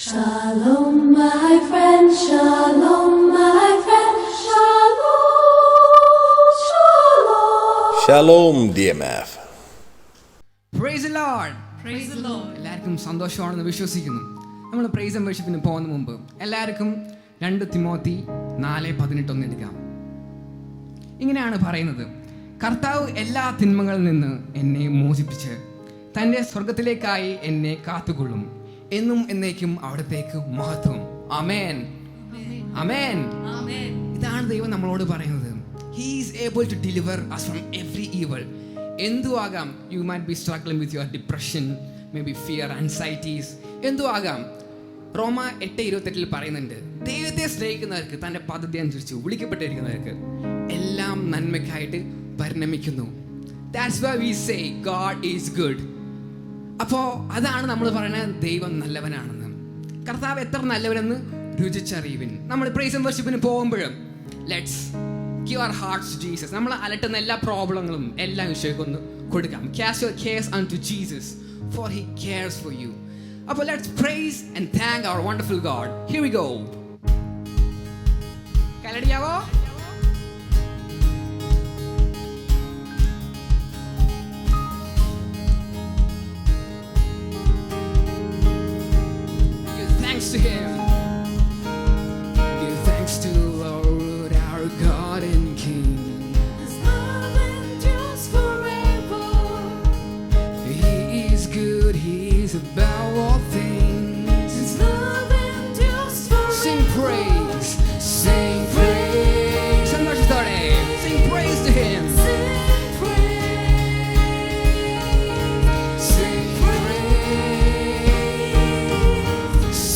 Shalom, my friend, shalom, my friend, shalom, shalom. Shalom, DMF. Price the Lord. Praise the Lord. എല്ലാവർക്കും സന്തോഷമാണെന്ന് വിശ്വസിക്കുന്നു. നമ്മൾ price and വർഷിപ്പിന് പോകുന്ന മുമ്പ് എല്ലാവർക്കും 2 തിമോത്തി 4:18 എടുക്കാം. ഇങ്ങനെയാണ് പറയുന്നത്: കർത്താവ് എല്ലാ തിന്മകളിൽ നിന്ന് എന്നെ മോചിപ്പിച്ച് തൻ്റെ സ്വർഗത്തിലേക്കായി എന്നെ കാത്തുകൊള്ളും. എന്നും എന്നേക്കും അവിടത്തേക്ക് മഹത്വം. ആമേൻ, ആമേൻ. Amen. ഇതാണ് ദൈവം നമ്മളോട് പറയുന്നത്. He is able to deliver us from every evil. എന്തു ആകാം. You might be struggling with your depression, maybe fear, anxieties. എന്തു ആകാം. റോമ 8:28 പറയുന്നുണ്ട്, ദൈവത്തെ സ്നേഹിക്കുന്നവർക്ക് തൻ്റെ പദ്ധതി അനുസരിച്ച് വിളിക്കപ്പെട്ടിരിക്കുന്നവർക്ക് എല്ലാം നന്മയ്ക്കായിട്ട് പരിണമിക്കുന്നു. That's why we say God is good. അപ്പോൾ അതാണ് നമ്മൾ പറയുന്നത്, ദൈവം നല്ലവനാണെന്ന്. കർത്താവ് എത്ര നല്ലവനെന്ന് രുചിച്ചറിയുവിൻ. നമ്മൾ പ്രൈസ് ആൻഡ് വർഷിപ്പിന് പോകുമ്പോഴും let's give our hearts to Jesus. നമ്മൾ അലട്ടുന്ന എല്ലാ പ്രോബ്ലങ്ങളും എല്ലാം ഈശോയ്ക്ക് ഒന്ന് കൊടുക്കാം. Cast your cares unto Jesus, for he cares for you. അപ്പോൾ let's praise and thank our wonderful God. Here we go. കൈലടിയാവോ? Give thanks to him. Give thanks to the Lord our God and King. His love endures forever. He is good, he is above all things. His love endures forever. Sing praise, sing praise. Santoshatore, sing praise to him. Sing praise. Sing praise,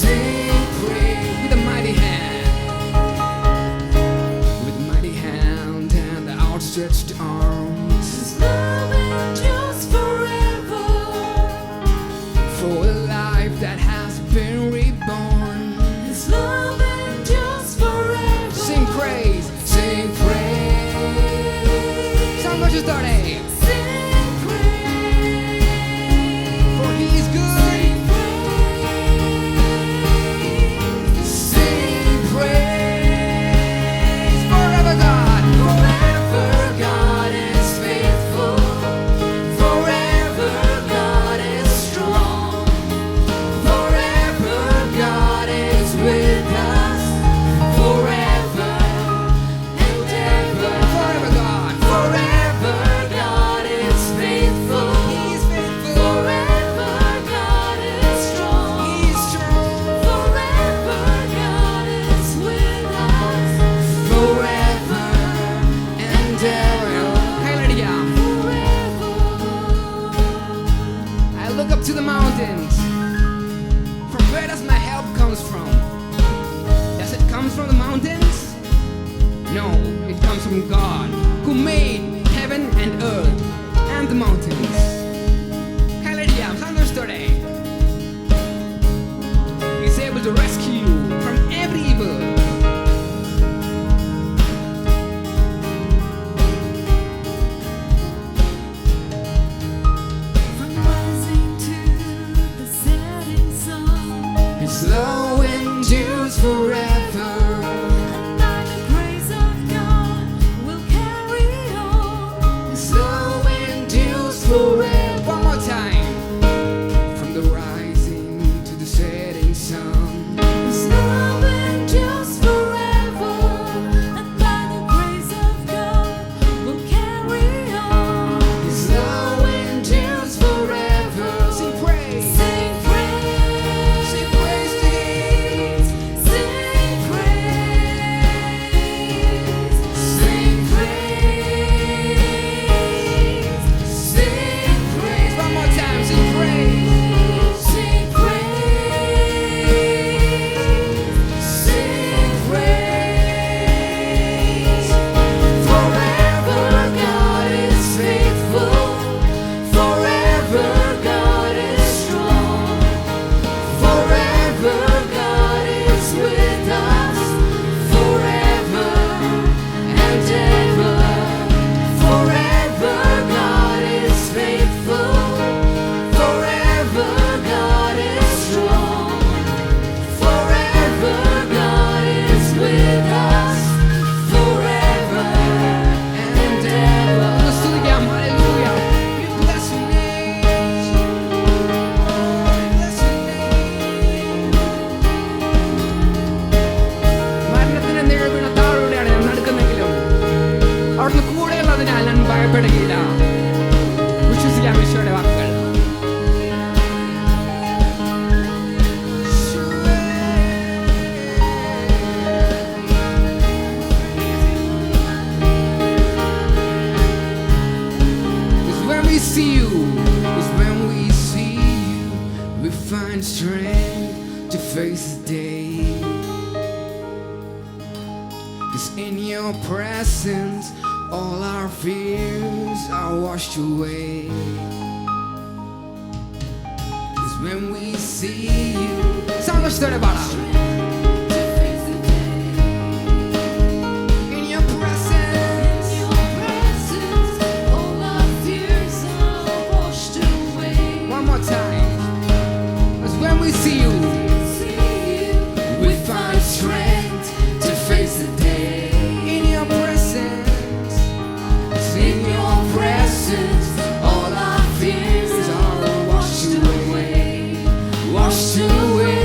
sing praise with a mighty hand, with a mighty hand and the outstretched arms, His love endures forever. for a life that has been reborn. His love endures forever. Sing praise, sing praise. Santoshatore, Sing praise. for he is good. Sing praise forever, God. Forever God is faithful. Forever God is strong. Forever God is with us. Forever and ever. Forever, God. Forever God is faithful. He is faithful. Forever God is strong. He is strong. Forever God is with us. Forever and ever. Hallelujah. I look up to the mountains. From where does my help comes from? Does it come from the mountains? No, it comes from God, who made heaven and earth and the mountains. Hallelujah. Santoshatore. He's able to rescue you from every evil. From rising to the setting sun, His love endures forever. and by the grace of God we'll carry on. His love endures forever. One more time. From the rising to the setting sun. His love endures forever, and by the grace of God we'll carry on. His love endures forever. Sing praise. Sing praise. Sing praise to him. Sing face the day. 'Cause in your presence, all our fears are washed away. 'Cause when we see you, സന്തോഷത്തോടെ പാടാം. In your presence, all our fears are washed away. one more time. 'Cause when we see you, we find strength to face the day. In your presence, in your presence, all our fears are washed away, washed away.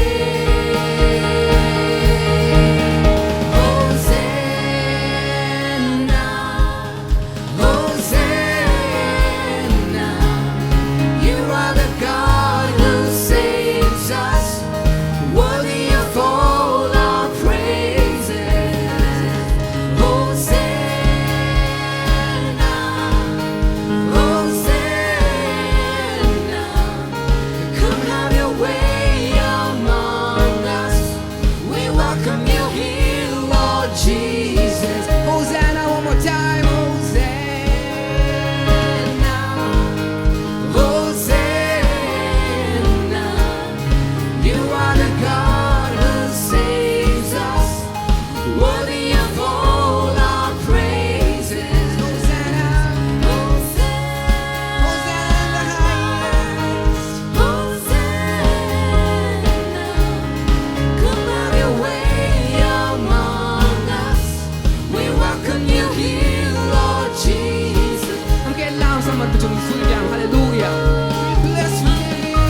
Hosanna, Hosanna, you are the God who saves us, worthy of all our praises. Hosanna, Hosanna, come have your way among us. We welcome you here, Lord Jesus. Hosanna, one more time. Hosanna, Hosanna, you are the God who saves us, worthy of all our praises. Hosanna, Hosanna, Hosanna in the highest. Hosanna, come have your way among us. We welcome you here, Lord Jesus. നമുക്ക് എല്ലാം സമർപ്പിച്ചു സ്തുതിക്കാം. Hallelujah. We bless your name.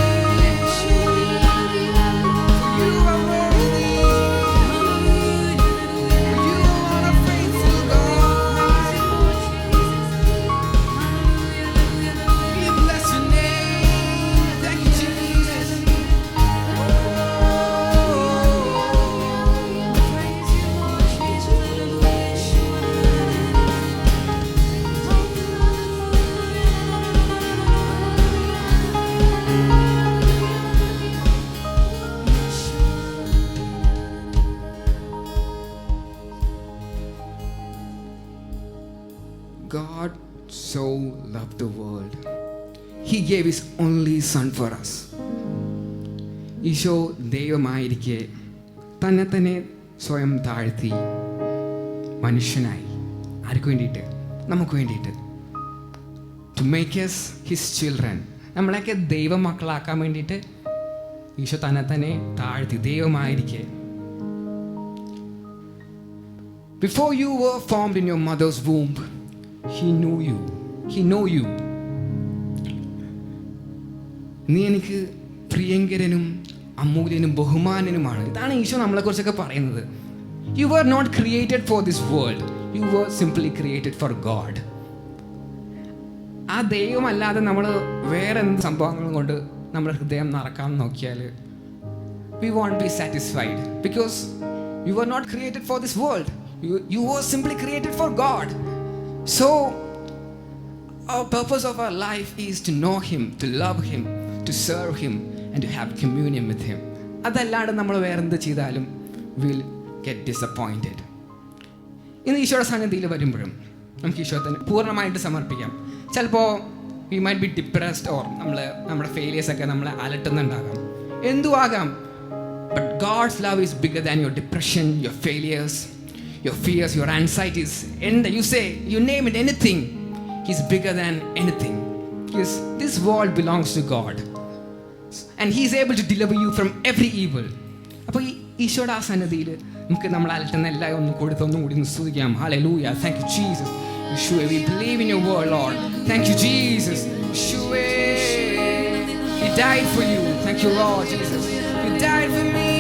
You are worthy. You are a faithful God. We bless your name. Thank you, Jesus. God so loved the world. He gave his only son for us. Eesho ദൈവമായിരിക്കെ തന്നെ തന്നെ സ്വയം താഴ്ത്തി മനുഷ്യനായി. ആർക്ക് വേണ്ടിയിട്ട്? നമുക്ക് വേണ്ടിയിട്ട്. To make us his children. നമ്മളെയൊക്കെ ദൈവമക്കളാക്കാൻ വേണ്ടിയിട്ട് ഈശോ തന്നെ തന്നെ താഴ്ത്തി ദൈവമായിരിക്കെ. Before you were formed in your mother's womb, he knew you. He know you. നീ എനിക്ക് പ്രിയങ്കരനും അമൂല്യനും ബഹുമാനനുമാണ്. ഇതാണ് ഈശോ നമ്മളെക്കുറിച്ചൊക്കെ പറയുന്നത്. You were not created for this world. You were simply created for God. ആ ദൈവമല്ലാതെ നമ്മൾ വേറെ എന്ത് സംഭവങ്ങളും കൊണ്ട് നമ്മുടെ ഹൃദയം നിറക്കാൻ നോക്കിയാൽ we won't be satisfied, because you were not created for this world. You were simply created for God. So our purpose of our life is to know him, to love him, to serve him, and to have communion with him. അതല്ലാണ്ട് നമ്മൾ വേറെന്ത് ചെയ്താലും will get disappointed. ഇന്ന് ഈശോയുടെ സന്നിധിയിൽ വരുമ്പോഴും നമുക്ക് ഈശോത്തിന് പൂർണ്ണമായിട്ട് സമർപ്പിക്കാം. ചിലപ്പോൾ we might be depressed, or നമ്മുടെ ഫെയിലിയേഴ്സൊക്കെ നമ്മളെ അലട്ടുന്നുണ്ടാകാം. എന്തും ആകാം. But God's love is bigger than your depression, your failures, your fears, your anxieties, and you say, you name it, anything. He's bigger than anything. Because this world belongs to God, and He's able to deliver you from every evil. അപ്പോൾ ഈ ഈശോയുടെ ആ സന്നിധിയിൽ നമുക്ക് നമ്മൾ അലട്ടുന്ന എല്ലാം ഒന്നും കൂടി സ്തുതിക്കാം. Hallelujah. Thank you, Jesus. Yeshua, we believe in your word, Lord. Thank you, Jesus. Yeshua, He died for you. Thank you, Lord Jesus. You died for me.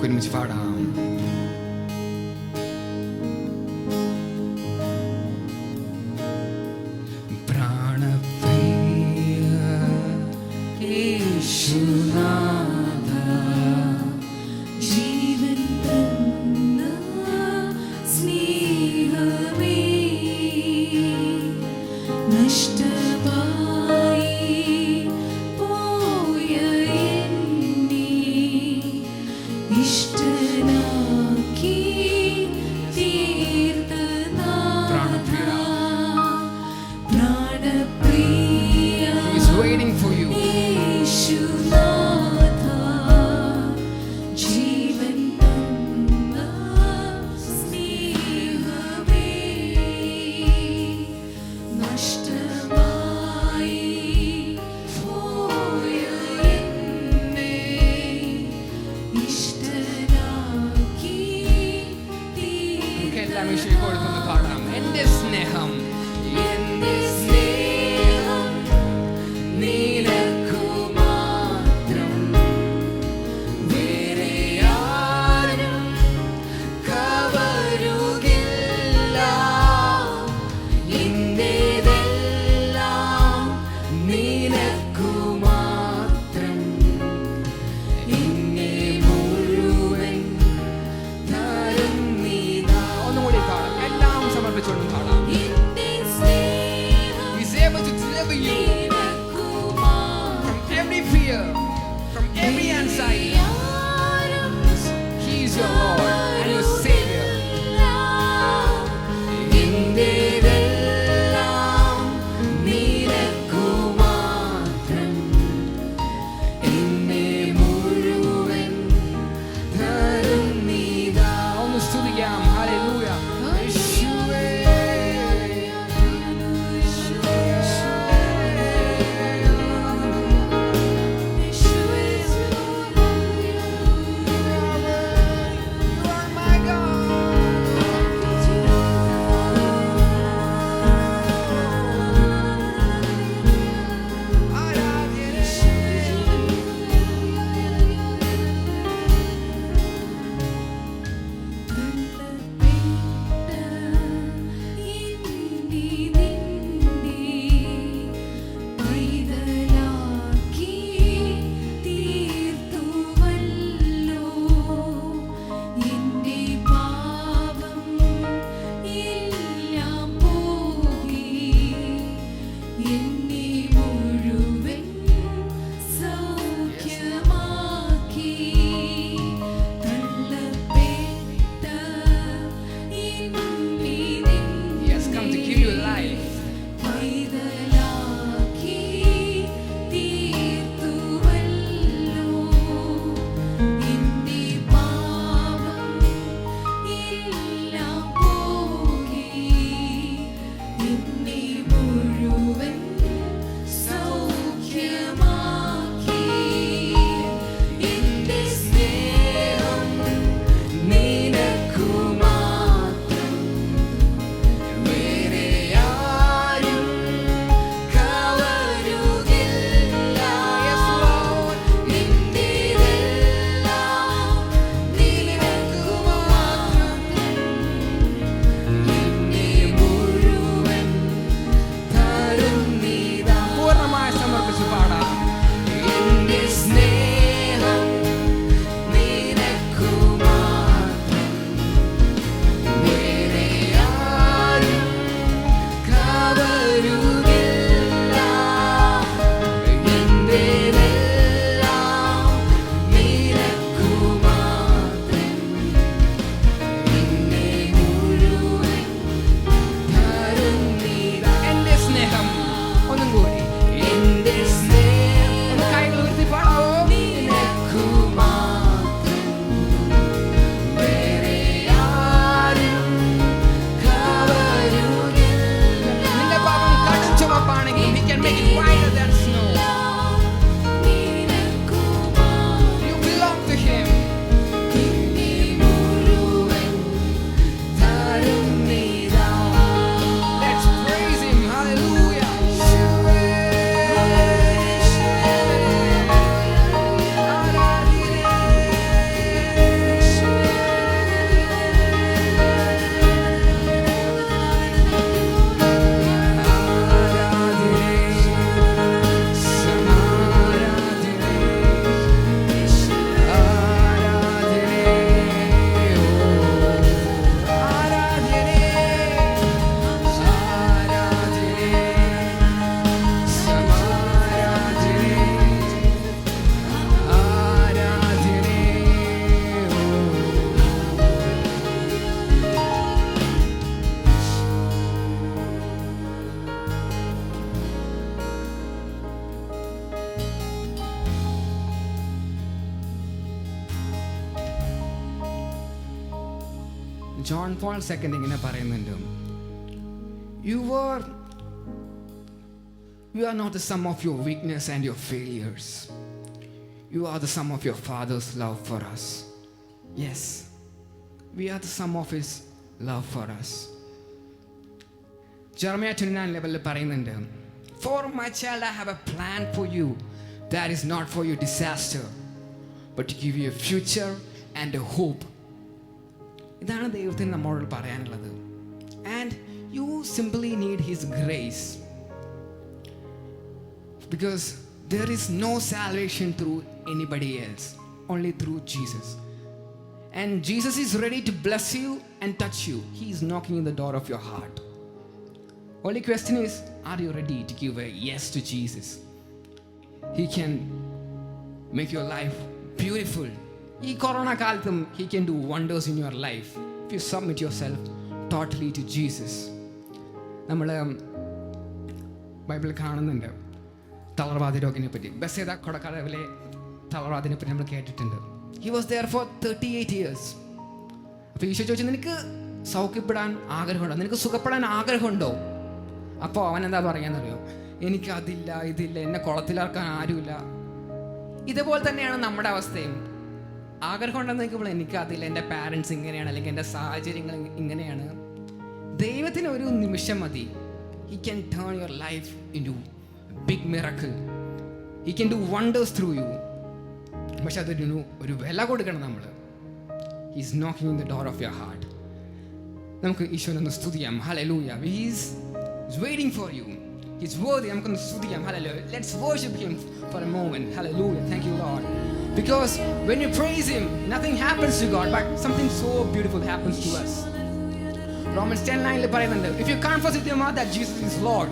ഒരുമിച്ച് പാടാം. പ്രാണപ്രിയ യേശുനാഥ anxiety. He is your Lord and your Savior. എന്റേതെല്ലാം നിനക്കു മാത്രം, എന്നെ മുഴുവൻ തരുന്നിതാ. ഒന്ന് സ്തുതിക്കാം. Hallelujah. യേശുവേ. You are my He has come to give you life. പൂർണ്ണമായി സമർപ്പിച്ച് പാടാം. എന്റെ സ്നേഹം നിനക്കു മാത്രം, വേറെ ആരും കവരുകില്ല. എന്റേതെല്ലാം നിനക്കു മാത്രം, എന്നെ മുഴുവൻ തരുന്നിതാ. എന്റെ സ്നേഹം. ഒന്നും കൂടി. എന്റെ സ്നേഹം. ഒന്ന് കൈകൾ ഉയർത്തി പാടാവോ? നിനക്കു മാത്രം, വേറെ ആരും കവരുകില്ല. നിന്റെ പാപം കടും ചുവപ്പാണെങ്കിൽ he can make it whiter than snow. You belong to him. Let's praise him. Hallelujah. John Paul second ഇങ്ങനെ പറയുന്നുണ്ട്, you are not the sum of your weakness and your failures. You are the sum of your Father's love for us. Yes, we are the sum of his love for us. Jeremiah 29:11 പറയുന്നുണ്ട്, for my child I have a plan for you that is not for your disaster but to give you a future and a hope. ഇതാണ് ദൈവത്തിന് നമ്മളോട് പറയാനുള്ളത്. And you simply need his grace, because there is no salvation through anybody else, only through Jesus. And Jesus is ready to bless you and touch you. He is knocking in the door of your heart. Only question is, are you ready to give a yes to Jesus? He can make your life beautiful. ഈ corona കാലത്തും he can do wonders in your life if you submit yourself totally to Jesus. നമ്മൾ ബൈബിളിൽ കാണുന്നുണ്ട് തളർവാദ രോഗിനെ പറ്റി. ബെസേദ കൊടക്കടവിലെ തളർവാദിനെ പറ്റി നമ്മൾ കേട്ടിട്ടുണ്ട്. He was there for 38 years. അപ്പോൾ ഈശോ ചോദിച്ചു, നിനക്ക് സൗഖ്യപ്പെടാൻ ആഗ്രഹമുണ്ടോ, നിനക്ക് സുഖപ്പെടാൻ ആഗ്രഹമുണ്ടോ? അപ്പോൾ അവൻ എന്താ പറയാന്നറിയോ, എനിക്ക് അതില്ല ഇതില്ല, എന്നെ കുളത്തിലിറക്കാൻ ആരുമില്ല. ഇതുപോലെ തന്നെയാണ് നമ്മുടെ അവസ്ഥയും. ആഗ്രഹം ഉണ്ടെന്ന് നിൽക്കുമ്പോൾ എനിക്ക് അതില്ല, എൻ്റെ പാരൻസ് ഇങ്ങനെയാണ്, അല്ലെങ്കിൽ എൻ്റെ സാഹചര്യങ്ങൾ ഇങ്ങനെയാണ്. ദൈവത്തിന് ഒരു നിമിഷം മതി. He can turn your life into big miracle. He can do wonders through you. പക്ഷെ ഒരു വില കൊടുക്കണം നമ്മൾ. He is knocking in the door of your heart. നമുക്ക് ഈശോനൊന്ന് സ്തുതിയാം. Hallelujah. He is waiting for you. He's worthy. നമുക്കൊന്ന് സ്തുതിയാം. Hallelujah. Let's worship him for a moment. Hallelujah. Thank you, Lord. Because when you praise him, nothing happens to God, but something so beautiful happens to us. Romans 10:9 പറയുന്നുണ്ട്, if you confess with your mouth that Jesus is Lord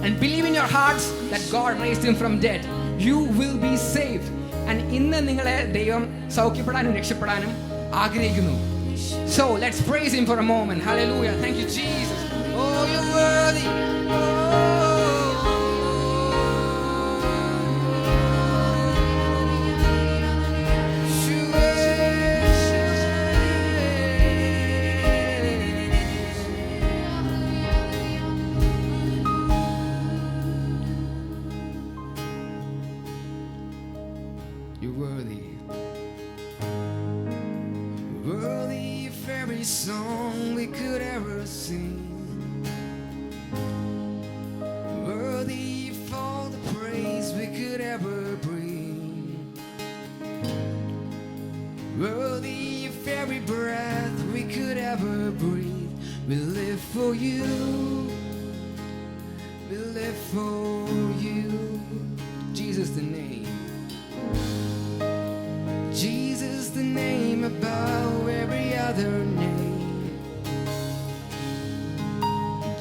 and believe in your hearts that God raised him from dead, you will be saved. And ഇന്ന് നിങ്ങളെ ദൈവം സൗഖ്യപ്പെടാനും രക്ഷപ്പെടാനും ആഗ്രഹിക്കുന്നു. So let's praise him for a moment. Hallelujah. Thank you, Jesus. Oh, you're worthy. You're worthy. Worthy of every song we could ever sing. Worthy of all the praise we could ever bring. Worthy of every breath we could ever breathe. We live for you. We live for you. Jesus the name. Jesus the name above every other name.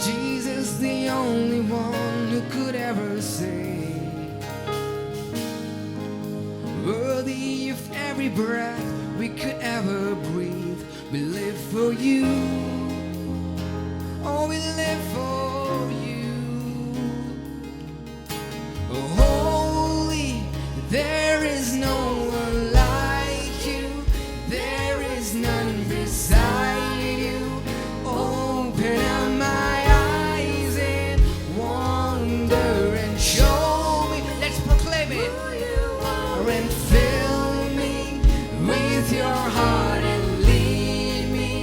Jesus the only one who could ever save. Worthy of every breath we could ever breathe. We live for you. Oh, we live for you. Oh, holy, there is no one like you. There is none beside you. Open up my eyes and wonder and show me. Let's proclaim it. And fill me with your heart and lead me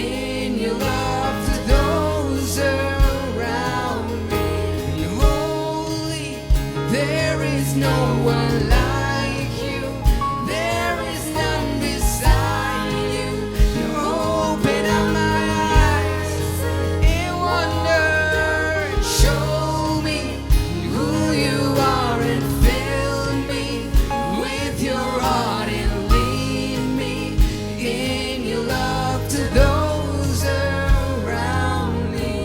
in your love to those around me. And holy, there is no one like you. There is none beside you. You open up my eyes and wonder and show me who you are and fill me with your heart and lead me in your love to those around me.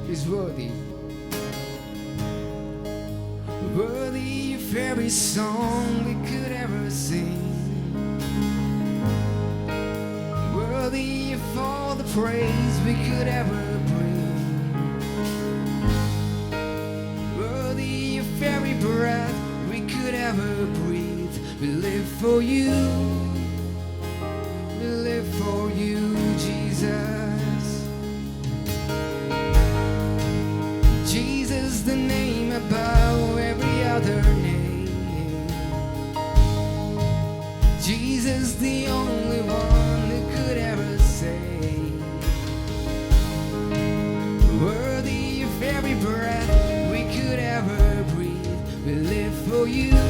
He's worthy. Worthy of every song we could ever sing. Worthy of all the praise we could ever bring. Worthy of every breath we could ever breathe. We live for you. We live for you, Jesus. Jesus, the name above every other name. Jesus, the only one who could ever save. Worthy of every breath we could ever breathe. We live for you.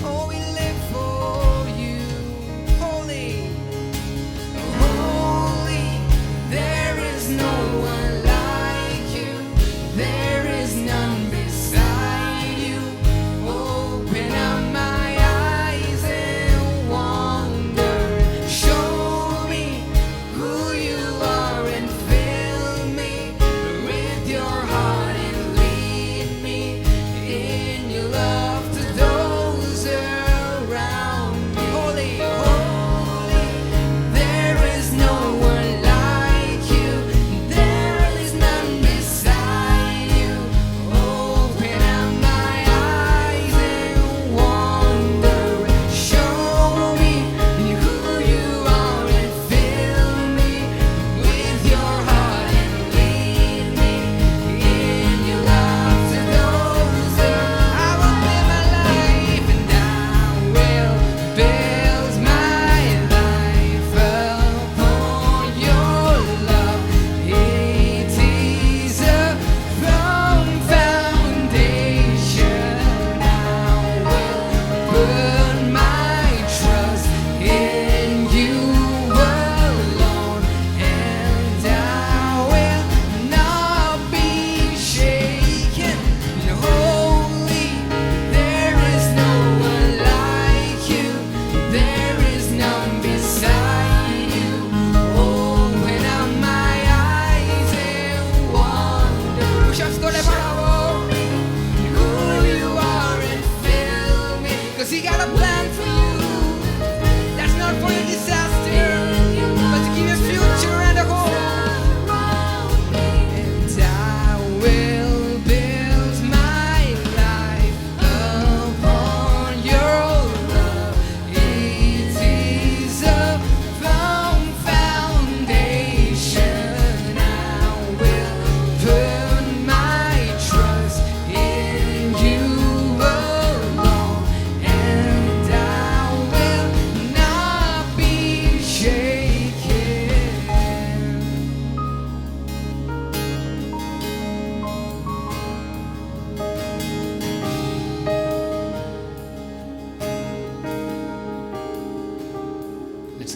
Oh, we live for you. Holy, holy, there is no one like you. There is none beside you. Open up my eyes and wonder. Show me who you are and fill me with your heart and lead me in your love.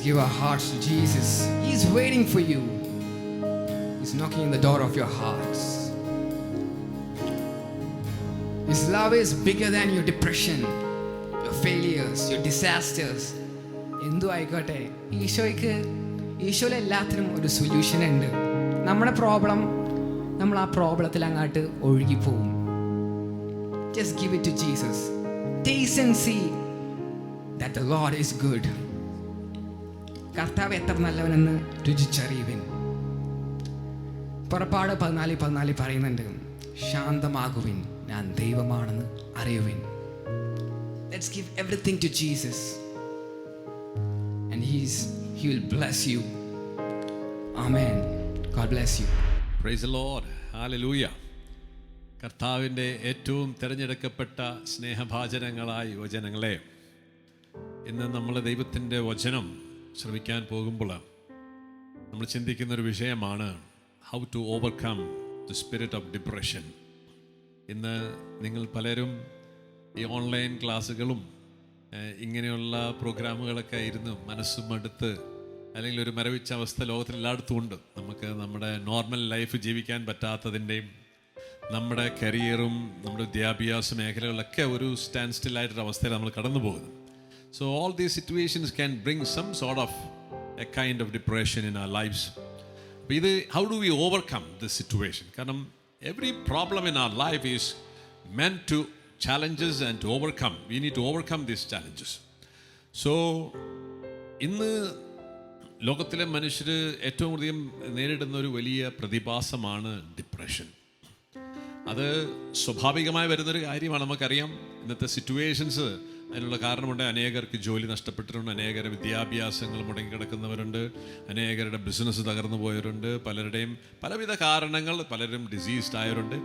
Let's give our hearts to Jesus. He's waiting for you. He's knocking on the door of your hearts. His love is bigger than your depression, your failures, your disasters. എന്തു ആയിക്കോട്ടെ, ഈശോയിൽ എല്ലാത്തിനും ഒരു solution ഉണ്ട്. നമ്മുടെ problem, നമ്മൾ ആ പ്രോബ്ലത്തിൽ അങ്ങോട്ട് ഒഴുകിപ്പോവും. Just give it to Jesus. Taste and see that the Lord is good. കർത്താവ് എത്ര നല്ലവനെന്ന് രുചിച്ചറിയുവിൻ. പുറപ്പാട് 14:14 പറയുന്നുണ്ട്, ശാന്തമാകുവിൻ, ഞാൻ ദൈവമാണെന്ന് അറിയുവിൻ. Let's give everything to Jesus and He will bless you. Amen. God bless you. Praise the Lord. Hallelujah. കർത്താവിൻ്റെ ഏറ്റവും തിരഞ്ഞെടുക്കപ്പെട്ട സ്നേഹഭാജനങ്ങളായ യുവജനങ്ങളെ, ഇന്ന് നമ്മൾ ദൈവത്തിൻ്റെ വചനം ശ്രവിക്കാൻ പോകുമ്പോൾ നമ്മൾ ചിന്തിക്കുന്നൊരു വിഷയമാണ് how to overcome the spirit of depression. ഇന്ന് നിങ്ങൾ പലരും ഈ ഓൺലൈൻ ക്ലാസ്സുകളും ഇങ്ങനെയുള്ള പ്രോഗ്രാമുകളൊക്കെ ഇരുന്ന് മനസ്സും അടുത്ത് അല്ലെങ്കിൽ ഒരു മരവിച്ച അവസ്ഥ ലോകത്തിൽ എല്ലായിടത്തും ഉണ്ട്. നമുക്ക് നമ്മുടെ നോർമൽ ലൈഫ് ജീവിക്കാൻ പറ്റാത്തതിൻ്റെയും നമ്മുടെ കരിയറും നമ്മുടെ വിദ്യാഭ്യാസ മേഖലകളിലൊക്കെ ഒരു സ്റ്റാൻഡ് സ്റ്റില്ലായിട്ടൊരു അവസ്ഥയിൽ നമ്മൾ കടന്നു പോകുന്നു. So all these situations can bring some sort of a kind of depression in our lives. അപ്പോൾ ഇത് how do we overcome this situation? കാരണം every problem in our life is meant to challenges and to overcome. We need to overcome these challenges. So ഇന്ന് ലോകത്തിലെ മനുഷ്യർ ഏറ്റവും അധികം നേരിടുന്ന ഒരു വലിയ പ്രതിഭാസമാണ് ഡിപ്രഷൻ. അത് സ്വാഭാവികമായി വരുന്നൊരു കാര്യമാണ്. നമുക്കറിയാം ഇന്നത്തെ സിറ്റുവേഷൻസ് അതിനുള്ള കാരണമുണ്ട്. അനേകർക്ക് ജോലി നഷ്ടപ്പെട്ടിട്ടുണ്ട്, അനേകരുടെ വിദ്യാഭ്യാസങ്ങൾ മുടങ്ങിക്കിടക്കുന്നവരുണ്ട്, അനേകരുടെ ബിസിനസ് തകർന്നു പോയവരുണ്ട്, പലരുടെയും പലവിധ കാരണങ്ങൾ, പലരും ഡിസീസ്ഡ് ആയവരുണ്ട്.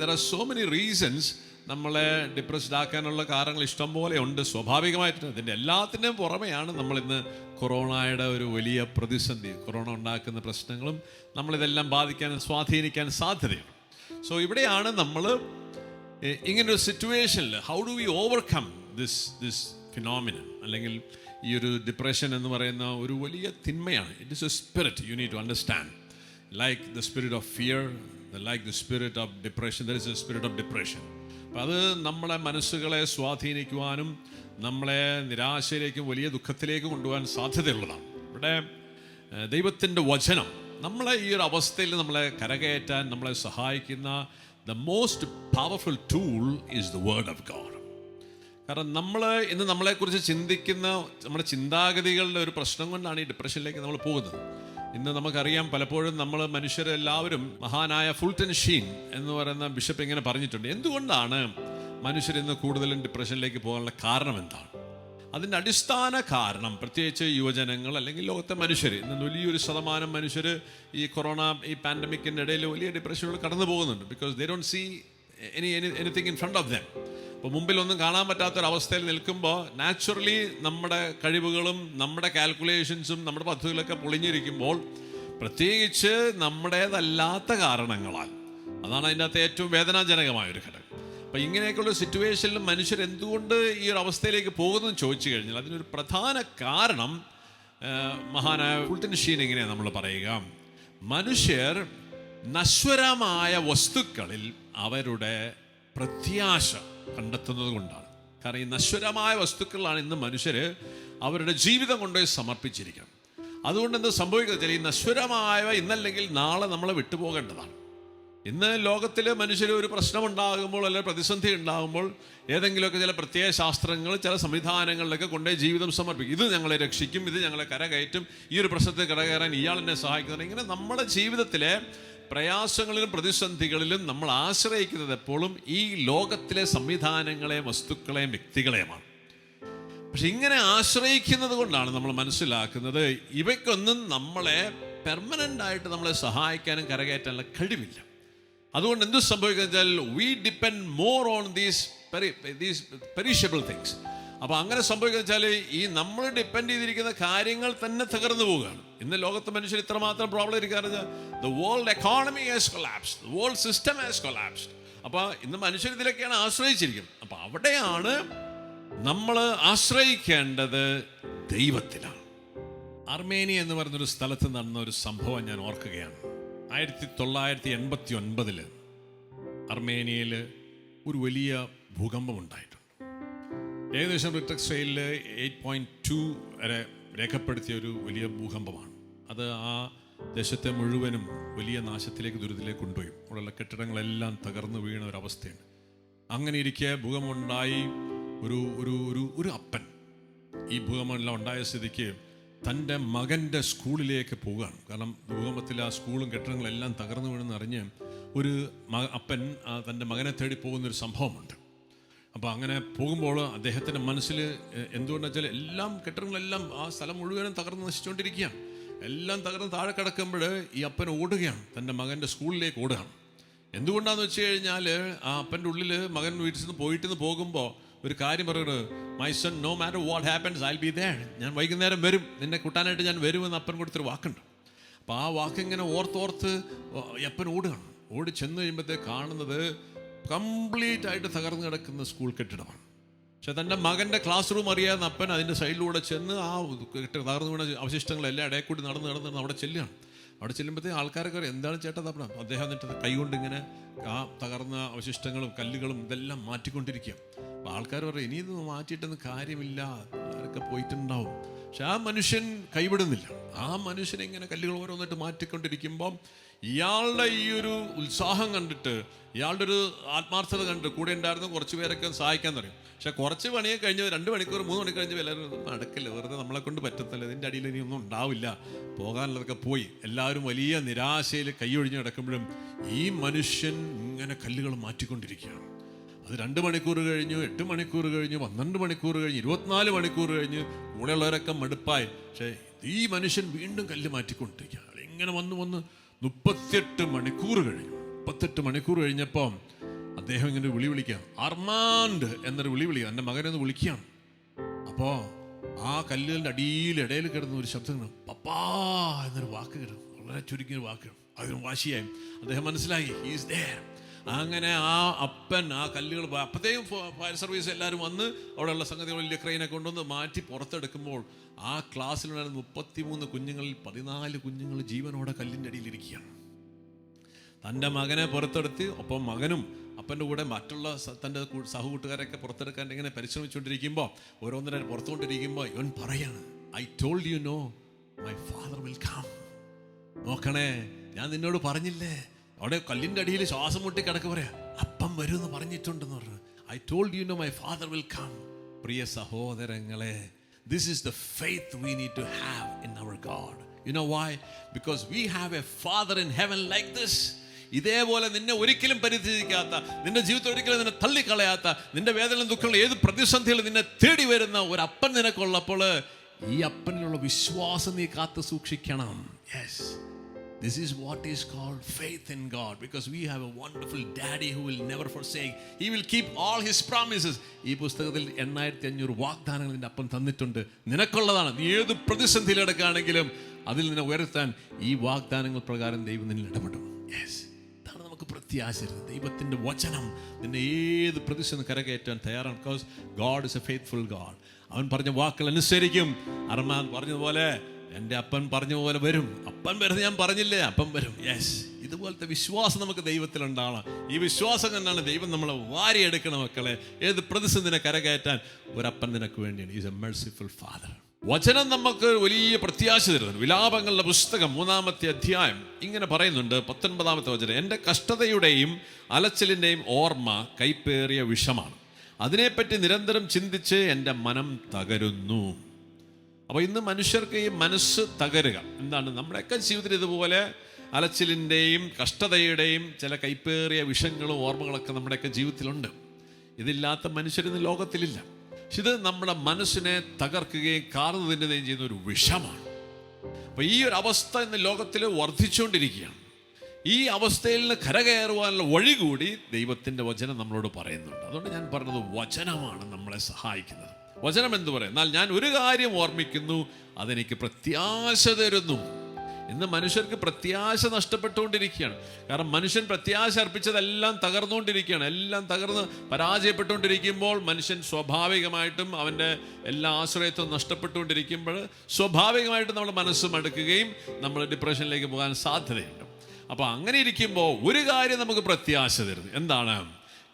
There are so many reasons നമ്മളെ ഡിപ്രസ്ഡ് ആക്കാനുള്ള കാരണങ്ങൾ ഇഷ്ടം പോലെ ഉണ്ട് സ്വാഭാവികമായിട്ട്. അതിൻ്റെ എല്ലാത്തിൻ്റെയും പുറമെയാണ് നമ്മളിന്ന് കൊറോണയുടെ ഒരു വലിയ പ്രതിസന്ധി, കൊറോണ ഉണ്ടാക്കുന്ന പ്രശ്നങ്ങളും നമ്മളിതെല്ലാം സ്വാധീനിക്കാൻ സാധ്യതയുണ്ട്. സോ ഇവിടെയാണ് നമ്മൾ ഇങ്ങനൊരു സിറ്റുവേഷനിൽ how do we overcome this phenomenon, അല്ലെങ്കിൽ ഈ ഒരു ഡിപ്രഷൻ എന്ന് പറയുന്ന ഒരു വലിയ തിന്മയാണ്. It is a spirit, you need to understand. Like the spirit of fear, like the spirit of depression, there is a spirit of depression. അപ്പം അത് നമ്മളെ മനസ്സുകളെ സ്വാധീനിക്കുവാനും നമ്മളെ നിരാശയിലേക്കും വലിയ ദുഃഖത്തിലേക്കും കൊണ്ടുപോകാൻ സാധ്യതയുള്ളതാണ്. ഇവിടെ ദൈവത്തിൻ്റെ വചനം നമ്മളെ ഈ ഒരു അവസ്ഥയിൽ നമ്മളെ കരകയറ്റാൻ നമ്മളെ സഹായിക്കുന്ന the most powerful tool is the word of God. കാരണം നമ്മൾ ഇന്ന് നമ്മളെക്കുറിച്ച് ചിന്തിക്കുന്ന നമ്മുടെ ചിന്താഗതികളുടെ ഒരു പ്രശ്നം കൊണ്ടാണ് ഈ ഡിപ്രഷനിലേക്ക് നമ്മൾ പോകുന്നത്. ഇന്ന് നമുക്കറിയാം, പലപ്പോഴും നമ്മൾ മനുഷ്യരെല്ലാവരും, മഹാനായ ഫുൾട്ടൻ ഷീൻ എന്ന് പറയുന്ന ബിഷപ്പ് ഇങ്ങനെ പറഞ്ഞിട്ടുണ്ട്, എന്തുകൊണ്ടാണ് മനുഷ്യർ ഇന്ന് കൂടുതലും ഡിപ്രഷനിലേക്ക് പോകാനുള്ള കാരണം എന്താണ്? അതിൻ്റെ അടിസ്ഥാന കാരണം, പ്രത്യേകിച്ച് യുവജനങ്ങൾ അല്ലെങ്കിൽ ലോകത്തെ മനുഷ്യർ, ഇന്ന് വലിയൊരു ശതമാനം മനുഷ്യർ ഈ കൊറോണ, ഈ പാൻഡമിക്കിൻ്റെ ഇടയിൽ വലിയ ഡിപ്രഷനിലൂടെ കടന്നു പോകുന്നുണ്ട്. Because they don't see anything in front of them. അപ്പോൾ മുമ്പിലൊന്നും കാണാൻ പറ്റാത്തൊരവസ്ഥയിൽ നിൽക്കുമ്പോൾ നാച്ചുറലി നമ്മുടെ കഴിവുകളും നമ്മുടെ കാൽക്കുലേഷൻസും നമ്മുടെ പദ്ധതികളൊക്കെ പൊളിഞ്ഞിരിക്കുമ്പോൾ, പ്രത്യേകിച്ച് നമ്മുടേതല്ലാത്ത കാരണങ്ങളാൽ, അതാണ് അതിൻ്റെ അകത്ത് ഏറ്റവും വേദനാജനകമായൊരു ഘടകം. അപ്പം ഇങ്ങനെയൊക്കെയുള്ള സിറ്റുവേഷനിൽ മനുഷ്യർ എന്തുകൊണ്ട് ഈ ഒരു അവസ്ഥയിലേക്ക് പോകുന്നതെന്ന് ചോദിച്ചു കഴിഞ്ഞാൽ അതിനൊരു പ്രധാന കാരണം മഹാനായ ഫുൾട്ടൻ ഷീൻ ഇങ്ങനെയാണ് നമ്മൾ പറയുക, മനുഷ്യർ നശ്വരമായ വസ്തുക്കളിൽ അവരുടെ പ്രത്യാശ കണ്ടെത്തുന്നത് കൊണ്ടാണ്. കാരണം ഈ നശ്വരമായ വസ്തുക്കളാണ് ഇന്ന് മനുഷ്യർ അവരുടെ ജീവിതം കൊണ്ടുപോയി സമർപ്പിച്ചിരിക്കുന്നത്. അതുകൊണ്ട് എന്ത് സംഭവിക്കുന്നത്, ഈ നശ്വരമായ ഇന്നല്ലെങ്കിൽ നാളെ നമ്മളെ വിട്ടുപോകേണ്ടതാണ്. ഇന്ന് ലോകത്തിൽ മനുഷ്യർ ഒരു പ്രശ്നമുണ്ടാകുമ്പോൾ അല്ലെങ്കിൽ പ്രതിസന്ധി ഉണ്ടാകുമ്പോൾ ഏതെങ്കിലുമൊക്കെ ചില പ്രത്യേക ശാസ്ത്രങ്ങൾ, ചില സംവിധാനങ്ങളിലൊക്കെ കൊണ്ടുപോയി ജീവിതം സമർപ്പിക്കും. ഇത് ഞങ്ങളെ രക്ഷിക്കും, ഇത് ഞങ്ങളെ കരകയറ്റും, ഈ ഒരു പ്രശ്നത്തിൽ കരകയറാൻ ഇയാൾ എന്നെ സഹായിക്കുന്നത്. ഇങ്ങനെ നമ്മുടെ ജീവിതത്തിലെ പ്രയാസങ്ങളിലും പ്രതിസന്ധികളിലും നമ്മൾ ആശ്രയിക്കുന്നത് എപ്പോഴും ഈ ലോകത്തിലെ സംവിധാനങ്ങളെയും വസ്തുക്കളെയും വ്യക്തികളെയുമാണ്. പക്ഷെ ഇങ്ങനെ ആശ്രയിക്കുന്നത് കൊണ്ടാണ് നമ്മൾ മനസ്സിലാക്കുന്നത് ഇവയ്ക്കൊന്നും നമ്മളെ പെർമനൻ്റ് ആയിട്ട് നമ്മളെ സഹായിക്കാനും കരകയറ്റാനുള്ള കഴിവില്ല. അതുകൊണ്ട് എന്ത് സംഭവിക്കുന്നത് വെച്ചാൽ V depend more on these perishable things. അപ്പോൾ അങ്ങനെ സംഭവിക്കുന്നത് വെച്ചാൽ ഈ നമ്മൾ ഡിപ്പെൻഡ് ചെയ്തിരിക്കുന്ന കാര്യങ്ങൾ തന്നെ തകർന്നു പോവുകയാണ്. ഇന്ന് ലോകത്ത് മനുഷ്യർ ഇത്രമാത്രം പ്രോബ്ലം ഇരിക്കാറ്, the world economy has collapsed, the world system has collapsed. അപ്പോൾ ഇന്ന് മനുഷ്യർ ഇതിലൊക്കെയാണ് ആശ്രയിച്ചിരിക്കുന്നത്. അപ്പോൾ അവിടെയാണ് നമ്മൾ ആശ്രയിക്കേണ്ടത് ദൈവത്തിലാണ്. അർമേനിയ എന്ന് പറയുന്നൊരു സ്ഥലത്ത് നടന്ന ഒരു സംഭവം ഞാൻ ഓർക്കുകയാണ്. 1989 അർമേനിയയിൽ ഒരു വലിയ ഭൂകമ്പം ഉണ്ടായിട്ടുണ്ട്. ഏകദേശം റിക്ടർ സ്കെയിലിൽ 8.2 വരെ രേഖപ്പെടുത്തിയ ഒരു വലിയ ഭൂകമ്പമാണ്. അത് ആ ദേശത്തെ മുഴുവനും വലിയ നാശത്തിലേക്ക്, ദുരിതത്തിലേക്ക് കൊണ്ടുപോയി. അവിടെയുള്ള കെട്ടിടങ്ങളെല്ലാം തകർന്നു വീണ ഒരവസ്ഥയുണ്ട്. അങ്ങനെ ഇരിക്കെ ഭൂകമ്പമുണ്ടായി. ഒരു അപ്പൻ ഈ ഭൂകമ്പമെല്ലാം ഉണ്ടായ സ്ഥിതിക്ക് തൻ്റെ മകൻ്റെ സ്കൂളിലേക്ക് പോവുകയാണ്. കാരണം ഭൂകമ്പത്തിൽ ആ സ്കൂളും കെട്ടിടങ്ങളെല്ലാം തകർന്നു വീണെന്ന് അറിഞ്ഞ് ഒരു അപ്പൻ തൻ്റെ മകനെ തേടി പോകുന്നൊരു സംഭവമുണ്ട്. അപ്പോൾ അങ്ങനെ പോകുമ്പോൾ അദ്ദേഹത്തിൻ്റെ മനസ്സിൽ എന്തുകൊണ്ടെന്ന് വെച്ചാൽ എല്ലാം കെട്ടിടങ്ങളെല്ലാം ആ സ്ഥലം മുഴുവനും തകർന്ന് നശിച്ചുകൊണ്ടിരിക്കുകയാണ്. എല്ലാം തകർന്ന് താഴെ കിടക്കുമ്പോൾ ഈ അപ്പൻ ഓടുകയാണ്, തൻ്റെ മകൻ്റെ സ്കൂളിലേക്ക് ഓടുകയാണ്. എന്തുകൊണ്ടാണെന്ന് വെച്ച് കഴിഞ്ഞാൽ ആ അപ്പൻ്റെ ഉള്ളിൽ മകൻ വീട്ടിൽ നിന്ന് പോയിട്ട് പോകുമ്പോൾ ഒരു കാര്യം പറയുന്നത്, my son, no matter what happens I will be there. ഞാൻ വൈകുന്നേരം വരും, നിന്നെ കൂട്ടാനായിട്ട് ഞാൻ വരുമെന്ന് അപ്പൻ കൊടുത്തൊരു വാക്കുണ്ട്. അപ്പോൾ ആ വാക്കിങ്ങനെ ഓർത്തോർത്ത് അപ്പൻ ഓടുകയാണ്. ഓടി ചെന്ന് കഴിയുമ്പോഴത്തേക്ക് കാണുന്നത് കംപ്ലീറ്റ് ആയിട്ട് തകർന്നു കിടക്കുന്ന സ്കൂൾ കെട്ടിടമാണ്. പക്ഷെ തൻ്റെ മകൻ്റെ ക്ലാസ് റൂം അറിയാവുന്ന അപ്പൻ അതിൻ്റെ സൈഡിലൂടെ ചെന്ന് ആ തകർന്നു വീണ അവശിഷ്ടങ്ങളെല്ലാം ഇടയിൽ കൂടി നടന്ന് അവിടെ ചെല്ലുകയാണ്. അവിടെ ചെല്ലുമ്പോഴത്തേക്ക് ആൾക്കാരൊക്കെ പറയും, എന്താണ് ചേട്ടാ തപ്പണം? അദ്ദേഹം എന്നിട്ട് കൈകൊണ്ട് ഇങ്ങനെ ആ തകർന്ന അവശിഷ്ടങ്ങളും കല്ലുകളും ഇതെല്ലാം മാറ്റിക്കൊണ്ടിരിക്കുക. അപ്പോൾ ആൾക്കാർ പറയും, ഇനി ഇത് മാറ്റിയിട്ടൊന്നും കാര്യമില്ല, ആരൊക്കെ പോയിട്ടുണ്ടാവും. പക്ഷെ ആ മനുഷ്യൻ കൈവിടുന്നില്ല. ആ മനുഷ്യനെ ഇങ്ങനെ കല്ലുകൾ ഓരോന്നിട്ട് മാറ്റിക്കൊണ്ടിരിക്കുമ്പം ഇയാളുടെ ഈ ഒരു ഉത്സാഹം കണ്ടിട്ട്, ഇയാളുടെ ഒരു ആത്മാർത്ഥത കണ്ടിട്ട് കൂടെ ഉണ്ടായിരുന്ന കുറച്ച് പേരൊക്കെ സഹായിക്കാൻ തുടങ്ങി. പക്ഷെ കുറച്ച് പണിയൊക്കെ കഴിഞ്ഞ് 2 മണിക്കൂർ 3 മണിക്കൂർ കഴിഞ്ഞ് എല്ലാവരും നടക്കില്ല, വെറുതെ നമ്മളെ കൊണ്ട് പറ്റത്തില്ല, ഇതിൻ്റെ അടിയിൽ ഇനിയൊന്നും ഉണ്ടാവില്ല, പോകാനുള്ളതൊക്കെ പോയി. എല്ലാവരും വലിയ നിരാശയിൽ കൈയൊഴിഞ്ഞ് കിടക്കുമ്പോഴും ഈ മനുഷ്യൻ ഇങ്ങനെ കല്ലുകൾ മാറ്റിക്കൊണ്ടിരിക്കുകയാണ്. അത് 2 മണിക്കൂർ കഴിഞ്ഞു, 8 മണിക്കൂർ കഴിഞ്ഞു, 12 മണിക്കൂർ കഴിഞ്ഞു, 24 മണിക്കൂർ കഴിഞ്ഞ് കൂടെയുള്ളവരൊക്കെ മടുപ്പായി. പക്ഷേ ഈ മനുഷ്യൻ വീണ്ടും കല്ല് മാറ്റിക്കൊണ്ടിരിക്കുക. ഇങ്ങനെ വന്ന് 38 മണിക്കൂർ കഴിഞ്ഞു. 38 മണിക്കൂർ കഴിഞ്ഞപ്പോൾ അദ്ദേഹം ഇങ്ങനെ വിളിക്കാം, അർമാൻഡ് എന്നൊരു വിളിക്കുക, എൻ്റെ മകനൊന്ന് വിളിക്കുകയാണ്. അപ്പോൾ ആ കല്ലുകളുടെ ഇടയിൽ കിടന്ന ഒരു ശബ്ദം, പപ്പാ എന്നൊരു വാക്ക് കിട്ടും, വളരെ ചുരുങ്ങിയൊരു വാക്ക്. അതിന് വാശിയായി അദ്ദേഹം മനസ്സിലായി, ഹീസ് ദേർ. അങ്ങനെ ആ അപ്പൻ ആ കല്ലുകൾ, അപ്പോഴത്തേക്കും ഫയർ സർവീസ് എല്ലാവരും വന്ന് അവിടെയുള്ള സംഗതികൾ വലിയ ക്രെയിനെ കൊണ്ടുവന്ന് മാറ്റി പുറത്തെടുക്കുമ്പോൾ ആ ക്ലാസ്സിലുണ്ടായിരുന്ന 33 കുഞ്ഞുങ്ങളിൽ 14 കുഞ്ഞുങ്ങൾ ജീവനോടെ കല്ലിൻ്റെ അടിയിലിരിക്കുകയാണ്. തൻ്റെ മകനെ പുറത്തെടുത്ത്, ഒപ്പം മകനും അപ്പൻ്റെ കൂടെ മറ്റുള്ള തൻ്റെ സഹകൂട്ടുകാരൊക്കെ പുറത്തെടുക്കാൻ ഇങ്ങനെ പരിശ്രമിച്ചുകൊണ്ടിരിക്കുമ്പോൾ, ഓരോന്നിനെ പുറത്തുകൊണ്ടിരിക്കുമ്പോൾ ഇവൻ പറയാണ്, I told you no my father will come. നോക്കണേ, ഞാൻ നിന്നോട് പറഞ്ഞില്ലേ, അവിടെ കല്ലിൻ്റെ അടിയിൽ ശ്വാസം മുട്ടി കിടക്ക് പറയാ, അപ്പം വരുമെന്ന് പറഞ്ഞിട്ടുണ്ടെന്ന് പറഞ്ഞു. I told you no my father will come. പ്രിയ സഹോദരങ്ങളെ, this is the faith we need to have in our God. You know why? Because we have a Father in heaven like this. ഇതേപോലെ നിന്നെ ഒരിക്കലും പരിത്യജിക്കാത്ത, നിന്റെ ജീവിതത്തിൽ ഒരിക്കലും നിന്നെ തള്ളിക്കളയാത്ത, നിന്റെ വേദനയും ദുഃഖങ്ങളും ഏത് പ്രതിസന്ധികളും നിന്നെ തേടി വരുന്ന ഒരു അപ്പൻ നിനക്കുള്ളപ്പോൾ ഈ അപ്പനിലുള്ള വിശ്വാസം നീ കാത്തു സൂക്ഷിക്കണം. Yes, this is what is called faith in God, because we have a wonderful daddy who will never forsake. He will keep all his promises. ഈ പുസ്തകത്തിൽ 8500 വാഗ്ദാനങ്ങൾ നിന്റെ അപ്പൻ തന്നിട്ടുണ്ട്, നിനക്കുള്ളതാണ്. നീ ഏത് പ്രതിസന്ധിയിലെടുക്കുകയാണെങ്കിലും അതിൽ നിന്നെ ഉയർത്താൻ ഈ വാഗ്ദാനങ്ങൾ പ്രകാരം ദൈവം നിന്നിൽ ഇടപെടും. യെസ്, ഇതാണ് നമുക്ക് പ്രത്യാശ. ദൈവത്തിൻ്റെ വചനം നിന്നെ ഏത് പ്രതിസന്ധി കരകയറ്റാൻ തയ്യാറാണ്. Because God is A faithful God. അവൻ പറഞ്ഞ വാക്കുകൾ അനുസരിക്കും. അർമാൻ പറഞ്ഞതുപോലെ, എൻ്റെ അപ്പൻ പറഞ്ഞ പോലെ വരും. അപ്പൻ വരുന്നത് ഞാൻ പറഞ്ഞില്ലേ, അപ്പൻ വരും. യെസ്, ഇതുപോലത്തെ വിശ്വാസം നമുക്ക് ദൈവത്തിലുണ്ടാവണം. ഈ വിശ്വാസം കണ്ടാണ് ദൈവം നമ്മളെ വാരിയെടുക്കണം. മക്കളെ, ഏത് പ്രതിസന്ധിനെ കരകയറ്റാൻ ഒരപ്പൻ നിനക്ക് വേണ്ടിയാണ്. Is A merciful father. വചനം നമുക്ക് വലിയ പ്രത്യാശ തരുന്നു. വിലാപങ്ങളുടെ പുസ്തകം 3-ാമത്തെ അധ്യായം ഇങ്ങനെ പറയുന്നുണ്ട്, 19-ാമത്തെ വചനം, എൻ്റെ കഷ്ടതയുടെയും അലച്ചിലിൻ്റെയും ഓർമ്മ കൈപ്പേറിയ വിഷമാണ്, അതിനെപ്പറ്റി നിരന്തരം ചിന്തിച്ച് എൻ്റെ മനം തകരുന്നു. അപ്പോൾ ഇന്ന് മനുഷ്യർക്ക് ഈ മനസ്സ് തകരുക എന്താണ്? നമ്മുടെയൊക്കെ ജീവിതത്തിൽ ഇതുപോലെ അലച്ചിലിൻ്റെയും കഷ്ടതയുടെയും ചില കൈപ്പേറിയ വിഷങ്ങളും ഓർമ്മകളൊക്കെ നമ്മുടെയൊക്കെ ജീവിതത്തിലുണ്ട്. ഇതില്ലാത്ത മനുഷ്യരിന്ന് ലോകത്തിലില്ല. പക്ഷെ ഇത് നമ്മുടെ മനസ്സിനെ തകർക്കുകയും കാർന്നു തിന്നുകയും ചെയ്യുന്ന ഒരു വിഷമാണ്. അപ്പോൾ ഈ ഒരു അവസ്ഥ ഇന്ന് ലോകത്തിൽ വർദ്ധിച്ചുകൊണ്ടിരിക്കുകയാണ്. ഈ അവസ്ഥയിൽ നിന്ന് കരകയറുവാനുള്ള വഴി കൂടി ദൈവത്തിൻ്റെ വചനം നമ്മളോട് പറയുന്നുണ്ട്. അതുകൊണ്ട് ഞാൻ പറഞ്ഞത് വചനമാണ് നമ്മളെ സഹായിക്കുന്നത്. വചനം എന്തു പറയും? എന്നാൽ ഞാൻ ഒരു കാര്യം ഓർമ്മിക്കുന്നു, അതെനിക്ക് പ്രത്യാശ തരുന്നു. ഇന്ന് മനുഷ്യർക്ക് പ്രത്യാശ നഷ്ടപ്പെട്ടുകൊണ്ടിരിക്കുകയാണ്. കാരണം മനുഷ്യൻ പ്രത്യാശ അർപ്പിച്ചതെല്ലാം തകർന്നുകൊണ്ടിരിക്കുകയാണ്. എല്ലാം തകർന്ന് പരാജയപ്പെട്ടുകൊണ്ടിരിക്കുമ്പോൾ മനുഷ്യൻ സ്വാഭാവികമായിട്ടും അവൻ്റെ എല്ലാ ആശ്രയത്വം നഷ്ടപ്പെട്ടുകൊണ്ടിരിക്കുമ്പോൾ സ്വാഭാവികമായിട്ടും നമ്മുടെ മനസ്സ് മടുക്കുകയും നമ്മൾ ഡിപ്രഷനിലേക്ക് പോകാൻ സാധ്യതയുണ്ട്. അപ്പോൾ അങ്ങനെ ഇരിക്കുമ്പോൾ ഒരു കാര്യം നമുക്ക് പ്രത്യാശ തരുന്നു. എന്താണ്?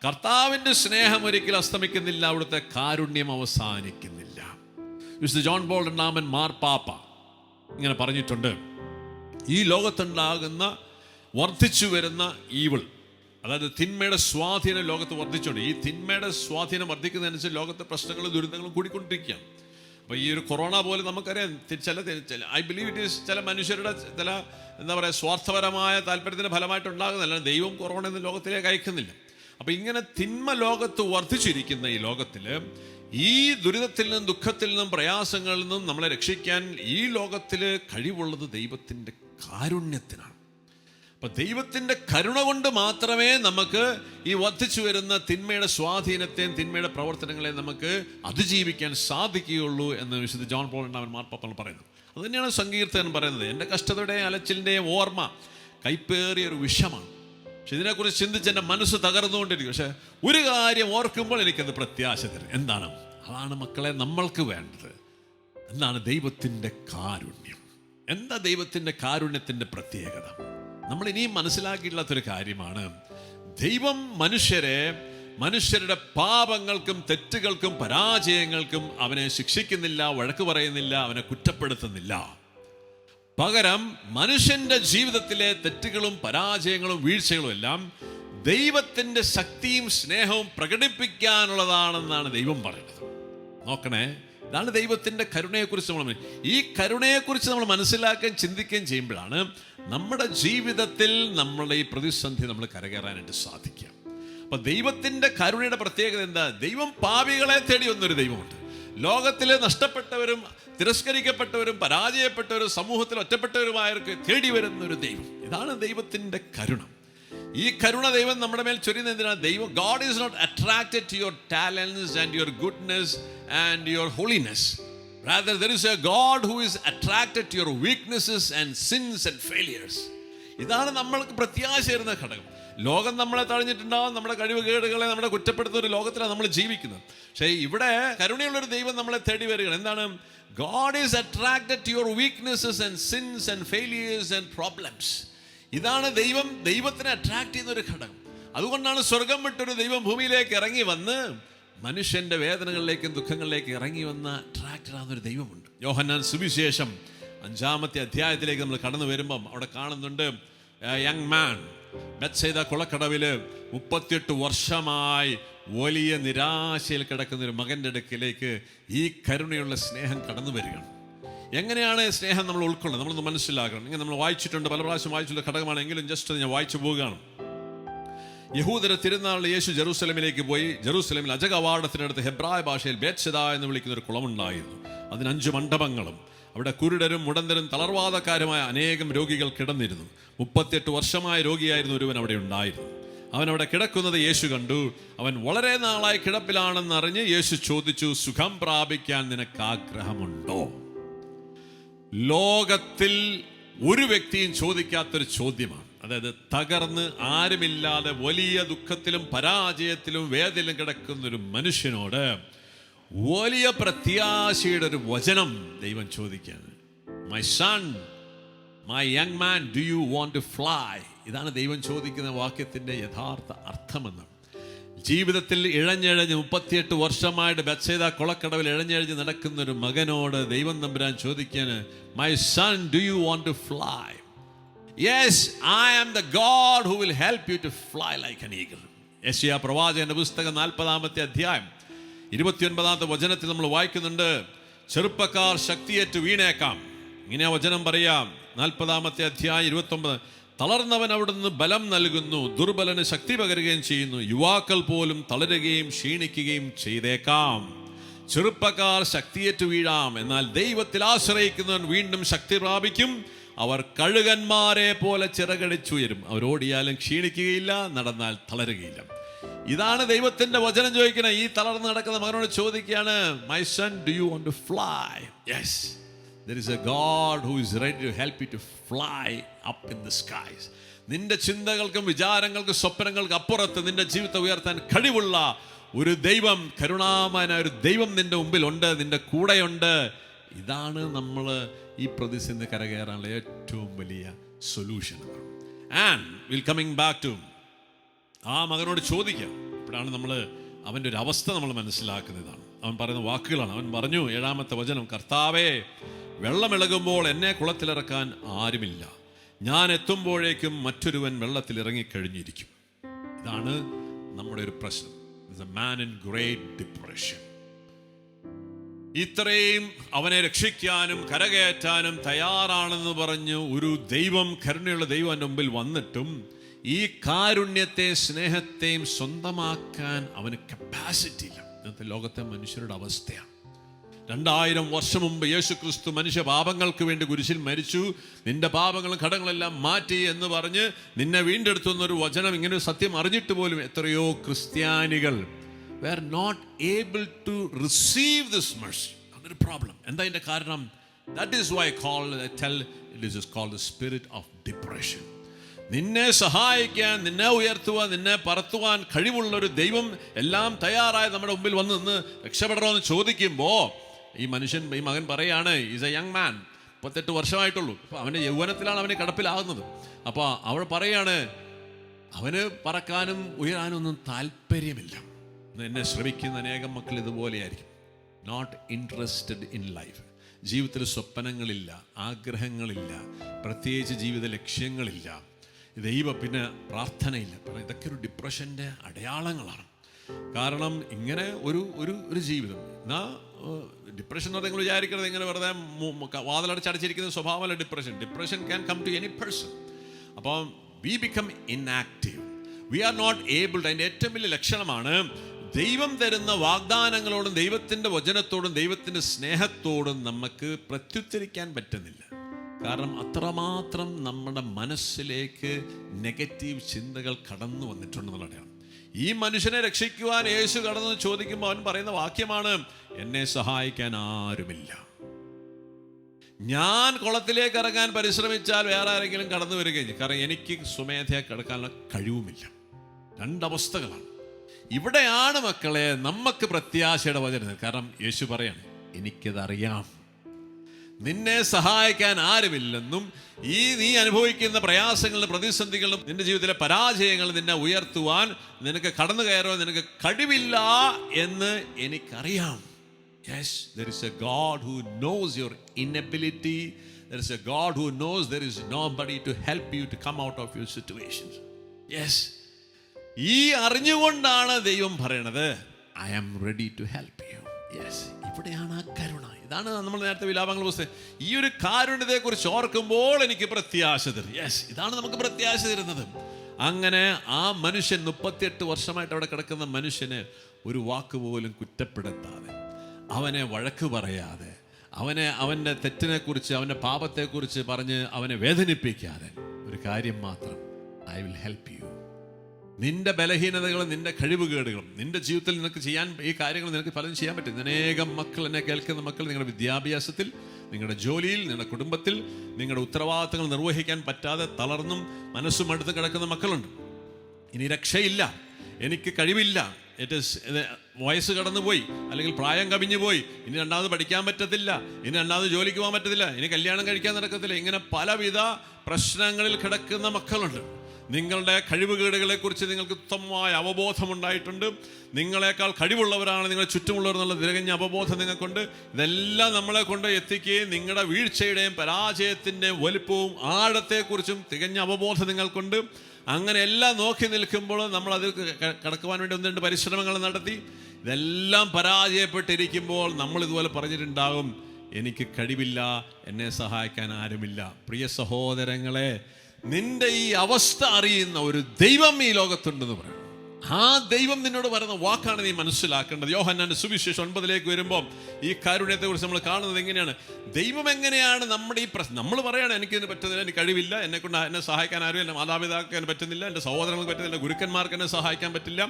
കർത്താവിൻ്റെ സ്നേഹം ഒരിക്കലും അസ്തമിക്കുന്നില്ല, അവിടുത്തെ കാരുണ്യം അവസാനിക്കുന്നില്ല. വിശുദ്ധ ജോൺ പോൾ രണ്ടാമൻ മാർപ്പാപ്പ ഇങ്ങനെ പറഞ്ഞിട്ടുണ്ട്, ഈ ലോകത്തുണ്ടാകുന്ന വർദ്ധിച്ചു വരുന്ന ഈവിൾ, അതായത് തിന്മയുടെ സ്വാധീനം ലോകത്ത് വർദ്ധിച്ചുകൊണ്ട്, ഈ തിന്മയുടെ സ്വാധീനം വർദ്ധിക്കുന്നതനുസരിച്ച് ലോകത്തെ പ്രശ്നങ്ങളും ദുരിതങ്ങളും കൂടിക്കൊണ്ടിരിക്കുകയാണ്. അപ്പോൾ ഈ ഒരു കൊറോണ പോലെ നമുക്കറിയാം, ഐ ബിലീവ് ഇറ്റ് ഈസ് ചില മനുഷ്യരുടെ ചില എന്താ പറയുക സ്വാർത്ഥപരമായ താല്പര്യത്തിൻ്റെ ഫലമായിട്ടുണ്ടാകുന്നതല്ല. ദൈവം കൊറോണ എന്ന ലോകത്തിലേക്ക് അയക്കുന്നില്ല. അപ്പോൾ ഇങ്ങനെ തിന്മ ലോകത്ത് വർദ്ധിച്ചിരിക്കുന്ന ഈ ലോകത്തിൽ ഈ ദുരിതത്തിൽ നിന്നും ദുഃഖത്തിൽ നിന്നും പ്രയാസങ്ങളിൽ നിന്നും നമ്മളെ രക്ഷിക്കാൻ ഈ ലോകത്തിൽ കഴിവുള്ളത് ദൈവത്തിൻ്റെ കാരുണ്യത്തിനാണ്. അപ്പോൾ ദൈവത്തിൻ്റെ കരുണ കൊണ്ട് മാത്രമേ നമുക്ക് ഈ വർദ്ധിച്ചു വരുന്ന തിന്മയുടെ സ്വാധീനത്തെയും തിന്മയുടെ പ്രവർത്തനങ്ങളെയും നമുക്ക് അതിജീവിക്കാൻ സാധിക്കുകയുള്ളൂ എന്ന് വിശുദ്ധ ജോൺ പോൾ രണ്ടാമൻ മാർപ്പാപ്പ പറയുന്നത്. അതുതന്നെയാണ് സങ്കീർത്തകൻ പറയുന്നത്, എൻ്റെ കഷ്ടതയുടെയും അലച്ചിലിൻ്റെയും ഓർമ്മ കൈപ്പേറിയൊരു വിഷമാണ്. പക്ഷെ ഇതിനെക്കുറിച്ച് ചിന്തിച്ച് എൻ്റെ മനസ്സ് തകർന്നുകൊണ്ടിരിക്കും. പക്ഷെ ഒരു കാര്യം ഓർക്കുമ്പോൾ എനിക്കത് പ്രത്യാശ തരും. എന്താണ്? അതാണ് മക്കളെ നമ്മൾക്ക് വേണ്ടത്. എന്താണ്? ദൈവത്തിൻ്റെ കാരുണ്യം. എന്താ ദൈവത്തിൻ്റെ കാരുണ്യത്തിൻ്റെ പ്രത്യേകത? നമ്മൾ ഇനിയും മനസ്സിലാക്കിയില്ലാത്തൊരു കാര്യമാണ്, ദൈവം മനുഷ്യരുടെ പാപങ്ങൾക്കും തെറ്റുകൾക്കും പരാജയങ്ങൾക്കും അവനെ ശിക്ഷിക്കുന്നില്ല, വഴക്ക് പറയുന്നില്ല, അവനെ കുറ്റപ്പെടുത്തുന്നില്ല. പകരം മനുഷ്യന്റെ ജീവിതത്തിലെ തെറ്റുകളും പരാജയങ്ങളും വീഴ്ചകളും എല്ലാം ദൈവത്തിൻ്റെ ശക്തിയും സ്നേഹവും പ്രകടിപ്പിക്കാനുള്ളതാണെന്നാണ് ദൈവം പറയുന്നത്. നോക്കണേ, ഇതാണ് ദൈവത്തിൻ്റെ കരുണയെക്കുറിച്ച് നമ്മൾ ഈ കരുണയെക്കുറിച്ച് നമ്മൾ മനസ്സിലാക്കുകയും ചിന്തിക്കുകയും ചെയ്യുമ്പോഴാണ് നമ്മുടെ ജീവിതത്തിൽ നമ്മളുടെ ഈ പ്രതിസന്ധി നമ്മൾ കരകയറാനായിട്ട് സാധിക്കുക. അപ്പം ദൈവത്തിൻ്റെ കരുണയുടെ പ്രത്യേകത എന്താ? ദൈവം പാപികളെ തേടി വന്നൊരു ദൈവമുണ്ട്. ലോകത്തിൽ നഷ്ടപ്പെട്ടവരും തിരസ്കരിക്കപ്പെട്ടവരും പരാജയപ്പെട്ടവരും സമൂഹത്തിൽ ഒറ്റപ്പെട്ടവരുമായവർക്ക് തേടി വരുന്നൊരു ദൈവം. ഇതാണ് ദൈവത്തിൻ്റെ കരുണ. ഈ കരുണ ദൈവം നമ്മുടെ മേൽ ചൊരിയുന്ന എന്തിനാണ്? ദൈവം God is not attracted to your talents and your goodness and your holiness. Rather, there is a God who is attracted to your weaknesses and sins and failures. ഇതാണ് നമ്മൾക്ക് പ്രത്യാശ തരുന്ന ഘടകം. ലോകം നമ്മളെ തഴഞ്ഞിട്ടുണ്ടാവും, നമ്മുടെ കഴിവുകേടുകളെ നമ്മളെ കുറ്റപ്പെടുത്തുന്ന ഒരു ലോകത്തിലാണ് നമ്മൾ ജീവിക്കുന്നത്. പക്ഷേ ഇവിടെ കരുണയുള്ളൊരു ദൈവം നമ്മളെ തേടി വരികയാണ്. എന്താണ്? God is attracted to your weaknesses and sins and failures and problems. ഇതാണ് ദൈവത്തിനെ അട്രാക്ട് ചെയ്യുന്ന ഒരു ഘടകം. അതുകൊണ്ടാണ് സ്വർഗം വിട്ടൊരു ദൈവം ഭൂമിയിലേക്ക് ഇറങ്ങി വന്ന് മനുഷ്യന്റെ വേദനകളിലേക്കും ദുഃഖങ്ങളിലേക്ക് ഇറങ്ങി വന്ന അട്രാക്റ്റഡ് ആകുന്നൊരു ദൈവമുണ്ട്. യോഹന്നാൻ സുവിശേഷം 5-ാമത്തെ അധ്യായത്തിലേക്ക് നമ്മൾ കടന്നു വരുമ്പം അവിടെ കാണുന്നുണ്ട്, യങ് മാൻ ബെത്സൈദ കുളക്കടവിൽ 38 വർഷമായി വലിയ നിരാശയിൽ കിടക്കുന്ന ഒരു മകൻ്റെ അടുക്കിലേക്ക് ഈ കരുണയുള്ള സ്നേഹം കടന്നു വരികയാണ്. എങ്ങനെയാണ് സ്നേഹം നമ്മൾ ഉൾക്കൊള്ളുന്നത്? നമ്മളൊന്ന് മനസ്സിലാക്കണം. ഇങ്ങനെ നമ്മൾ വായിച്ചിട്ടുണ്ട്, പല പ്രാവശ്യം വായിച്ചുള്ള ഘടകമാണെങ്കിലും ജസ്റ്റ് ഞാൻ വായിച്ചു പോവുകയാണ്. യഹൂദര തിരുനാളിൽ യേശു ജെറൂസലമിലേക്ക് പോയി. ജെറൂസലമിൽ അജകവാടത്തിനടുത്ത് ഹെബ്രായ ഭാഷയിൽ ബേത്ശെദ എന്ന് വിളിക്കുന്ന ഒരു കുളമുണ്ടായിരുന്നു. അതിന് 5 മണ്ഡപങ്ങളും. അവിടെ കുരുടരും മുടന്തരും തളർവാദക്കാരുമായ അനേകം രോഗികൾ കിടന്നിരുന്നു. 38 വർഷമായ രോഗിയായിരുന്നു ഒരുവൻ അവിടെ ഉണ്ടായിരുന്നു. അവൻ അവിടെ കിടക്കുന്നത് യേശു കണ്ടു. അവൻ വളരെ നാളായി കിടപ്പിലാണെന്ന് അറിഞ്ഞ് യേശു ചോദിച്ചു, സുഖം പ്രാപിക്കാൻ നിനക്ക് ആഗ്രഹമുണ്ടോ? ലോകത്തിൽ ഒരു വ്യക്തിയും ചോദിക്കാത്തൊരു ചോദ്യമാണ്. അതായത് തകർന്ന് ആരുമില്ലാതെ വലിയ ദുഃഖത്തിലും പരാജയത്തിലും വേദനയിലും കിടക്കുന്നൊരു മനുഷ്യനോട് വലിയ പ്രത്യാശയുടെ ഒരു വചനം ദൈവം ചോദിക്കുകയാണ്. My son, my young man, do you want to fly? ഇതാണ് ദൈവം ചോദിക്കുന്ന വാക്യത്തിൻ്റെ യഥാർത്ഥ അർത്ഥമെന്ന്. ജീവിതത്തിൽ ഇഴഞ്ഞിഴഞ്ഞ് 38 വർഷമായിട്ട് ബെത്സൈദ കുളക്കടവിൽ ഇഴഞ്ഞിഴഞ്ഞ് നടക്കുന്നൊരു മകനോട് ദൈവം തമ്പുരാൻ ചോദിക്കാന്, my son, do you want to fly? Yes, I am the God who will help you to fly like an eagle. Yeshaya പ്രവാചകന്റെ പുസ്തകം 40-ാമത്തെ അധ്യായം 29-ാമത്തെ വചനത്തിൽ നമ്മൾ വായിക്കുന്നുണ്ട്, ചെറുപ്പക്കാർ ശക്തിയേറ്റ് വീണേക്കാം. ഇങ്ങനെ വചനം പറയാം. 40-ാമത്തെ അധ്യായം 29, തളർന്നവൻ അവിടുന്ന് ബലം നൽകുന്നു, ദുർബലന് ശക്തി പകരുകയും ചെയ്യുന്നു. യുവാക്കൾ പോലും തളരുകയും ക്ഷീണിക്കുകയും ചെയ്തേക്കാം. ചെറുപ്പക്കാർ ശക്തിയേറ്റ് വീഴാം, എന്നാൽ ദൈവത്തിൽ ആശ്രയിക്കുന്നവൻ വീണ്ടും ശക്തി പ്രാപിക്കും. അവർ കഴുകന്മാരെ പോലെ ചിറകടിച്ചുയരും. അവരോടിയാലും ക്ഷീണിക്കുകയില്ല, നടന്നാൽ തളരുകയില്ല. ഇതാണ് ദൈവത്തിന്റെ വചനം ചോദിക്കുന്നത്. ഈ തളർന്ന് നടക്കുന്ന മകനോട് ചോദിക്കുകയാണ്, my son, do you want to fly? Yes, there is a God who is ready to help you to fly up in the skies. നിന്റെ ചിന്തകൾക്കും വിചാരങ്ങൾക്കും സ്വപ്നങ്ങൾക്കും അപ്പുറത്ത് നിന്റെ ജീവിതത്തെ ഉയർത്താൻ കഴിവുള്ള ഒരു ദൈവം, കരുണാമയനായ ഒരു ദൈവം നിന്റെ മുമ്പിലുണ്ട്, നിന്റെ കൂടെയുണ്ട്. ഇതാണ് നമ്മൾ ഈ പ്രതിസന്ധി കരകയറാനുള്ള ഏറ്റവും വലിയ solution. And will coming back to ആ മകനോട് ചോദിക്കാം. ഇപ്പോഴാണ് നമ്മൾ അവൻ്റെ ഒരു അവസ്ഥ നമ്മൾ മനസ്സിലാക്കുന്നതാണ്. അവൻ പറയുന്ന വാക്കുകളാണ്. അവൻ പറഞ്ഞു, 7-ാമത്തെ വചനം, കർത്താവേ, വെള്ളമിളകുമ്പോൾ എന്നെ കുളത്തിലിറക്കാൻ ആരുമില്ല, ഞാൻ എത്തുമ്പോഴേക്കും മറ്റൊരുവൻ വെള്ളത്തിൽ ഇറങ്ങിക്കഴിഞ്ഞിരിക്കും. ഇതാണ് നമ്മുടെ ഒരു പ്രശ്നം. It's a man in great depression. ഇത്രയും അവനെ രക്ഷിക്കാനും കരകയറ്റാനും തയ്യാറാണെന്ന് പറഞ്ഞു ഒരു ദൈവം, കരുണയുള്ള ദൈവം എൻ്റെ മുമ്പിൽ വന്നിട്ടും ഈ കാരുണ്യത്തെ സ്നേഹത്തെയും സ്വന്തമാക്കാൻ അവന് കപ്പാസിറ്റി ഇല്ല. ഇന്നത്തെ ലോകത്തെ മനുഷ്യരുടെ അവസ്ഥയാണ്. 2000 വർഷം മുമ്പ് യേശു ക്രിസ്തു മനുഷ്യ പാപങ്ങൾക്ക് വേണ്ടി കുരിശിൽ മരിച്ചു, നിന്റെ പാപങ്ങളും കടങ്ങളെല്ലാം മാറ്റി എന്ന് പറഞ്ഞ് നിന്നെ വീണ്ടെടുത്തു എന്നൊരു വചനം, ഇങ്ങനെ ഒരു സത്യം അറിഞ്ഞിട്ട് പോലും എത്രയോ ക്രിസ്ത്യാനികൾ were not able to receive this mercy. അതൊരു പ്രോബ്ലം. എന്താ ഇതിന്റെ കാരണം? That is why it is called the spirit of depression. നിന്നെ സഹായിക്കാൻ, നിന്നെ ഉയർത്തുവാൻ, നിന്നെ പറത്തുവാൻ കഴിവുള്ള ഒരു ദൈവം എല്ലാം തയ്യാറായി നമ്മുടെ മുമ്പിൽ വന്ന് നിന്ന് രക്ഷപ്പെടണമെന്ന് ചോദിക്കുമ്പോൾ ഈ മകൻ പറയാണ്, ഈസ് എ യങ് മാൻ, 38 വർഷമായിട്ടുള്ളൂ. അപ്പോൾ അവൻ്റെ യൗവനത്തിലാണ് അവന് കിടപ്പിലാകുന്നത്. അപ്പോൾ അവൾ പറയാണ്, അവന് പറക്കാനും ഉയരാനും ഒന്നും താല്പര്യമില്ല. എന്നെ ശ്രമിക്കുന്ന അനേകം മക്കൾ ഇതുപോലെയായിരിക്കും. Not interested in life. ജീവിതത്തിൽ സ്വപ്നങ്ങളില്ല, ആഗ്രഹങ്ങളില്ല, പ്രത്യേകിച്ച് ജീവിത ലക്ഷ്യങ്ങളില്ല, പിന്നെ പ്രാർത്ഥനയില്ല. ഇതൊക്കെ ഒരു ഡിപ്രഷൻ്റെ അടയാളങ്ങളാണ്. കാരണം ഇങ്ങനെ ഒരു ജീവിതം ഡിപ്രഷൻ എന്ന് പറഞ്ഞാൽ നിങ്ങൾ വിചാരിക്കുന്നത് ഇങ്ങനെ വെറുതെ വാതിലടച്ചടച്ചിരിക്കുന്ന സ്വഭാവമല്ല depression. Depression can come to any person. അപ്പോൾ we become inactive, we are not able. അതിൻ്റെ ഏറ്റവും വലിയ ലക്ഷണമാണ് ദൈവം തരുന്ന വാഗ്ദാനങ്ങളോടും ദൈവത്തിൻ്റെ വചനത്തോടും ദൈവത്തിൻ്റെ സ്നേഹത്തോടും നമുക്ക് പ്രത്യുത്തരിക്കാൻ പറ്റുന്നില്ല. കാരണം അത്രമാത്രം നമ്മുടെ മനസ്സിലേക്ക് നെഗറ്റീവ് ചിന്തകൾ കടന്നു വന്നിട്ടുണ്ടെന്നുള്ളതാണ്. ഈ മനുഷ്യനെ രക്ഷിക്കുവാൻ യേശു കടന്നു ചോദിക്കുമ്പോൾ അവൻ പറയുന്ന വാക്യമാണ്, എന്നെ സഹായിക്കാൻ ആരുമില്ല. ഞാൻ കുളത്തിലേക്ക് ഇറങ്ങാൻ പരിശ്രമിച്ചാൽ വേറെ ആരെങ്കിലും കടന്നു വരികയും, കാരണം എനിക്ക് സ്വമേധയാ കിടക്കാനുള്ള കഴിവുമില്ല. രണ്ടവസ്ഥകളാണ്. ഇവിടെയാണ് മക്കളെ നമുക്ക് പ്രത്യാശയുടെ വചനം. കാരണം യേശു പറയാണ്, എനിക്കതറിയാം, നിന്നെ സഹായിക്കാൻ ആരുമില്ലെന്നും നീ അനുഭവിക്കുന്ന പ്രയാസങ്ങളിലും പ്രതിസന്ധികളിലും നിന്റെ ജീവിതത്തിലെ പരാജയങ്ങൾ നിന്നെ ഉയർത്തുവാൻ, നിനക്ക് കടന്നു കയറുവാൻ നിനക്ക് കഴിവില്ല എന്ന് എനിക്കറിയാം. Yes, there is a God who knows your inability. There is a God who knows there is nobody to help you to come out of your situations. Yes, ഈ അറിഞ്ഞുകൊണ്ടാണ് ദൈവം പറയണത്, I am ready to help you. Yes, ഇവിടെയാണ് ആ കരുണ. ഇതാണ് നമ്മൾ നേരത്തെ വിലാപങ്ങൾ പുസ്തകം. ഈ ഒരു കാരുണ്യത്തെക്കുറിച്ച് ഓർക്കുമ്പോൾ എനിക്ക് പ്രത്യാശ തരും. യെസ്, ഇതാണ് നമുക്ക് പ്രത്യാശ തരുന്നത്. അങ്ങനെ ആ മനുഷ്യൻ 38 വർഷമായിട്ട് അവിടെ കിടക്കുന്ന മനുഷ്യന് ഒരു വാക്ക് പോലും കുറ്റപ്പെടുത്താതെ, അവനെ വഴക്ക് പറയാതെ, അവൻ്റെ തെറ്റിനെക്കുറിച്ച്, അവൻ്റെ പാപത്തെക്കുറിച്ച് പറഞ്ഞ് അവനെ വേദനിപ്പിക്കാതെ ഒരു കാര്യം മാത്രം, ഐ വിൽ ഹെൽപ്പ് യു. നിന്റെ ബലഹീനതകളും നിന്റെ കഴിവുകേടുകളും നിന്റെ ജീവിതത്തിൽ നിനക്ക് ചെയ്യാൻ, ഈ കാര്യങ്ങൾ നിനക്ക് പലതും ചെയ്യാൻ പറ്റും. അനേകം മക്കൾ, എന്നെ കേൾക്കുന്ന മക്കൾ, നിങ്ങളുടെ വിദ്യാഭ്യാസത്തിൽ, നിങ്ങളുടെ ജോലിയിൽ, നിങ്ങളുടെ കുടുംബത്തിൽ നിങ്ങളുടെ ഉത്തരവാദിത്തങ്ങൾ നിർവഹിക്കാൻ പറ്റാതെ തളർന്നും മനസ്സും അടുത്ത് കിടക്കുന്ന മക്കളുണ്ട്. ഇനി രക്ഷയില്ല, എനിക്ക് കഴിവില്ല, വയസ്സ് കടന്നുപോയി, അല്ലെങ്കിൽ പ്രായം കവിഞ്ഞു പോയി, ഇനി രണ്ടാമത് പഠിക്കാൻ പറ്റത്തില്ല, ഇനി രണ്ടാമത് ജോലിക്ക് പോകാൻ പറ്റത്തില്ല, ഇനി കല്യാണം കഴിക്കാൻ നടക്കത്തില്ല, ഇങ്ങനെ പലവിധ പ്രശ്നങ്ങളിൽ കിടക്കുന്ന മക്കളുണ്ട്. നിങ്ങളുടെ കഴിവുകേടുകളെക്കുറിച്ച് നിങ്ങൾക്ക് ഉത്തമമായ അവബോധമുണ്ടായിട്ടുണ്ട്. നിങ്ങളെക്കാൾ കഴിവുള്ളവരാണ് നിങ്ങൾ ചുറ്റുമുള്ളവർ എന്നുള്ള തികഞ്ഞ അവബോധം നിങ്ങൾക്കുണ്ട്. ഇതെല്ലാം നമ്മളെ കൊണ്ട് എത്തിക്കുകയും നിങ്ങളുടെ വീഴ്ചയുടെയും പരാജയത്തിൻ്റെയും വലിപ്പവും ആഴത്തെക്കുറിച്ചും തികഞ്ഞ അവബോധം നിങ്ങൾക്കുണ്ട്. അങ്ങനെ എല്ലാം നോക്കി നിൽക്കുമ്പോൾ നമ്മൾ അതിൽ കടക്കുവാൻ വേണ്ടി 1-2 പരിശ്രമങ്ങൾ നടത്തി. ഇതെല്ലാം പരാജയപ്പെട്ടിരിക്കുമ്പോൾ നമ്മൾ ഇതുപോലെ പറഞ്ഞിട്ടുണ്ടാകും, എനിക്ക് കഴിവില്ല, എന്നെ സഹായിക്കാൻ ആരുമില്ല. പ്രിയ സഹോദരങ്ങളെ, നിന്റെ ഈ അവസ്ഥ അറിയുന്ന ഒരു ദൈവം ഈ ലോകത്തുണ്ടെന്ന് പറയണം. ആ ദൈവം നിന്നോട് പറയുന്ന വാക്കാണ് നീ മനസ്സിലാക്കേണ്ടത്. യോഹന്നാന്റെ സുവിശേഷം 9 വരുമ്പോൾ ഈ കാരുണ്യത്തെ കുറിച്ച് നമ്മൾ കാണുന്നത് എങ്ങനെയാണ്. ദൈവം എങ്ങനെയാണ് നമ്മുടെ ഈ പ്രശ്നം. നമ്മൾ പറയുകയാണ് എനിക്കിതിന് പറ്റുന്നില്ല, എനിക്ക് കഴിവില്ല, എന്നെ സഹായിക്കാൻ ആരും, എൻ്റെ മാതാപിതാക്കൾക്ക് പറ്റുന്നില്ല, എൻ്റെ സഹോദരങ്ങൾക്ക് പറ്റുന്നില്ല, ഗുരുക്കന്മാർക്ക് എന്നെ സഹായിക്കാൻ പറ്റില്ല,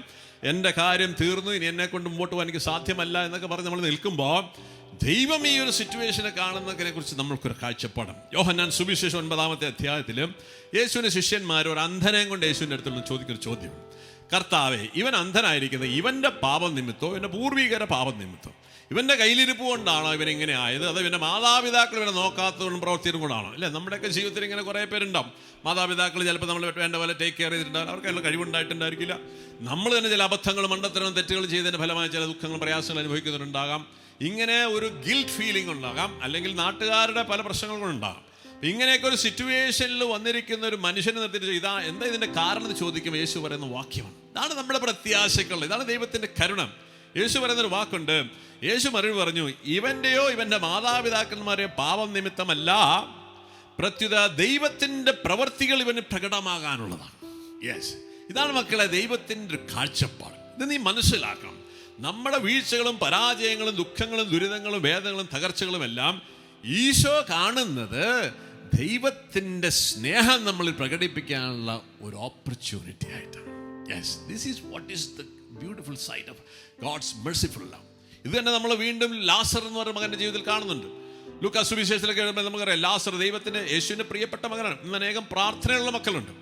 എൻ്റെ കാര്യം തീർന്നു, ഇനി എന്നെ കൊണ്ട് മുമ്പോട്ട് പോകാൻ എനിക്ക് സാധ്യമല്ല എന്നൊക്കെ പറഞ്ഞ് നമ്മൾ നിൽക്കുമ്പോൾ ദൈവം ഈ ഒരു സിറ്റുവേഷനെ കാണുന്നതിനെ കുറിച്ച് നമ്മൾക്കൊരു കാഴ്ചപ്പാടും. യോഹന്നാൻ സുവിശേഷം 9 അധ്യായത്തിൽ യേശുവിൻ്റെ ശിഷ്യന്മാർ ഒരു അന്ധനെയും കൊണ്ട് യേശുവിൻ്റെ അടുത്തുള്ള ചോദിക്കൊരു ചോദ്യം: കർത്താവേ, ഇവൻ അന്ധനായിരിക്കുന്നത് ഇവൻ്റെ പാപം നിമിത്തോ ഇവൻ്റെ പൂർവികരുടെ പാപം നിമിത്തോ? ഇവൻ്റെ കയ്യിലിരിപ്പ് കൊണ്ടാണോ ഇവൻ ഇങ്ങനെ ആയത്? അതോ ഇവൻ്റെ മാതാപിതാക്കൾ ഇവനെ നോക്കാത്തതുകൊണ്ടും പ്രവർത്തിയും കൊണ്ടാണോ? അല്ലേ, നമ്മുടെയൊക്കെ ജീവിതത്തിൽ ഇങ്ങനെ കുറേ പേരുണ്ടാവും. മാതാപിതാക്കൾ ചിലപ്പോൾ നമ്മൾ വേണ്ട പോലെ ടേക്ക് കെയർ ചെയ്തിട്ടുണ്ടാവും, അവർക്ക് അതിനുള്ള കഴിവുണ്ടായിട്ടുണ്ടായിരിക്കില്ല. നമ്മൾ തന്നെ ചില അബദ്ധങ്ങളും മണ്ടത്തരവും തെറ്റുകൾ ചെയ്തതിൻ്റെ ഫലമായി ചില ദുഃഖങ്ങളും പ്രയാസങ്ങൾ അനുഭവിക്കുന്നുണ്ടാകാം. ഇങ്ങനെ ഒരു ഗിൽറ്റ് ഫീലിംഗ് ഉണ്ടാകാം, അല്ലെങ്കിൽ നാട്ടുകാരുടെ പല പ്രശ്നങ്ങളുണ്ടാകാം. ഇങ്ങനെയൊക്കെ ഒരു സിറ്റുവേഷനിൽ വന്നിരിക്കുന്ന ഒരു മനുഷ്യനെ നിർത്തിയിട്ട് ഇതാ എന്താ ഇതിൻ്റെ കാരണം എന്ന് ചോദിക്കുമ്പോൾ യേശു പറയുന്ന വാക്യമാണ്. ഇതാണ് നമ്മുടെ പ്രത്യാശകളുള്ളത്, ഇതാണ് ദൈവത്തിൻ്റെ കരുണ. യേശു പറയുന്നൊരു വാക്കുണ്ട്. യേശു മറുപടി പറഞ്ഞു: ഇവൻ്റെയോ ഇവൻ്റെ മാതാപിതാക്കന്മാരെയോ പാപം നിമിത്തമല്ല, പ്രത്യുത ദൈവത്തിൻ്റെ പ്രവർത്തികൾ ഇവന് പ്രകടമാകാനുള്ളതാണ്. യെസ്, ഇതാണ് മക്കളെ ദൈവത്തിൻ്റെ ഒരു കാഴ്ചപ്പാട്. ഇത് നീ മനസ്സിലാക്കണം. നമ്മുടെ വീഴ്ചകളും പരാജയങ്ങളും ദുഃഖങ്ങളും ദുരിതങ്ങളും വേദനകളും തകർച്ചകളും എല്ലാം ഈശോ കാണുന്നത് ദൈവത്തിൻ്റെ സ്നേഹം നമ്മളിൽ പ്രകടിപ്പിക്കാനുള്ള ഒരു ഓപ്പർച്യൂണിറ്റി ആയിട്ടാണ്. Yes, this is what is the beautiful side of God's merciful love. ഇത് തന്നെ നമ്മൾ വീണ്ടും ലാസർ എന്ന് പറയുന്ന മകൻ്റെ ജീവിതത്തിൽ കാണുന്നുണ്ട്. ലൂക്കാസ് സുവിശേഷത്തിലേക്ക് എഴുതുമ്പോൾ നമുക്കറിയാം, ലാസർ ദൈവത്തിൻ്റെ യേശുവിൻ്റെ പ്രിയപ്പെട്ട മകനാണ്. ഇന്ന് അനേകം പ്രാർത്ഥനയുള്ള മക്കളുണ്ട്.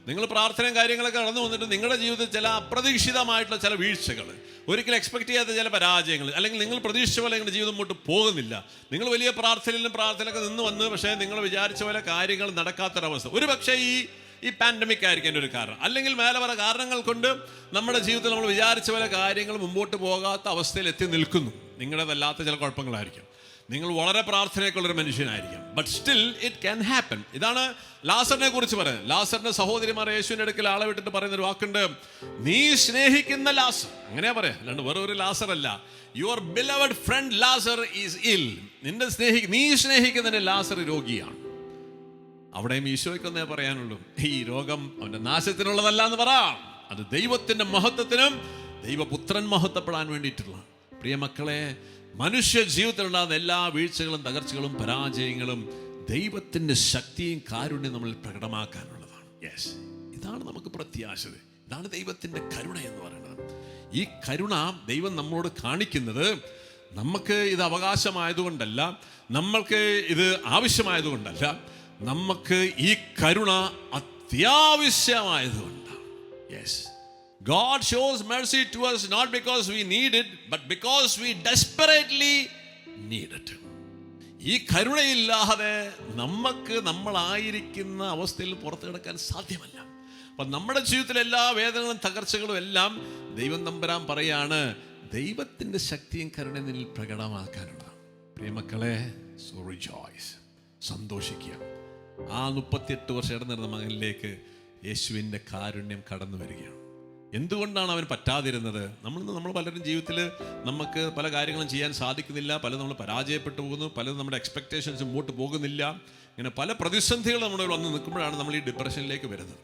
നിങ്ങൾ പ്രാർത്ഥനയും കാര്യങ്ങളൊക്കെ കടന്നു വന്നിട്ട് നിങ്ങളുടെ ജീവിതത്തിൽ ചില അപ്രതീക്ഷിതമായിട്ടുള്ള ചില വീഴ്ചകൾ, ഒരിക്കലും എക്സ്പെക്ട് ചെയ്യാത്ത ചില പരാജയങ്ങൾ, അല്ലെങ്കിൽ നിങ്ങൾ പ്രതീക്ഷിച്ച പോലെ നിങ്ങളുടെ ജീവിതം മുമ്പോട്ട് പോകുന്നില്ല. നിങ്ങൾ വലിയ പ്രാർത്ഥനയിലൊക്കെ നിന്ന് വന്ന് പക്ഷേ നിങ്ങൾ വിചാരിച്ച പോലെ കാര്യങ്ങൾ നടക്കാത്തൊരവസ്ഥ. ഒരു പക്ഷേ ഈ പാൻഡമിക് ആയിരിക്കും എൻ്റെ ഒരു കാരണം, അല്ലെങ്കിൽ മേലെ പല കാരണങ്ങൾ കൊണ്ട് നമ്മുടെ ജീവിതത്തിൽ നമ്മൾ വിചാരിച്ച പോലെ കാര്യങ്ങൾ മുമ്പോട്ട് പോകാത്ത അവസ്ഥയിൽ എത്തി നിൽക്കുന്നു. നിങ്ങളുടേതല്ലാത്ത ചില കുഴപ്പങ്ങളായിരിക്കും. നിങ്ങൾ വളരെ പ്രാർത്ഥനയൊക്കെയുള്ളൊരു മനുഷ്യനായിരിക്കും. But still it can happen. ഇതാണ് ലാസറിനെ കുറിച്ച് പറയുന്നത്. ലാസറിന്റെ സഹോദരിമാർ യേശുവിൻ്റെ അടുക്കൽ ആളെ വിട്ടിട്ട് പറയുന്നൊരു വാക്കുണ്ട്: നീ സ്നേഹിക്കുന്ന ലാസർ. അങ്ങനെയാ പറയാം, അല്ലാണ്ട് വേറെ ഒരു ലാസർ അല്ല. Your beloved friend Lazarus is ill. നീ സ്നേഹിക്കുന്നതിന് ലാസർ രോഗിയാണ്. അവിടെയും ഈശോയ്ക്കൊന്നേ പറയാനുള്ളൂ, ഈ രോഗം അവൻ്റെ നാശത്തിനുള്ളതല്ല എന്ന് പറയാം. അത് ദൈവത്തിൻ്റെ മഹത്വത്തിനും ദൈവപുത്രൻ മഹത്വപ്പെടാൻ വേണ്ടിയിട്ടുള്ള. പ്രിയ മക്കളെ, മനുഷ്യ ജീവിതത്തിലുണ്ടാകുന്ന എല്ലാ വീഴ്ചകളും തകർച്ചകളും പരാജയങ്ങളും ദൈവത്തിൻ്റെ ശക്തിയും കാരുണ്യം നമ്മൾ പ്രകടമാക്കാനുള്ളതാണ്. യെസ്, ഇതാണ് നമുക്ക് പ്രത്യാശത. ഇതാണ് ദൈവത്തിൻ്റെ കരുണ എന്ന് പറയുന്നത്. ഈ കരുണ ദൈവം നമ്മളോട് കാണിക്കുന്നത് നമുക്ക് ഇത് അവകാശമായതുകൊണ്ടല്ല, നമ്മൾക്ക് ഇത് ആവശ്യമായതുകൊണ്ടല്ല, നമുക്ക് ഈ കരുണ അത്യാവശ്യമായതുകൊണ്ടാണ്. Yes, God shows mercy to us not because we need it, but because we desperately need it. ഈ കരുണയില്ലാതെ നമുക്ക് നമ്മളായിരിക്കുന്ന അവസ്ഥയിൽ പുറത്തു കിടക്കാൻ സാധ്യമല്ല. അപ്പം നമ്മുടെ ജീവിതത്തിലെ എല്ലാ വേദനകളും തകർച്ചകളും എല്ലാം ദൈവം തമ്പുരാൻ പറയാണ് ദൈവത്തിൻ്റെ ശക്തിയും കരുണയും നിന്നിൽ പ്രകടമാക്കാനുള്ളതാണ്. പ്രിയമക്കളെ, so rejoice, സന്തോഷിക്കുക. ആ 38 വർഷം ഇടനിരുന്ന മകനിലേക്ക് യേശുവിൻ്റെ കാരുണ്യം കടന്നു വരികയാണ്. എന്തുകൊണ്ടാണ് അവൻ പറ്റാതിരുന്നത്? നമ്മൾ പലരും ജീവിതത്തിൽ നമുക്ക് പല കാര്യങ്ങളും ചെയ്യാൻ സാധിക്കുന്നില്ല, പലതും നമ്മൾ പരാജയപ്പെട്ടു പോകുന്നു, പലതും നമ്മുടെ എക്സ്പെക്റ്റേഷൻസ് മുമ്പോട്ട് പോകുന്നില്ല. ഇങ്ങനെ പല പ്രതിസന്ധികൾ നമ്മുടെ വന്ന് നിൽക്കുമ്പോഴാണ് നമ്മൾ ഈ ഡിപ്രഷനിലേക്ക് വരുന്നത്.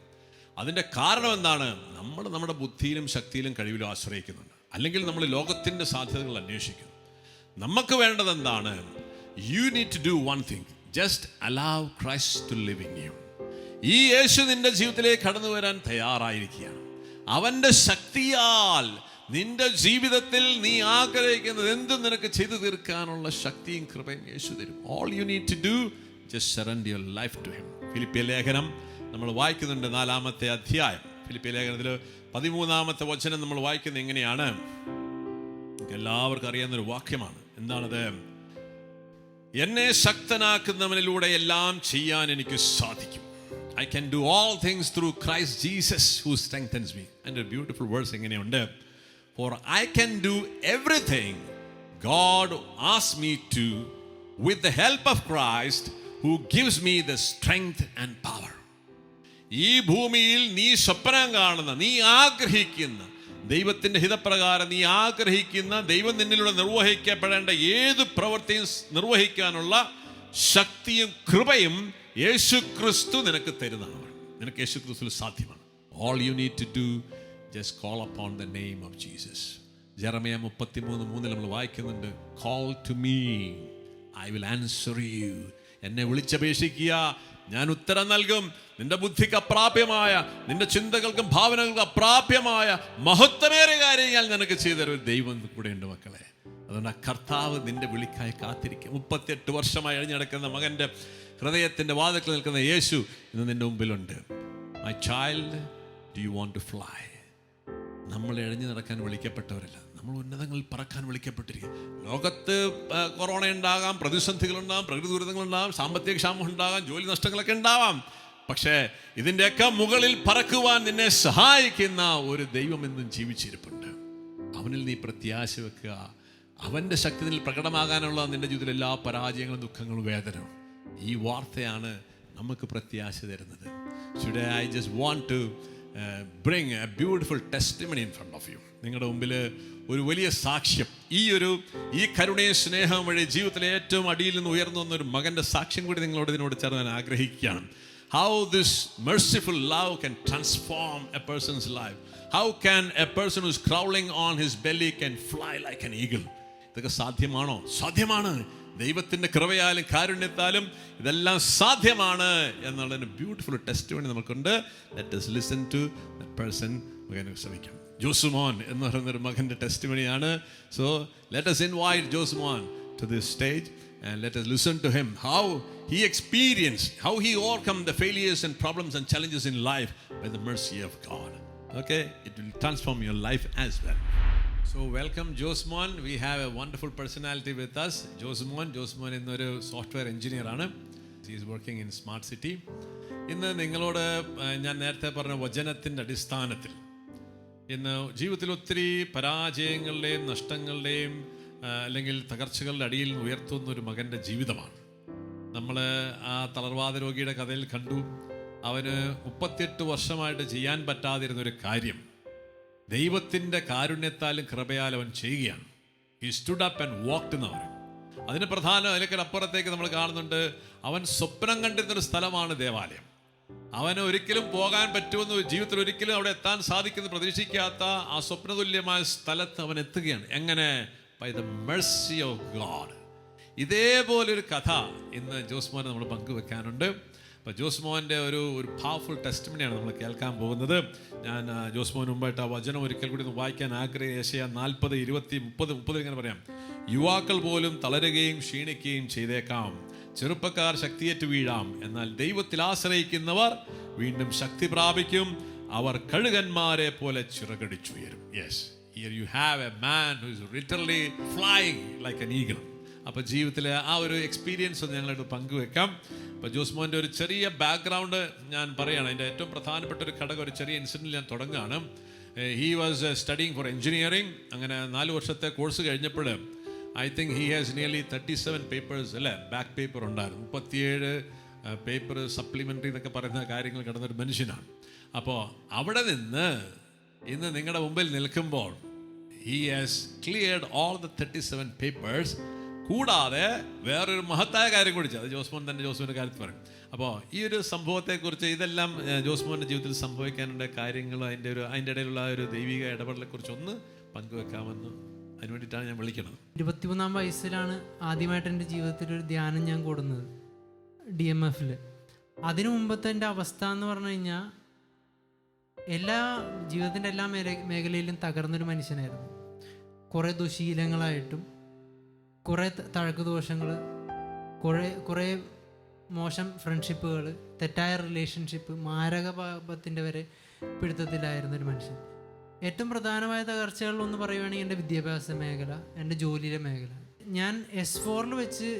അതിൻ്റെ കാരണം എന്താണ്? നമ്മൾ നമ്മുടെ ബുദ്ധിയിലും ശക്തിയിലും കഴിവിലും ആശ്രയിക്കുന്നുണ്ട്, അല്ലെങ്കിൽ നമ്മൾ ലോകത്തിൻ്റെ സാധ്യതകൾ അന്വേഷിക്കുന്നു. നമുക്ക് വേണ്ടത് എന്താണ്? You need to do one thing, just allow Christ to live in you. ഈ യേശു നിന്റെ ജീവിതത്തിലേക്ക് കടന്നു വരാൻ തയ്യാറായിരിക്കുകയാണ്. അവൻ്റെ ശക്തിയാൽ നിന്റെ ജീവിതത്തിൽ നീ ആഗ്രഹിക്കുന്നത് എന്തും നിനക്ക് ചെയ്തു തീർക്കാനുള്ള ശക്തിയും കൃപയും യേശു തരും. All you need to do, just surrender your life to him. ഫിലിപ്പിയ ലേഖനം നമ്മൾ വായിക്കുന്നുണ്ട്, 4-ാമത്തെ അധ്യായം. ഫിലിപ്പിയ ലേഖനത്തിൽ 13-ാമത്തെ വചനം നമ്മൾ വായിക്കുന്നത് എങ്ങനെയാണ്? എല്ലാവർക്കും അറിയാവുന്നൊരു വാക്യമാണ്. എന്താണത്? എന്നെ ശക്തനാക്കുന്നവനിലൂടെ എല്ലാം ചെയ്യാൻ എനിക്ക് സാധിക്കും. I can do all things through Christ Jesus who strengthens me. And a beautiful verse എങ്ങനെയുണ്ട്? For I can do everything God asks me to with the help of Christ who gives me the strength and power. ഈ ഭൂമിയിൽ നീ സ്വപ്നം കാണുന്ന, നീ ആഗ്രഹിക്കുന്ന, ദൈവത്തിൻ്റെ ഹിതപ്രകാരം നീ ആഗ്രഹിക്കുന്ന, ദൈവം നിന്നിലൂടെ നിർവഹിക്കപ്പെടേണ്ട ഏത് പ്രവൃത്തിയും നിർവഹിക്കാനുള്ള ശക്തിയും കൃപയും യേശു ക്രിസ്തു നിനക്ക് തരുന്നതാണ്. നിനക്ക് യേശു ക്രിസ്തുവിൽ സാധ്യമാണ്. All you need to do, just call upon the name of Jesus. ജെറമ്യ 33:3 നമ്മൾ വായിക്കുന്നുണ്ട്, call to me, I will answer you. എന്നെ വിളിച്ചപേക്ഷിക്കുക, ഞാൻ ഉത്തരം നൽകും. നിന്റെ ബുദ്ധിക്ക് അപ്രാപ്യമായ, നിന്റെ ചിന്തകൾക്കും ഭാവനകൾക്കും അപ്രാപ്യമായ മഹത്വമേറിയ കാര്യം ഞാൻ നിനക്ക് ചെയ്തൊരു ദൈവം കൂടെ ഉണ്ട് മക്കളെ. അതുകൊണ്ട് ആ കർത്താവ് നിന്റെ വിളിക്കായി കാത്തിരിക്കും. 38 വർഷമായി എഴിഞ്ഞടക്കുന്ന മകൻ്റെ ഹൃദയത്തിൻ്റെ വാതിൽക്കൽ നിൽക്കുന്ന യേശു ഇന്ന് നിന്റെ മുമ്പിലുണ്ട്. My child, do you want to fly? നമ്മൾ എഴിഞ്ഞു നടക്കാൻ വിളിക്കപ്പെട്ടവരല്ല, നമ്മൾ ഉന്നതങ്ങളിൽ പറക്കാൻ വിളിക്കപ്പെട്ടിരിക്കുക. ലോകത്ത് കൊറോണ ഉണ്ടാകാം, പ്രതിസന്ധികളുണ്ടാകാം, പ്രകൃതി ദുരിതങ്ങളുണ്ടാകാം, സാമ്പത്തിക ക്ഷാമം ഉണ്ടാകാം, ജോലി നഷ്ടങ്ങളൊക്കെ ഉണ്ടാവാം. പക്ഷേ ഇതിൻ്റെയൊക്കെ മുകളിൽ പറക്കുവാൻ നിന്നെ സഹായിക്കുന്ന ഒരു ദൈവം എന്നും ജീവിച്ചിരിപ്പുണ്ട്. അവനിൽ നീ പ്രത്യാശ വെക്കുക. അവൻ്റെ ശക്തി നിന്നിൽ പ്രകടമാകാനുള്ള നിൻ്റെ ജീവിതത്തിൽ എല്ലാ പരാജയങ്ങളും ദുഃഖങ്ങളും വേദനയും ഈ വാർത്തയാണ് നമുക്ക് പ്രത്യാശ തരുന്നത്. Today I just want to bring a beautiful testimony in front of you. നിങ്ങളുടെ മുമ്പിൽ ഒരു വലിയ സാക്ഷ്യം, ഈ കരുണയും സ്നേഹവും വഴി ജീവിതത്തിലെ ഏറ്റവും അടിയിൽ നിന്ന് ഉയർന്നു വന്ന ഒരു മകൻ്റെ സാക്ഷ്യം കൂടി നിങ്ങളോട് ഇതിനോട് ചേർന്ന് ഞാൻ ആഗ്രഹിക്കുകയാണ്. How this merciful love can transform a person's life. How can a person who's crawling on his belly can fly like an eagle? ഇതൊക്കെ സാധ്യമാണോ? സാധ്യമാണ്. ദൈവത്തിൻ്റെ കൃപയാലും കാരുണ്യത്താലും ഇതെല്ലാം സാധ്യമാണ് എന്നുള്ളതിന് ബ്യൂട്ടിഫുൾ ടെസ്റ്റിമണി നമുക്കുണ്ട്. Let us listen to that person. മകനെ ശ്രമിക്കാം. ജോസുമോൻ എന്ന് പറയുന്നൊരു മകൻ്റെ ടെസ്റ്റിമണിയാണ്. So let us invite Josumon to this stage and let us listen to him, how he experienced, how he overcome the failures and problems and challenges in life by the mercy of God. Okay, it will transform your life as well. So welcome Josmon. We have a wonderful personality with us. Josmon എന്നൊരു software engineer ആണ്. He is working in Smart City. ഇന്ന് നിങ്ങളോട് ഞാൻ നേരത്തെ പറഞ്ഞ വചനത്തിൻ്റെ അടിസ്ഥാനത്തിൽ ഇന്ന് ജീവിതത്തിൽ ഒത്തിരി പരാജയങ്ങളുടെയും നഷ്ടങ്ങളുടെയും അല്ലെങ്കിൽ തകർച്ചകളുടെ അടിയിൽ നിന്ന് ഉയർത്തുന്ന ഒരു മകൻ്റെ ജീവിതമാണ്. നമ്മൾ ആ തളർവാദ രോഗിയുടെ കഥയിൽ കണ്ടു. അവന് 38 വർഷമായിട്ട് ചെയ്യാൻ പറ്റാതിരുന്നൊരു കാര്യം ദൈവത്തിൻ്റെ കാരുണ്യത്താലും കൃപയാലും അവൻ ചെയ്യുകയാണ്. He stood up and walked എന്ന് പറയും. അതിന് പ്രധാനം അതിലേക്കപ്പുറത്തേക്ക് നമ്മൾ കാണുന്നുണ്ട്, അവൻ സ്വപ്നം കണ്ടിരുന്നൊരു സ്ഥലമാണ് ദേവാലയം. അവന് ഒരിക്കലും പോകാൻ പറ്റുമെന്ന്, ജീവിതത്തിൽ ഒരിക്കലും അവിടെ എത്താൻ സാധിക്കുമെന്ന് പ്രതീക്ഷിക്കാത്ത ആ സ്വപ്നതുല്യമായ സ്ഥലത്ത് അവൻ എത്തുകയാണ്. എങ്ങനെ? By the mercy of God. ഇതേപോലൊരു കഥ ഇന്ന് ജോസ്മോനെ നമ്മൾ പങ്കുവെക്കാനുണ്ട്. അപ്പോൾ ജോസ്മോൻ്റെ ഒരു പവർഫുൾ ടെസ്റ്റിമണിയാണ് നമ്മൾ കേൾക്കാൻ പോകുന്നത്. ഞാൻ ജോസ്മോന് മുമ്പായിട്ട് ആ വചനം ഒരിക്കൽ കൂടി ഒന്ന് വായിക്കാൻ ആഗ്രഹിക്കുക. യെശയ്യാ 40, 20, 30 ഇങ്ങനെ പറയാം. യുവാക്കൾ പോലും തളരുകയും ക്ഷീണിക്കുകയും ചെയ്തേക്കാം, ചെറുപ്പക്കാർ ശക്തിയേറ്റ് വീഴാം, എന്നാൽ ദൈവത്തിൽ ആശ്രയിക്കുന്നവർ വീണ്ടും ശക്തി പ്രാപിക്കും, അവർ കഴുകന്മാരെ പോലെ ചിറകടിച്ചുയരും. Yes, here you have a man who is literally flying like an eagle. അപ്പോൾ ജീവിതത്തിലെ ആ ഒരു എക്സ്പീരിയൻസ് ഒന്ന് ഞങ്ങളായിട്ട് പങ്കുവെക്കാം. അപ്പോൾ ജോസ്മോൻ്റെ ഒരു ചെറിയ ബാക്ക്ഗ്രൗണ്ട് ഞാൻ പറയുകയാണ്. അതിൻ്റെ ഏറ്റവും പ്രധാനപ്പെട്ട ഒരു ഘടകം, ഒരു ചെറിയ ഇൻസിഡൻറ്റിൽ ഞാൻ തുടങ്ങുകയാണ്. He was studying for engineering. അങ്ങനെ 4 വർഷത്തെ കോഴ്സ് കഴിഞ്ഞപ്പോൾ I think he has nearly 37 papers അല്ലേ, ബാക്ക് പേപ്പർ ഉണ്ടായിരുന്നു. 37 പേപ്പർ സപ്ലിമെൻ്ററി എന്നൊക്കെ പറയുന്ന കാര്യങ്ങൾ കിടന്നൊരു മനുഷ്യനാണ്. അപ്പോൾ അവിടെ നിന്ന് ഇന്ന് നിങ്ങളുടെ മുമ്പിൽ നിൽക്കുമ്പോൾ he has cleared all the 37 papers. കൂടാതെ വേറൊരു മഹത്തായ കാര്യം കൂടി, അത് ജോസ്മോൻ തന്നെ ജോസ്മോൻ്റെ കാര്യത്തിൽ പറയും. അപ്പോൾ ഈ ഒരു സംഭവത്തെക്കുറിച്ച്, ഇതെല്ലാം ജോസ്മോൻ്റെ ജീവിതത്തിൽ സംഭവിക്കാനുള്ള കാര്യങ്ങൾ, അതിൻ്റെ ഇടയിലുള്ള ഒരു ദൈവിക ഇടപെടലെക്കുറിച്ച് ഒന്ന് പങ്കുവെക്കാമെന്ന് അതിന് വേണ്ടിയിട്ടാണ് ഞാൻ വിളിക്കുന്നത്. 23-ാം വയസ്സിലാണ് ആദ്യമായിട്ട് എൻ്റെ ജീവിതത്തിലൊരു ധ്യാനം ഞാൻ കൂടുന്നത്, DMF-ൽ. അതിനു മുമ്പത്തെ എൻ്റെ അവസ്ഥ എന്ന് പറഞ്ഞു കഴിഞ്ഞാൽ ജീവിതത്തിൻ്റെ എല്ലാ മേഖലയിലും തകർന്നൊരു മനുഷ്യനായിരുന്നു. കുറേ ദുശീലങ്ങളായിട്ടും കുറേ തഴക്ക് ദോഷങ്ങൾ, കുറേ മോശം ഫ്രണ്ട്ഷിപ്പുകൾ, തെറ്റായ റിലേഷൻഷിപ്പ്, മാരക പാപത്തിൻ്റെ വരെ പിടുത്തത്തിലായിരുന്നൊരു മനുഷ്യൻ. ഏറ്റവും പ്രധാനമായ തകർച്ചകളിലൊന്ന് പറയുകയാണെങ്കിൽ എൻ്റെ വിദ്യാഭ്യാസ മേഖല, എൻ്റെ ജോലിയുടെ മേഖല. ഞാൻ S4-ൽ വെച്ച്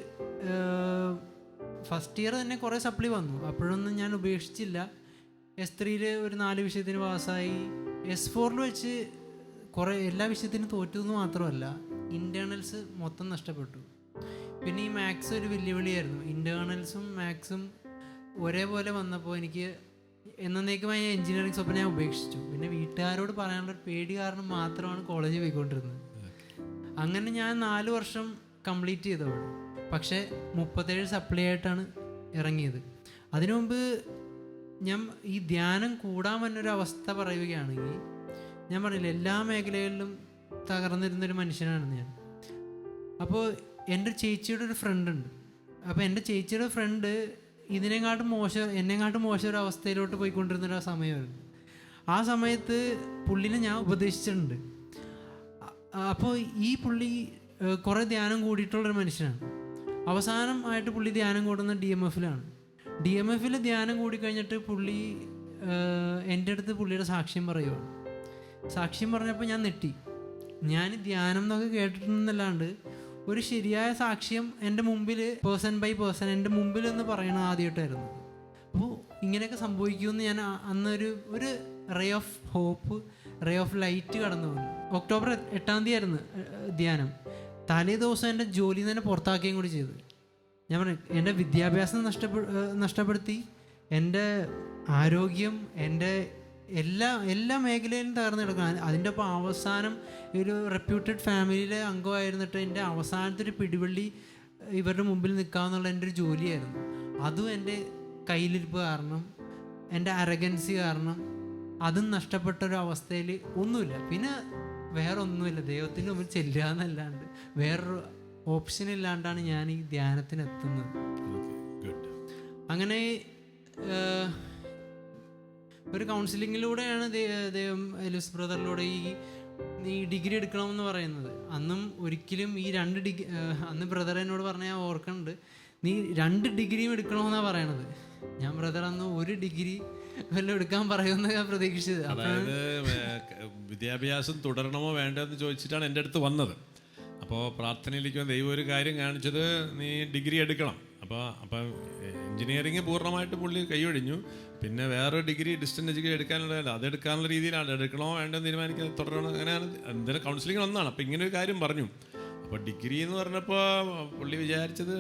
ഫസ്റ്റ് ഇയർ തന്നെ കുറേ സപ്ലി വന്നു. അപ്പോഴൊന്നും ഞാൻ ഉപേക്ഷിച്ചില്ല. S3-ൽ ഒരു 4 വിഷയത്തിന് പാസ്സായി. S4-ൽ വെച്ച് എല്ലാ വിഷയത്തിനും തോറ്റതെന്ന് മാത്രമല്ല, ഇൻറ്റേർണൽസ് മൊത്തം നഷ്ടപ്പെട്ടു. പിന്നെ ഈ മാത്സ് ഒരു വെല്ലുവിളിയായിരുന്നു. ഇൻറ്റേർണൽസും മാത്സും ഒരേപോലെ വന്നപ്പോൾ എനിക്ക് എന്നേക്കുമായി എഞ്ചിനീയറിംഗ് സ്വപ്നം ഞാൻ ഉപേക്ഷിച്ചു. പിന്നെ വീട്ടുകാരോട് പറയാനുള്ളൊരു പേടി കാരണം മാത്രമാണ് കോളേജിൽ പോയിക്കൊണ്ടിരുന്നത്. അങ്ങനെ ഞാൻ 4 വർഷം കംപ്ലീറ്റ് ചെയ്തവിടെ. പക്ഷേ 37 സപ്ലൈ ആയിട്ടാണ് ഇറങ്ങിയത്. അതിനു മുമ്പ് ഞാൻ ഈ ധ്യാനം കൂടാൻ വന്നൊരവസ്ഥ പറയുകയാണെങ്കിൽ, ഞാൻ പറഞ്ഞില്ല, എല്ലാ മേഖലകളിലും തകർന്നിരുന്നൊരു മനുഷ്യനാണ് ഞാൻ. അപ്പോൾ എൻ്റെ ചേച്ചിയുടെ ഒരു ഫ്രണ്ട് ഉണ്ട്. അപ്പോൾ എൻ്റെ ചേച്ചിയുടെ ഫ്രണ്ട് എന്നെക്കാട്ടും മോശം ഒരു അവസ്ഥയിലോട്ട് പോയിക്കൊണ്ടിരുന്നൊരു സമയമായിരുന്നു. ആ സമയത്ത് പുള്ളിനെ ഞാൻ ഉപദേശിച്ചിട്ടുണ്ട്. അപ്പോൾ ഈ പുള്ളി കുറേ ധ്യാനം കൂടിയിട്ടുള്ളൊരു മനുഷ്യനാണ്. അവസാനം ആയിട്ട് പുള്ളി ധ്യാനം കൂടുന്ന DMFലാണ്. DMFൽ ധ്യാനം കൂടിക്കഴിഞ്ഞിട്ട് പുള്ളി എൻ്റെ അടുത്ത് പുള്ളിയുടെ സാക്ഷ്യം പറയുവാണ്. സാക്ഷ്യം പറഞ്ഞപ്പോൾ ഞാൻ നെട്ടി. ഞാൻ ധ്യാനം എന്നൊക്കെ കേട്ടിട്ടുണ്ടെന്നല്ലാണ്ട് ഒരു ശരിയായ സാക്ഷ്യം എൻ്റെ മുമ്പിൽ പേഴ്സൺ ബൈ പേഴ്സൺ എൻ്റെ മുമ്പിൽ എന്ന് പറയണത് ആദ്യമായിട്ടായിരുന്നു. അപ്പോൾ ഇങ്ങനെയൊക്കെ സംഭവിക്കുമെന്ന് ഞാൻ അന്നൊരു ray of hope, ray of light കടന്നു വന്നു. ഒക്ടോബർ 8 ആയിരുന്നു ധ്യാനം. തലേ ദിവസം എൻ്റെ ജോലിയിൽ നിന്ന് തന്നെ പുറത്താക്കുകയും കൂടി ചെയ്തു. ഞാൻ പറഞ്ഞു, എൻ്റെ വിദ്യാഭ്യാസം നഷ്ടപ്പെടുത്തി, എൻ്റെ ആരോഗ്യം, എൻ്റെ എല്ലാ മേഖലയിലും തകർന്നു കിടക്കണം. അതിൻ്റെ ഒപ്പം അവസാനം ഒരു റെപ്യൂട്ടഡ് ഫാമിലിയിലെ അംഗമായിരുന്നിട്ട് എൻ്റെ അവസാനത്തെ ഒരു പിടിവള്ളി ഇവരുടെ മുമ്പിൽ നിൽക്കാമെന്നുള്ള എൻ്റെ ഒരു ജോലിയായിരുന്നു. അതും എൻ്റെ കയ്യിലിരിപ്പ് കാരണം, എൻ്റെ അരഗൻസി കാരണം അതും നഷ്ടപ്പെട്ട ഒരു അവസ്ഥയിൽ ഒന്നുമില്ല. പിന്നെ വേറെ ഒന്നുമില്ല, ദൈവത്തിൻ്റെ മുമ്പിൽ ചെല്ലുക എന്നല്ലാണ്ട് വേറൊരു ഓപ്ഷൻ ഇല്ലാണ്ടാണ് ഞാൻ ഈ ധ്യാനത്തിന് എത്തുന്നത്. അങ്ങനെ ഒരു കൗൺസിലിങ്ങിലൂടെയാണ് ദൈവം എലിസ് ബ്രദറിലൂടെ ഈ ഡിഗ്രി എടുക്കണമെന്ന് പറയുന്നത്. അന്നും ഒരിക്കലും ഈ 2 ഡിഗ്രി അന്ന് ബ്രദർ എന്നോട് പറഞ്ഞ ഞാൻ ഓർക്കുന്നുണ്ട്, നീ 2 ഡിഗ്രിയും എടുക്കണമെന്നാണ് പറയണത്. ഞാൻ ബ്രദർ അന്ന് 1 ഡിഗ്രി വല്ലതും എടുക്കാൻ പറയുമെന്ന് ഞാൻ പ്രതീക്ഷിച്ചത്. അതായത് വിദ്യാഭ്യാസം തുടരണമോ വേണ്ടതെന്ന് ചോദിച്ചിട്ടാണ് എൻ്റെ അടുത്ത് വന്നത്. അപ്പോൾ പ്രാർത്ഥനയിലേക്ക് ദൈവം ഒരു കാര്യം കാണിച്ചത്, നീ ഡിഗ്രി എടുക്കണം. അപ്പോൾ എൻജിനീയറിങ് പൂർണ്ണമായിട്ട് പുള്ളി കൈയൊഴിഞ്ഞു. പിന്നെ വേറെ ഡിഗ്രി ഡിസ്റ്റൻസ് എഡ്യൂക്കേഷൻ എടുക്കാനുള്ളതല്ല, അതെടുക്കാനുള്ള രീതിയിലാണ്. എടുക്കണോ വേണ്ടെന്ന് തീരുമാനിക്കാൻ തുടരണം. അങ്ങനെയാണ് എന്തെങ്കിലും കൗൺസിലിംഗ് ഒന്നാണ്. അപ്പോൾ ഇങ്ങനെ ഒരു കാര്യം പറഞ്ഞു. അപ്പോൾ ഡിഗ്രി എന്ന് പറഞ്ഞപ്പോൾ പുള്ളി വിചാരിച്ചത്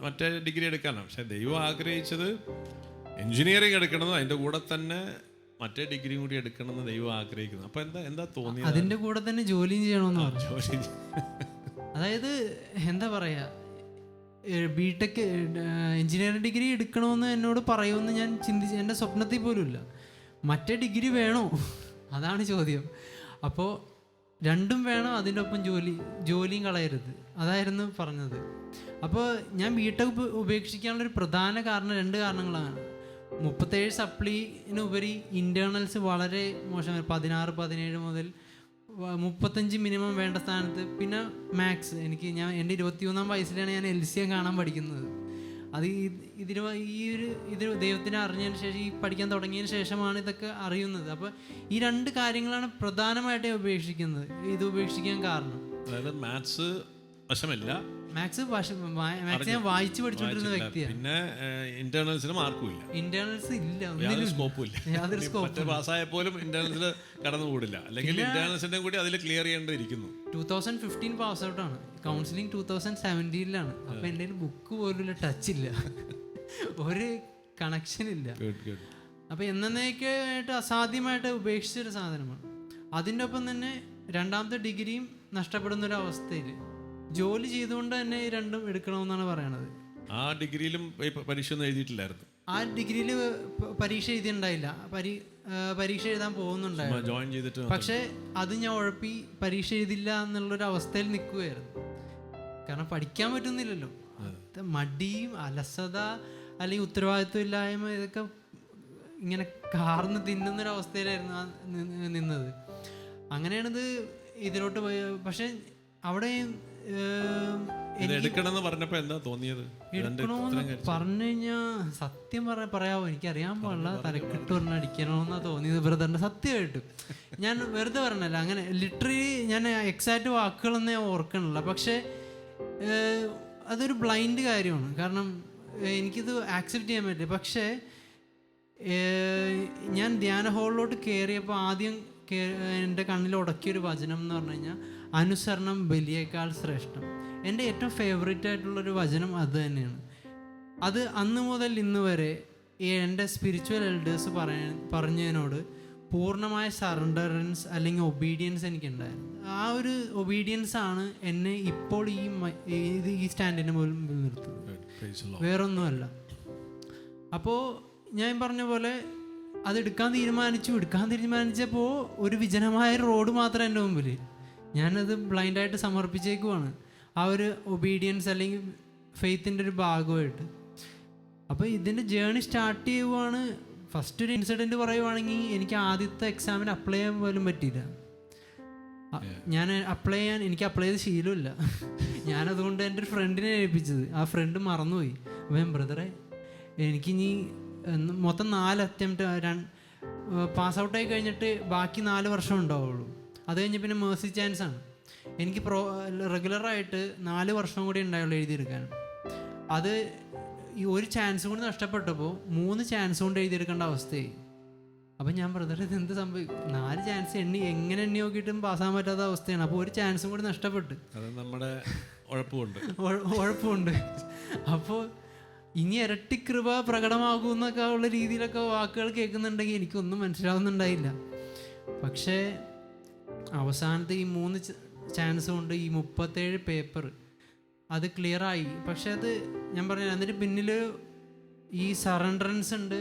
മറ്റേ ഡിഗ്രി എടുക്കാനാണ്. പക്ഷേ ദൈവം ആഗ്രഹിച്ചത് എൻജിനീയറിംഗ് എടുക്കണമെന്ന്, അതിൻ്റെ കൂടെ തന്നെ മറ്റേ ഡിഗ്രിയും കൂടി എടുക്കണമെന്ന് ദൈവം ആഗ്രഹിക്കുന്നു. അപ്പോൾ എന്താ തോന്നിയത്? അതിൻ്റെ കൂടെ തന്നെ ജോലിയും ചെയ്യണമെന്ന് പറഞ്ഞു. അതായത് എന്താ പറയുക, ബിടെക് എൻജിനീയറിംഗ് ഡിഗ്രി എടുക്കണമെന്ന് എന്നോട് പറയുമെന്ന് ഞാൻ എൻ്റെ സ്വപ്നത്തിൽ പോലും ഇല്ല. മറ്റേ ഡിഗ്രി വേണോ, അതാണ് ചോദ്യം. അപ്പോൾ 2ഉം വേണം, അതിൻ്റെ ഒപ്പം ജോലിയും കളയരുത്, അതായിരുന്നു പറഞ്ഞത്. അപ്പോൾ ഞാൻ ബിടെക് ഉപേക്ഷിക്കാനുള്ളൊരു പ്രധാന കാരണം 2 കാരണങ്ങളാണ്. 37 സപ്ലിനുപരി ഇൻറ്റേർണൽസ് വളരെ മോശമാണ്. 16, 17 മുതൽ 35 മിനിമം വേണ്ട സ്ഥാനത്ത്. പിന്നെ മാത്സ്, എൻ്റെ 21-ാം വയസ്സിലാണ് ഞാൻ LC കാണാൻ പഠിക്കുന്നത്. അത് ഇതിന് ദൈവത്തിനെ അറിഞ്ഞതിന് ശേഷം, ഈ പഠിക്കാൻ തുടങ്ങിയതിന് ശേഷമാണ് ഇതൊക്കെ അറിയുന്നത്. അപ്പോൾ ഈ 2 കാര്യങ്ങളാണ് പ്രധാനമായിട്ട് ഇത് ഉപേക്ഷിക്കാൻ കാരണം. അതായത് മാത്സ് വശമില്ല, മാത്സ് ഞാൻ വായിച്ച് പഠിച്ചുകൊണ്ടിരുന്ന വ്യക്തിയാണ്. പിന്നെ ഇന്റേണൽസിന് മാർക്കും ഇല്ല, ഇന്റേണൽസ് ഇല്ല, യാതൊരു സ്കോപ്പും പാസ്സായപ്പോലും ഇന്റേണൽസിൽ കടന്നുകൂടില്ല. അല്ലെങ്കിൽ ഇന്റേണൽസിന്റെ കൂടി അതിൽ ക്ലിയർ ചെയ്യേണ്ടിയിരിക്കുന്നു. 2015 പാസ് ഔട്ട് ആണ്. കൗൺസിലിംഗ് 2017-ലാണ്. അപ്പൊ എൻ്റെ ബുക്ക് പോലും ടച്ച് ഇല്ല, ഒരു കണക്ഷൻ ഇല്ല. അപ്പൊ എന്നേക്കായിട്ട് അസാധ്യമായിട്ട് ഉപേക്ഷിച്ചൊരു സാധനമാണ്. അതിൻ്റെ ഒപ്പം തന്നെ 2ാമത്തെ ഡിഗ്രിയും നഷ്ടപ്പെടുന്നൊരു അവസ്ഥയിൽ ജോലി ചെയ്തുകൊണ്ട് തന്നെ ഈ 2ഉം എടുക്കണമെന്നാണ് പറയണത്. ആ ഡിഗ്രിയിലും പരീക്ഷ ഒന്നും എഴുതിയിട്ടില്ലായിരുന്നു. ആ ഡിഗ്രിയിൽ പരീക്ഷ എഴുതിയിട്ടുണ്ടായില്ല. പരീക്ഷ എഴുതാൻ പോകുന്നുണ്ടായിരുന്നു. പക്ഷേ അത് ഞാൻ ഉഴപ്പി പരീക്ഷ എഴുതില്ല എന്നുള്ളൊരു അവസ്ഥയിൽ നിൽക്കുകയായിരുന്നു. കാരണം പഠിക്കാൻ പറ്റുന്നില്ലല്ലോ. മടിയും അലസത അല്ലെങ്കിൽ ഉത്തരവാദിത്വം ഇല്ലായ്മ ഇതൊക്കെ ഇങ്ങനെ കാർന്ന് തിന്നുന്നൊരവസ്ഥയിലായിരുന്നു നിന്നത്. അങ്ങനെയാണിത് ഇതിലോട്ട് പോയി. പക്ഷെ അവിടെ എടുക്കണമെന്ന് പറഞ്ഞപ്പോ എന്താ തോന്നിയത്? എടുക്കണമെന്ന് പറഞ്ഞു കഴിഞ്ഞാൽ സത്യം പറയാവോ, എനിക്കറിയാൻ പാടില്ല. തലക്കെട്ട് പറഞ്ഞ അടിക്കണമെന്നാ തോന്നിയത് ബ്രദറിന്റെ. സത്യമായിട്ടും ഞാൻ വെറുതെ പറഞ്ഞല്ല, അങ്ങനെ ലിറ്ററലി ഞാൻ എക്സാക്റ്റ് വാക്കുകളൊന്നും ഞാൻ ഓർക്കണില്ല. പക്ഷേ അതൊരു ബ്ലൈൻഡ് കാര്യമാണ്. കാരണം എനിക്കിത് ആക്സെപ്റ്റ് ചെയ്യാൻ പറ്റില്ല. പക്ഷേ ഞാൻ ധ്യാന ഹോളിലോട്ട് കയറിയപ്പോൾ ആദ്യം എൻ്റെ കണ്ണിൽ ഉടക്കിയൊരു വചനം എന്ന് പറഞ്ഞു കഴിഞ്ഞാൽ, അനുസരണം ബലിയേക്കാൾ ശ്രേഷ്ഠം. എൻ്റെ ഏറ്റവും ഫേവറേറ്റ് ആയിട്ടുള്ളൊരു വചനം അത് തന്നെയാണ്. അത് അന്ന് മുതൽ ഇന്ന് വരെ എൻ്റെ സ്പിരിച്വൽ എൽഡേഴ്സ് പറഞ്ഞതിനോട് പൂർണ്ണമായ സറണ്ടറൻസ് അല്ലെങ്കിൽ ഒബീഡിയൻസ് എനിക്കുണ്ടായിരുന്നു. ആ ഒരു ഒബീഡിയൻസ് ആണ് എന്നെ ഇപ്പോൾ ഈ സ്റ്റാൻഡിന് മുമ്പിൽ നിർത്തുന്നത്, വേറൊന്നുമല്ല. അപ്പോൾ ഞാൻ പറഞ്ഞ പോലെ അത് എടുക്കാൻ തീരുമാനിച്ചപ്പോൾ ഒരു വിജനമായ റോഡ് മാത്രം എൻ്റെ മുമ്പിൽ. ഞാനത് ബ്ലൈൻഡായിട്ട് സമർപ്പിച്ചേക്കുവാണ്, ആ ഒരു ഒബീഡിയൻസ് അല്ലെങ്കിൽ ഫെയ്ത്തിൻ്റെ ഒരു ഭാഗമായിട്ട്. അപ്പോൾ ഇതിൻ്റെ ജേണി സ്റ്റാർട്ട് ചെയ്യുവാണ്. ഫസ്റ്റ് ഒരു ഇൻസിഡൻറ്റ് പറയുവാണെങ്കിൽ, എനിക്ക് ആദ്യത്തെ എക്സാമിന് അപ്ലൈ ചെയ്യാൻ പോലും പറ്റിയില്ല. എനിക്ക് അപ്ലൈ ചെയ്ത് ശീലമില്ല. ഞാനതുകൊണ്ട് എൻ്റെ ഒരു ഫ്രണ്ടിനെ ഏൽപ്പിച്ചത്. ആ ഫ്രണ്ട് മറന്നുപോയി. അപ്പോൾ ഞാൻ, ബ്രദറെ എനിക്കിനി മൊത്തം 4 അറ്റംപ്റ്റ് പാസ് ഔട്ടായി കഴിഞ്ഞിട്ട് ബാക്കി 4 വർഷം ഉണ്ടാവുള്ളൂ. അത് കഴിഞ്ഞ് പിന്നെ മേഴ്സി ചാൻസ് ആണ്. എനിക്ക് റെഗുലറായിട്ട് 4 വർഷം കൂടി ഉണ്ടായുള്ളൂ എഴുതിയെടുക്കാൻ. അത് ഈ ഒരു ചാൻസ് കൊണ്ട് നഷ്ടപ്പെട്ടപ്പോൾ 3 ചാൻസ് കൊണ്ട് എഴുതിയെടുക്കേണ്ട അവസ്ഥയായി. അപ്പം ഞാൻ, ബ്രദർ ഇത് എന്ത് സംഭവിക്കും? 4 ചാൻസ് എങ്ങനെ എണ്ണി നോക്കിയിട്ടും പാസ്സാൻ പറ്റാത്ത അവസ്ഥയാണ്. അപ്പോൾ ഒരു ചാൻസും കൂടി നഷ്ടപ്പെട്ട്, അത് നമ്മുടെ ഉഴപ്പുണ്ട്. അപ്പോൾ ഇനി ഇരട്ടി കൃപ പ്രകടമാകുമെന്നൊക്കെ ഉള്ള രീതിയിലൊക്കെ വാക്കുകൾ കേൾക്കുന്നുണ്ടെങ്കിൽ എനിക്കൊന്നും മനസ്സിലാവുന്നുണ്ടായില്ല. പക്ഷേ അവസാനത്തെ ഈ 3 ചാൻസ് കൊണ്ട് ഈ 37 പേപ്പർ അത് ക്ലിയറായി. പക്ഷെ അത് ഞാൻ പറഞ്ഞു, അതിന് പിന്നിൽ ഈ സറണ്ടറൻസ് ഉണ്ട്,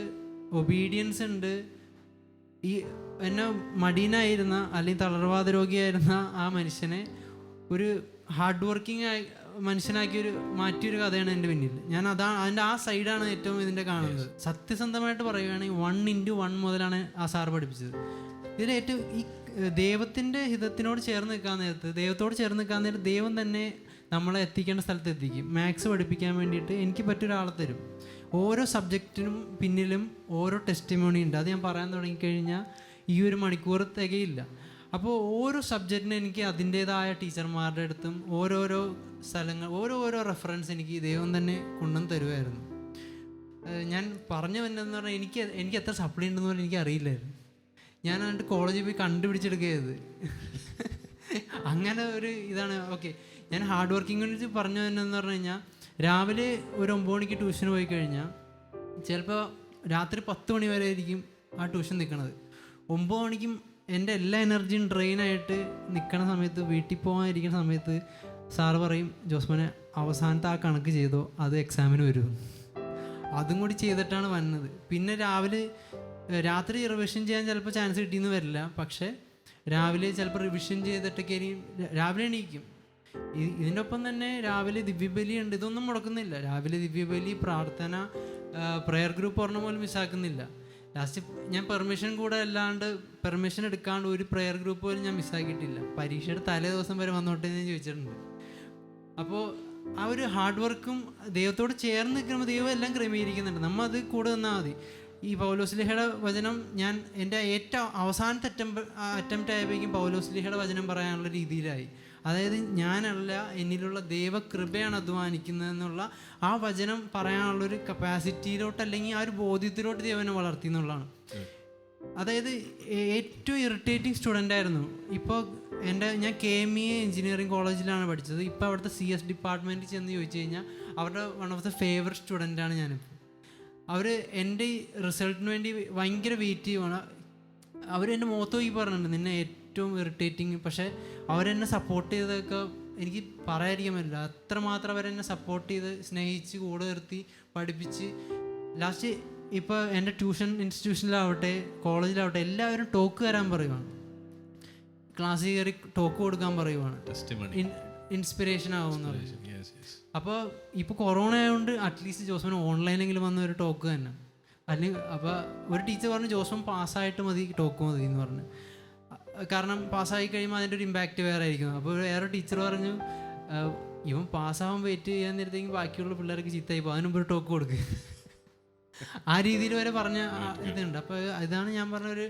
ഒബീഡിയൻസ് ഉണ്ട്. ഈ എന്നെ മടീനായിരുന്ന അല്ലെങ്കിൽ തളർവാദ രോഗിയായിരുന്ന ആ മനുഷ്യനെ ഒരു ഹാർഡ് വർക്കിംഗ് മനുഷ്യനാക്കിയൊരു മാറ്റിയൊരു കഥയാണ് എൻ്റെ പിന്നിൽ. ഞാൻ അതിൻ്റെ ആ സൈഡാണ് ഏറ്റവും ഇതിൻ്റെ കാണുന്നത്. സത്യസന്ധമായിട്ട് പറയുകയാണെങ്കിൽ 1:1 മുതലാണ് ആ സാറ് പഠിപ്പിച്ചത്. ഇതിൽ ഏറ്റവും ഈ ദൈവത്തിൻ്റെ ഹിതത്തിനോട് ചേർന്ന് നിൽക്കാൻ നേരത്ത്, ദൈവത്തോട് ചേർന്ന് നിൽക്കാൻ നേരത്ത് ദൈവം തന്നെ നമ്മളെ എത്തിക്കേണ്ട സ്ഥലത്ത് എത്തിക്കും. മാത്സ് പഠിപ്പിക്കാൻ വേണ്ടിയിട്ട് എനിക്ക് പറ്റിയൊരാളെ തരും. ഓരോ സബ്ജക്റ്റിനും പിന്നിലും ഓരോ ടെസ്റ്റിമോണി ഉണ്ട്. അത് ഞാൻ പറയാൻ തുടങ്ങിക്കഴിഞ്ഞാൽ ഈ 1 മണിക്കൂർ തികയില്ല. അപ്പോൾ ഓരോ സബ്ജക്റ്റിനും എനിക്ക് അതിൻ്റേതായ ടീച്ചർമാരുടെ അടുത്തും ഓരോരോ സ്ഥലങ്ങൾ, ഓരോ റെഫറൻസ് എനിക്ക് ദൈവം തന്നെ കൊണ്ടുവന്ന് തരുമായിരുന്നു. ഞാൻ പറഞ്ഞു വന്നതെന്ന് പറഞ്ഞാൽ, എനിക്ക് എത്ര സപ്ലി ഉണ്ടെന്ന് പറഞ്ഞാൽ എനിക്ക് അറിയില്ലായിരുന്നു. ഞാൻ എന്നിട്ട് കോളേജിൽ പോയി കണ്ടുപിടിച്ചെടുക്കുകയത്. അങ്ങനെ ഒരു ഇതാണ്. ഓക്കെ, ഞാൻ ഹാർഡ് വർക്കിങ്ങിനെ കുറിച്ച് പറഞ്ഞു തന്നെയെന്ന് പറഞ്ഞു കഴിഞ്ഞാൽ, രാവിലെ ഒരു 9 മണിക്ക് ട്യൂഷന് പോയി കഴിഞ്ഞാൽ ചിലപ്പോൾ രാത്രി 10 മണി വരെ ആയിരിക്കും ആ ട്യൂഷൻ നിൽക്കണത്. 9 മണിക്കും എൻ്റെ എല്ലാ എനർജിയും ഡ്രെയിനായിട്ട് നിൽക്കണ സമയത്ത്, വീട്ടിൽ പോകാനിരിക്കുന്ന സമയത്ത് സാറ് പറയും, ജോസ്മോനെ അവസാനത്തെ ആ കണക്ക് ചെയ്തോ, അത് എക്സാമിന് വരും. അതും കൂടി ചെയ്തിട്ടാണ് വന്നത്. പിന്നെ രാത്രി റിവിഷൻ ചെയ്യാൻ ചിലപ്പോൾ ചാൻസ് കിട്ടിയെന്ന് വരില്ല. പക്ഷേ രാവിലെ ചിലപ്പോൾ റിവിഷൻ ചെയ്തിട്ടൊക്കെ രാവിലെ എണീക്കും. ഇതിൻ്റെ ഒപ്പം തന്നെ രാവിലെ ദിവ്യബലി ഉണ്ട്. ഇതൊന്നും മുടക്കുന്നില്ല. രാവിലെ ദിവ്യബലി, പ്രാർത്ഥന, പ്രെയർ ഗ്രൂപ്പ് പറഞ്ഞ പോലും മിസ്സാക്കുന്നില്ല. ലാസ്റ്റ് ഞാൻ പെർമിഷൻ എടുക്കാണ്ട് ഒരു പ്രെയർ ഗ്രൂപ്പ് പോലും ഞാൻ മിസ്സാക്കിയിട്ടില്ല. പരീക്ഷയുടെ തലേ ദിവസം വരെ വന്നോട്ടെ ഞാൻ ചോദിച്ചിട്ടുണ്ട്. അപ്പോൾ ആ ഒരു ഹാർഡ് വർക്കും ദൈവത്തോട് ചേർന്ന് നിൽക്കുമ്പോൾ ദൈവം എല്ലാം ക്രമീകരിക്കുന്നുണ്ട്. നമ്മൾ അത് കൂടെ നിന്നാൽ മതി. ഈ പൗലോസ്ലീഹയുടെ വചനം ഞാൻ എൻ്റെ ഏറ്റവും അവസാനത്തെ അറ്റംപ്റ്റ് ആയപ്പോഴേക്കും പൗലോസ്ലീഹയുടെ വചനം പറയാനുള്ള രീതിയിലായി. അതായത് ഞാനല്ല, എന്നിലുള്ള ദൈവകൃപയാണ് അധ്വാനിക്കുന്നതെന്നുള്ള ആ വചനം പറയാനുള്ളൊരു കപ്പാസിറ്റിയിലോട്ട്, അല്ലെങ്കിൽ ആ ഒരു ബോധ്യത്തിലോട്ട് ദൈവനെ വളർത്തി എന്നുള്ളതാണ്. അതായത് ഏറ്റവും ഇറിറ്റേറ്റിംഗ് സ്റ്റുഡൻ്റ് ആയിരുന്നു. ഇപ്പോൾ ഞാൻ KMEA എഞ്ചിനീയറിംഗ് കോളേജിലാണ് പഠിച്ചത്. ഇപ്പോൾ അവിടുത്തെ CS ഡിപ്പാർട്ട്മെൻറ്റിൽ ചെന്ന് ചോദിച്ചു കഴിഞ്ഞാൽ അവരുടെ വൺ ഓഫ് ദ ഫേവറേറ്റ് സ്റ്റുഡൻ്റാണ് ഞാനിപ്പോൾ. അവർ എൻ്റെ റിസൾട്ടിന് വേണ്ടി ഭയങ്കര വെയിറ്റ് ചെയ്യുവാണ്. അവരെൻ്റെ മുഖത്ത് നോക്കി പറഞ്ഞിട്ടുണ്ട്, നിന്നെ ഏറ്റവും ഇറിറ്റേറ്റിംഗ്. പക്ഷേ അവരെന്നെ സപ്പോർട്ട് ചെയ്തൊക്കെ എനിക്ക് പറയാതിരിക്കാൻ പറ്റില്ല. അത്രമാത്രം അവരെന്നെ സപ്പോർട്ട് ചെയ്ത്, സ്നേഹിച്ച്, കൂടെ നിർത്തി, പഠിപ്പിച്ച്. ലാസ്റ്റ് ഇപ്പോൾ എൻ്റെ ട്യൂഷൻ ഇൻസ്റ്റിറ്റ്യൂഷനിലാവട്ടെ, കോളേജിലാവട്ടെ, എല്ലാവരും ടോക്ക് തരാൻ പറയുവാണ്. ക്ലാസ്സിൽ കയറി ടോക്ക് കൊടുക്കാൻ പറയുവാണ്. ഇൻസ്പിറേഷൻ ആവുമെന്ന് പറയും. അപ്പോൾ ഇപ്പോൾ കൊറോണ ആയതുകൊണ്ട് അറ്റ്ലീസ്റ്റ് ജോസ്മന് ഓൺലൈനെങ്കിലും വന്ന ഒരു ടോക്ക് തന്നെ. അല്ലെങ്കിൽ അപ്പോൾ ഒരു ടീച്ചർ പറഞ്ഞു, ജോസ്മൻ പാസ്സായിട്ട് മതി, ടോക്ക് മതി എന്ന് പറഞ്ഞു. കാരണം പാസ്സായി കഴിയുമ്പോൾ അതിൻ്റെ ഒരു ഇമ്പാക്റ്റ് വേറെ ആയിരിക്കും. അപ്പോൾ വേറെ ടീച്ചർ പറഞ്ഞു, ഇവൻ പാസ്സാവാൻ വെയിറ്റ് ചെയ്യാൻ നേരത്തേക്കും ബാക്കിയുള്ള പിള്ളേർക്ക് ചീത്തയായിപ്പോൾ അതിന് മുമ്പ് ഒരു ടോക്ക് കൊടുക്കുക. ആ രീതിയിൽ വരെ പറഞ്ഞ ഇതുണ്ട്. അപ്പോൾ ഇതാണ് ഞാൻ പറഞ്ഞൊരു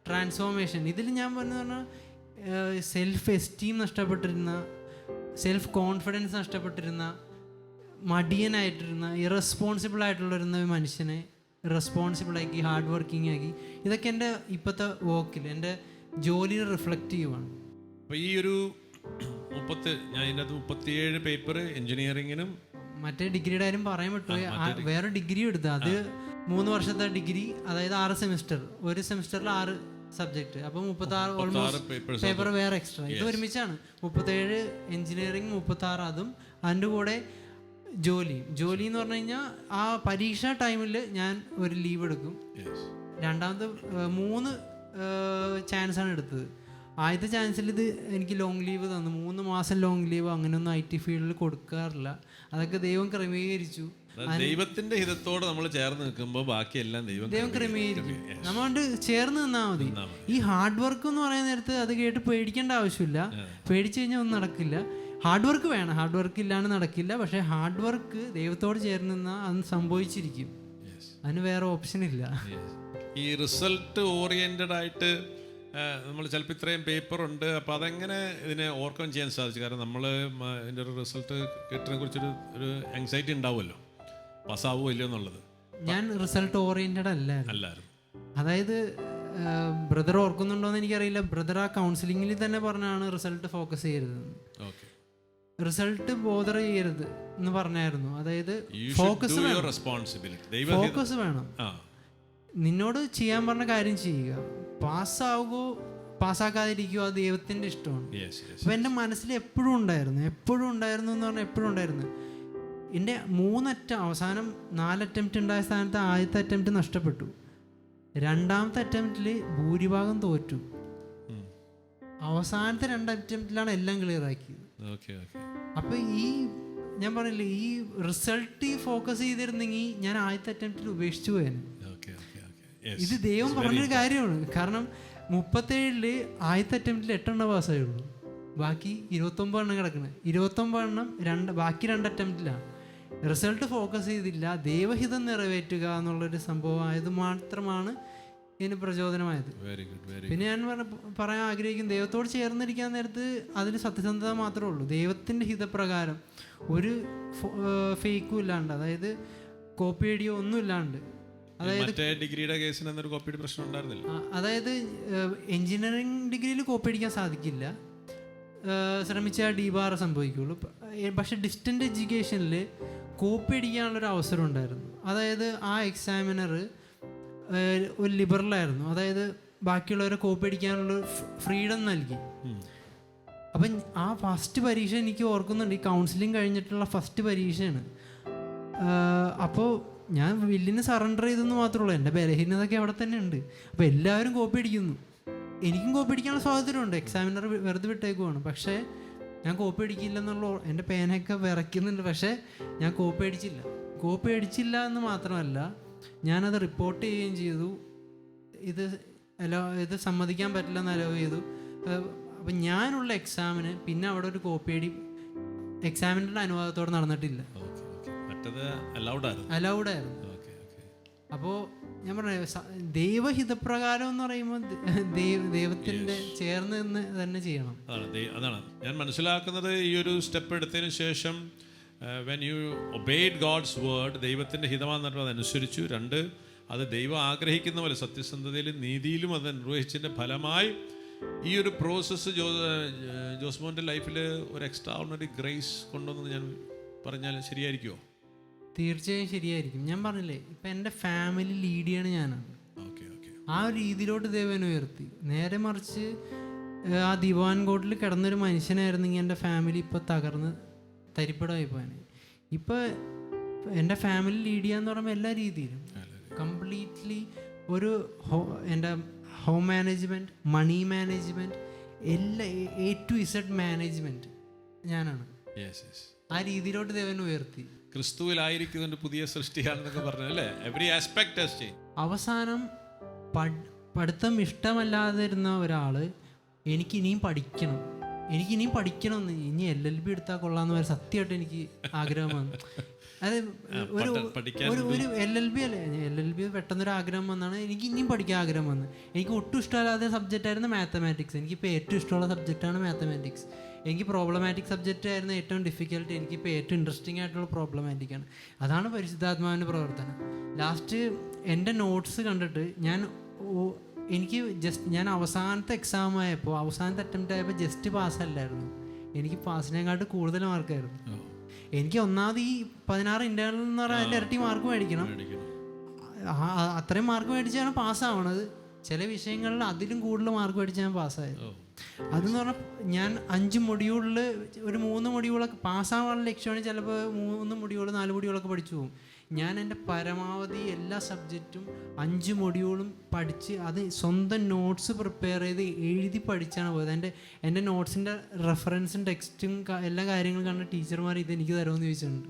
ട്രാൻസ്ഫോർമേഷൻ. ഇതിൽ ഞാൻ പറഞ്ഞാൽ സെൽഫ് എസ്റ്റീം നഷ്ടപ്പെട്ടിരുന്ന, സെൽഫ് കോൺഫിഡൻസ് നഷ്ടപ്പെട്ടിരുന്ന, മടിയനായിട്ടിരുന്ന, ഇറസ്പോൺസിബിൾ ആയിട്ടുള്ളൊരുന്ന മനുഷ്യനെ റെസ്പോൺസിബിളാക്കി, ഹാർഡ് വർക്കിംഗ് ആക്കി. ഇതൊക്കെ എൻ്റെ ഇപ്പോഴത്തെ വർക്കിൽ, എൻ്റെ ജോലിയിൽ റിഫ്ലക്റ്റ് ചെയ്യുവാണ്. അപ്പോൾ ഈ ഒരു ഞാൻ ഇതിനകത്ത് 37 പേപ്പർ എഞ്ചിനീയറിങ്ങിനും മറ്റേ ഡിഗ്രിയുടെ കാര്യം പറയാൻ പറ്റുമോ? വേറെ ഡിഗ്രി എടുത്ത്, അത് 3 വർഷത്തെ ഡിഗ്രി, അതായത് 6 സെമിസ്റ്റർ, ഒരു സെമിസ്റ്ററിൽ 6 സബ്ജക്റ്റ്. അപ്പോൾ 36 ഓൾമോസ്റ്റ് പേപ്പർ വേറെ എക്സ്ട്രാ. ഇത് ഒരുമിച്ചാണ് 37 എഞ്ചിനീയറിംഗ്, 36 അതും, അതിൻ്റെ കൂടെ ജോലി എന്ന് പറഞ്ഞു കഴിഞ്ഞാൽ ആ പരീക്ഷ ടൈമിൽ ഞാൻ ഒരു ലീവ് എടുക്കും. രണ്ടാമത്തെ 3 ചാൻസാണ് എടുത്തത്. ആദ്യത്തെ ചാൻസിൽ ഇത് എനിക്ക് ലോങ് ലീവ് തന്നു. 3 മാസം ലോങ് ലീവ് അങ്ങനെയൊന്നും IT ഫീൽഡിൽ കൊടുക്കാറില്ല. അതൊക്കെ ദൈവം ക്രമീകരിച്ചു. ദൈവത്തിന്റെ ഹിതത്തോട് നമ്മൾ ചേർന്ന് നിൽക്കുമ്പോൾ ബാക്കിയെല്ലാം ദൈവം ക്രമീകരിക്കും. നമ്മളുകൊണ്ട് ചേർന്ന് നിന്നാൽ മതി. ഈ ഹാർഡ് വർക്ക് എന്ന് പറയുന്ന നേരത്ത് അത് കേട്ട് പേടിക്കേണ്ട ആവശ്യമില്ല. പേടിച്ചു കഴിഞ്ഞാൽ ഒന്നും നടക്കില്ല. ഹാർഡ് വർക്ക് വേണം, ഹാർഡ് വർക്ക് ഇല്ലാണ്ട് നടക്കില്ല. പക്ഷേ ഹാർഡ് വർക്ക് ദൈവത്തോട് ചേർന്ന് നിന്നാൽ അത് സംഭവിച്ചിരിക്കും. അതിന് വേറെ ഓപ്ഷൻ ഇല്ല. ഈ റിസൾട്ട് ഓറിയന്റഡ് ആയിട്ട് നമ്മൾ ചിലപ്പോൾ ഇത്രയും പേപ്പറുണ്ട്, അപ്പോൾ അതെങ്ങനെ ഇതിനെ ഓവർകം ചെയ്യാൻ സാധിച്ചു? കാരണം നമ്മൾ ഇതിൻ്റെ ഒരു റിസൾട്ട് കിട്ടുന്നതിനെ കുറിച്ചൊരു ആങ്സൈറ്റി ഉണ്ടാവുമല്ലോ, പാസ്സാവുമോ ഇല്ലയോ എന്നുള്ളത്. ഞാൻ റിസൾട്ട് ഓറിയന്റഡ് അല്ലായിരുന്നു. അതായത് ബ്രദർ ഓർക്കുന്നുണ്ടോയെന്ന് എനിക്കറിയില്ല. ബ്രദർ ആ കൗൺസിലിങ്ങിൽ തന്നെ പറഞ്ഞാണ് റിസൾട്ട് ഫോക്കസ് ചെയ്യരുത്, റിസൾട്ട് ബോദർ ചെയ്യരുത് എന്ന് പറഞ്ഞായിരുന്നു. അതായത് ഫോക്കസ് വേണം. നിന്നോട് ചെയ്യാൻ പറഞ്ഞ കാര്യം ചെയ്യുക. പാസ്സാവുകയോ പാസ്സാക്കാതിരിക്കുകയോ അത് ദൈവത്തിൻ്റെ ഇഷ്ടമാണ്. അപ്പം എൻ്റെ മനസ്സിൽ എപ്പോഴും ഉണ്ടായിരുന്നു എന്ന് പറഞ്ഞാൽ എപ്പോഴും ഉണ്ടായിരുന്നു. എൻ്റെ 3 അവസാനം 4 അറ്റംപ്റ്റ് ഉണ്ടായ സ്ഥാനത്ത് ആദ്യത്തെ അറ്റംപ്റ്റ് നഷ്ടപ്പെട്ടു. രണ്ടാമത്തെ അറ്റംപ്റ്റിൽ ഭൂരിഭാഗം തോറ്റു. അവസാനത്തെ 2 അറ്റംപ്റ്റിലാണ് എല്ലാം ക്ലിയർ ആക്കിയത്. അപ്പോൾ ഈ ഞാൻ പറഞ്ഞില്ലേ, ഈ റിസൾട്ട് ഫോക്കസ് ചെയ്തിരുന്നെങ്കിൽ ഞാൻ ആദ്യത്തെ അറ്റംപ്റ്റിൽ ഉപേക്ഷിച്ചു പോയേനെ. ഇത് ദൈവം പറഞ്ഞൊരു കാര്യമാണ്. കാരണം 37 ആദ്യത്തെ അറ്റംപ്റ്റിൽ 8 പാസ്സായുള്ളൂ. ബാക്കി 29 കിടക്കുന്നത്. 29 ബാക്കി 2 അറ്റംപ്റ്റിലാണ്. റിസൾട്ട് ഫോക്കസ് ചെയ്തില്ല, ദൈവഹിതം നിറവേറ്റുക എന്നുള്ളൊരു സംഭവം ആയത് മാത്രമാണ് ഇതിന് പ്രചോദനമായത്. പിന്നെ ഞാൻ പറയാൻ ആഗ്രഹിക്കും, ദൈവത്തോട് ചേർന്നിരിക്കാൻ നേരത്ത് അതിൽ സത്യസന്ധത മാത്രമേ ഉള്ളൂ. ദൈവത്തിൻ്റെ ഹിതപ്രകാരം ഒരു ഫേക്കും ഇല്ലാണ്ട്, അതായത് കോപ്പി അടിയോ ഒന്നും ഇല്ലാണ്ട്. അതായത് എഞ്ചിനീയറിംഗ് ഡിഗ്രിയിൽ കോപ്പി അടിക്കാൻ സാധിക്കില്ല, ശ്രമിച്ചാൽ DBAR സംഭവിക്കുള്ളൂ. പക്ഷെ ഡിസ്റ്റൻ്റ് എഡ്യൂക്കേഷനിൽ കോപ്പി അടിക്കാനുള്ളൊരു അവസരം ഉണ്ടായിരുന്നു. അതായത് ആ എക്സാമിനർ ഒരു ലിബറലായിരുന്നു. അതായത് ബാക്കിയുള്ളവരെ കോപ്പി അടിക്കാനുള്ള ഫ്രീഡം നൽകി. അപ്പം ആ ഫസ്റ്റ് പരീക്ഷ എനിക്ക് ഓർക്കുന്നുണ്ട്. ഈ കൗൺസിലിംഗ് കഴിഞ്ഞിട്ടുള്ള ഫസ്റ്റ് പരീക്ഷയാണ്. അപ്പോൾ ഞാൻ വില്ലിന് സറണ്ടർ ചെയ്തെന്ന് മാത്രമേ ഉള്ളൂ. എൻ്റെ ബലഹീനതൊക്കെ അവിടെ തന്നെ ഉണ്ട്. അപ്പോൾ എല്ലാവരും കോപ്പി അടിക്കുന്നു. എനിക്കും കോപ്പി അടിക്കാനുള്ള സ്വാതന്ത്ര്യമുണ്ട്. എക്സാമിനർ വെറുതെ വിട്ടേക്കുവാണ്. പക്ഷേ ഞാൻ കോപ്പി അടിക്കില്ലെന്നുള്ള എൻ്റെ പേനയൊക്കെ വിറയ്ക്കുന്നുണ്ട്. പക്ഷേ ഞാൻ കോപ്പി അടിച്ചില്ല എന്ന് മാത്രമല്ല, ഞാനത് റിപ്പോർട്ട് ചെയ്യുകയും ചെയ്തു. ഇത് സമ്മതിക്കാൻ പറ്റില്ല എന്ന് അലോ ചെയ്തു. അപ്പം ഞാനുള്ള എക്സാമിന് പിന്നെ അവിടെ ഒരു കോപ്പി അടി എക്സാമിനറുടെ അനുവാദത്തോടെ നടന്നിട്ടില്ല. അലൗഡായിരുന്നു. അപ്പോൾ ഞാൻ പറഞ്ഞ ദൈവഹിതപ്രകാരം എന്ന് പറയുമ്പോൾ ദൈവത്തിൻ്റെ ചേർന്ന് നിന്ന് തന്നെ ചെയ്യണം. അതാണ് ഞാൻ മനസ്സിലാക്കുന്നത്. ഈ ഒരു സ്റ്റെപ്പ് എടുത്തതിന് ശേഷം when you obeyed God's word, ദൈവത്തിൻ്റെ ഹിതമാണെന്ന് പറഞ്ഞാൽ അതനുസരിച്ചു. 2, അത് ദൈവം ആഗ്രഹിക്കുന്ന പോലെ സത്യസന്ധതയിലും നീതിയിലും അത് നിർവഹിച്ചതിൻ്റെ ഫലമായി ഈ ഒരു പ്രോസസ്സ് ജോസ്മോൻ്റെ ലൈഫിൽ ഒരു എക്സ്ട്രാ ഓർഡിനറി ഗ്രേസ് കൊണ്ടുവന്ന് ഞാൻ പറഞ്ഞാൽ ശരിയായിരിക്കുമോ? തീർച്ചയായും ശരിയായിരിക്കും. ഞാൻ പറഞ്ഞില്ലേ, ഇപ്പം എൻ്റെ ഫാമിലി ലീഡ് ചെയ്യണ ഞാനാണ്. ആ ഒരു രീതിയിലോട്ട് ദൈവം ഉയർത്തി. നേരെ മറിച്ച് ആ ദിവാൻ കോട്ടിൽ കിടന്നൊരു മനുഷ്യനായിരുന്നെങ്കിൽ എൻ്റെ ഫാമിലി ഇപ്പോൾ തകർന്ന് തരിപ്പടമായി പോയാനെ. ഇപ്പോൾ എൻ്റെ ഫാമിലി ലീഡ് ചെയ്യാന്ന് പറയുമ്പോൾ എല്ലാ രീതിയിലും കംപ്ലീറ്റ്ലി ഒരു എൻ്റെ ഹോം മാനേജ്മെൻറ്റ്, മണി മാനേജ്മെൻറ്റ്, എല്ലാ A to Z മാനേജ്മെൻറ്റ് ഞാനാണ്. ആ രീതിയിലോട്ട് ദൈവൻ ഉയർത്തി. ക്രിസ്തുവിലായിരിക്കുന്നതിന്റെ പുതിയ സൃഷ്ടിയാണെന്നൊക്കെ പറഞ്ഞു അല്ലേ? Every aspect has change. അവസാനം പഠിത്തം ഇഷ്ടമല്ലാതിരുന്ന ഒരാൾ എനിക്കിനിയും പഠിക്കണമെന്ന്, ഇനി LLB എടുത്താൽ കൊള്ളാമെന്ന് വരെ സത്യമായിട്ട് എനിക്ക് ആഗ്രഹം വന്നു. അത് ഒരു LLB പെട്ടെന്നൊരു ആഗ്രഹം വന്നാണ്. എനിക്ക് ഇനിയും പഠിക്കാൻ ആഗ്രഹം വന്നു. എനിക്ക് ഒട്ടും ഇഷ്ടമല്ലാത്ത സബ്ജക്റ്റായിരുന്നു മാത്തമാറ്റിക്സ്. എനിക്കിപ്പോൾ ഏറ്റവും ഇഷ്ടമുള്ള സബ്ജക്റ്റാണ് മാത്തമാറ്റിക്സ്. എനിക്ക് പ്രോബ്ലമാറ്റിക് സബ്ജക്റ്റ് ആയിരുന്നു ഏറ്റവും ഡിഫിക്കൽട്ട്. എനിക്കിപ്പോൾ ഏറ്റവും ഇൻട്രസ്റ്റിംഗ് ആയിട്ടുള്ള പ്രോബ്ലമാറ്റിക്കാണ്. അതാണ് പരിശുദ്ധാത്മാവിൻ്റെ പ്രവർത്തനം. ലാസ്റ്റ് എൻ്റെ നോട്ട്സ് കണ്ടിട്ട് ഞാൻ അവസാനത്തെ എക്സാം ആയപ്പോൾ, അവസാനത്തെ അറ്റംപ്റ്റ് ആയപ്പോൾ ജസ്റ്റ് പാസ്സല്ലായിരുന്നു, എനിക്ക് പാസിനെക്കാട്ട് കൂടുതൽ മാർക്കായിരുന്നു. എനിക്ക് ഒന്നാമത് ഈ 16 ഇൻ്റേണൽ എന്ന് പറഞ്ഞാൽ അതിൻ്റെ ഇരട്ടി മാർക്ക് മേടിക്കണം. അത്രയും മാർക്ക് മേടിച്ചാണ് പാസ്സാവണത്. ചില വിഷയങ്ങളിൽ അതിലും കൂടുതൽ മാർക്ക് മേടിച്ചാൽ ഞാൻ പാസ്സായത്. അതെന്ന് പറഞ്ഞാൽ ഞാൻ 5 മൊഡ്യൂളിൽ ഒരു 3 മൊഡ്യൂളൊക്കെ പാസ്സാവാനുള്ള ലക്ഷ്യമാണ്. ചിലപ്പോൾ 3 മൊഡ്യൂൾ 4 മൊഡ്യൂളൊക്കെ പഠിച്ചു പോകും. ഞാൻ എൻ്റെ പരമാവധി എല്ലാ സബ്ജക്റ്റും 5 മൊഡ്യൂളും പഠിച്ച് അത് സ്വന്തം നോട്ട്സ് പ്രിപ്പയർ ചെയ്ത് എഴുതി പഠിച്ചാണ് പോയത്. എൻ്റെ നോട്ട്സിൻ്റെ റെഫറൻസും ടെക്സ്റ്റും എല്ലാ കാര്യങ്ങളും കണ്ട ടീച്ചർമാർ ഇത് എനിക്ക് തരുമെന്ന് ചോദിച്ചിട്ടുണ്ട്.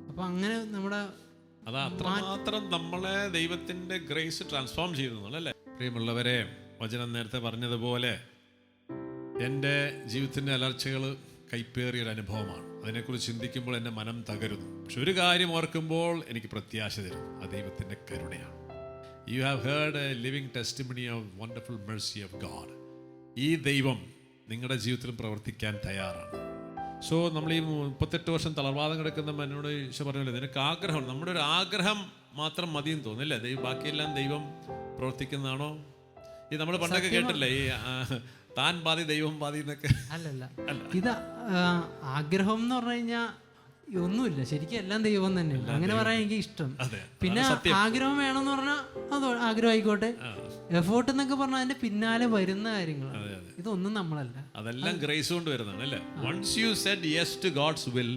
അപ്പോൾ അങ്ങനെ നമ്മുടെ അത് അത്രമാത്രം നമ്മളെ ദൈവത്തിൻ്റെ ഗ്രേസ് ട്രാൻസ്ഫോം ചെയ്യുന്നല്ലേ. പ്രിയമുള്ളവരെ, വചനം നേരത്തെ പറഞ്ഞതുപോലെ എൻ്റെ ജീവിതത്തിൻ്റെ അലർച്ചകൾ കൈപ്പേറിയൊരു അനുഭവമാണ്. അതിനെക്കുറിച്ച് ചിന്തിക്കുമ്പോൾ എൻ്റെ മനം തകരുന്നു. പക്ഷെ ഒരു കാര്യം ഓർക്കുമ്പോൾ എനിക്ക് പ്രത്യാശ തരും, അത് ദൈവത്തിൻ്റെ കരുണയാണ്. You have heard a living testimony of wonderful mercy of God. ഈ ദൈവം നിങ്ങളുടെ ജീവിതത്തിൽ പ്രവർത്തിക്കാൻ തയ്യാറാണ്. സോ നമ്മൾ ഈ 38 വർഷം തളർവാദം കിടക്കുന്ന എന്നോട് ഈശോ പറഞ്ഞല്ലോ, നിനക്ക് ആഗ്രഹം, നമ്മുടെ ഒരു ആഗ്രഹം മാത്രം മതിയെന്ന് തോന്നില്ലേ? ബാക്കിയെല്ലാം ദൈവം പ്രവർത്തിക്കുന്നതാണോ? ഈ നമ്മൾ പണ്ടൊക്കെ കേട്ടില്ലേ, ഈ താൻ പാതി ദൈവം പാതി എന്നൊക്കെ. അല്ലല്ല, ഇത് ആഗ്രഹം എന്ന് പറഞ്ഞു കഴിഞ്ഞാൽ ഒന്നുമില്ല, ശരിക്കും എല്ലാം ദൈവം തന്നെയാണ്. അങ്ങനെ പറയാൻ എനിക്ക് ഇഷ്ടം. പിന്നെ ആഗ്രഹം വേണമെന്ന് പറഞ്ഞാൽ അത് ആഗ്രഹം ആയിക്കോട്ടെ. എഫേർട്ട് എന്നൊക്കെ പറഞ്ഞാൽ അതിന്റെ പിന്നാലെ വരുന്ന കാര്യങ്ങൾ, ഇതൊന്നും നമ്മളല്ല. അതെല്ലാം ഗ്രേസ് കൊണ്ട് വരുന്നതാണ് അല്ലേ. Once you said yes to God's will,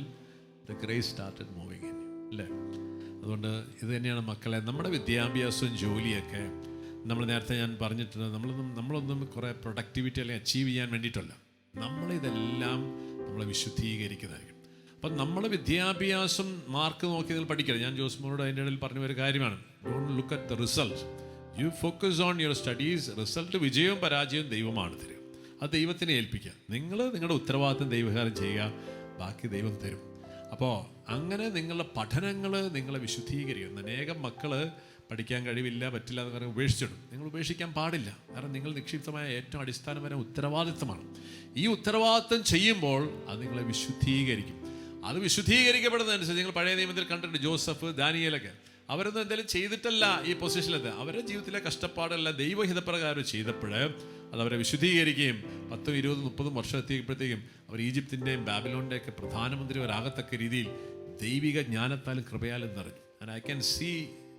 the grace started moving in അല്ലേ. അതുകൊണ്ട് ഇത് തന്നെയാണ് മക്കളെ, നമ്മുടെ വിദ്യാഭ്യാസവും ജോലിയൊക്കെ നമ്മൾ നേരത്തെ ഞാൻ പറഞ്ഞിട്ടുണ്ട്, നമ്മളൊന്നും കുറേ പ്രൊഡക്ടിവിറ്റി അല്ലെങ്കിൽ അച്ചീവ് ചെയ്യാൻ വേണ്ടിയിട്ടല്ല, നമ്മളിതെല്ലാം നമ്മളെ വിശുദ്ധീകരിക്കുന്നതായിരിക്കും. അപ്പം നമ്മൾ വിദ്യാഭ്യാസം മാർക്ക് നോക്കി നിങ്ങൾ പഠിക്കരുത്. ഞാൻ ജോസ്മോനോട് അതിൻ്റെ ഇടയിൽ പറഞ്ഞ ഒരു കാര്യമാണ്, don't look at the result, you focus on your studies. Result വിജയവും പരാജയവും ദൈവമാണ് തരിക, അത് ദൈവത്തിനെ ഏൽപ്പിക്കുക. നിങ്ങൾ നിങ്ങളുടെ ഉത്തരവാദിത്വം ദൈവകാരം ചെയ്യുക, ബാക്കി ദൈവം തരും. അപ്പോൾ അങ്ങനെ നിങ്ങളുടെ പഠനങ്ങൾ നിങ്ങളെ വിശുദ്ധീകരിക്കും. അനേകം മക്കൾ പഠിക്കാൻ കഴിവില്ല, പറ്റില്ല എന്ന് പറഞ്ഞാൽ ഉപേക്ഷിച്ചിടും. നിങ്ങൾ ഉപേക്ഷിക്കാൻ പാടില്ല, കാരണം നിങ്ങൾ നിക്ഷിപ്തമായ ഏറ്റവും അടിസ്ഥാനപരമായ ഉത്തരവാദിത്വമാണ്. ഈ ഉത്തരവാദിത്വം ചെയ്യുമ്പോൾ അത് നിങ്ങളെ വിശുദ്ധീകരിക്കും. അത് വിശുദ്ധീകരിക്കപ്പെടുന്നതനുസരിച്ച് നിങ്ങൾ പഴയ നിയമത്തിൽ കണ്ടിട്ടുണ്ട്, ജോസഫ്, ദാനിയേലൊക്കെ അവരൊന്നും എന്തെങ്കിലും ചെയ്തിട്ടല്ല ഈ പൊസിഷനിലെത്തുക. അവരുടെ ജീവിതത്തിലെ കഷ്ടപ്പാടെല്ലാം ദൈവഹിതപ്രകാരം ചെയ്തപ്പോൾ അതവരെ വിശുദ്ധീകരിക്കുകയും 10, 20, 30 വർഷം എത്തിയപ്പോഴത്തേക്കും അവർ ഈജിപ്തിൻ്റെയും ബാബിലോണിൻ്റെയൊക്കെ പ്രധാനമന്ത്രിമാരാകത്തക്ക രീതിയിൽ ദൈവിക ജ്ഞാനത്താലും കൃപയാലും നിറഞ്ഞു. ആൻഡ് ഐ ക്യാൻ സീ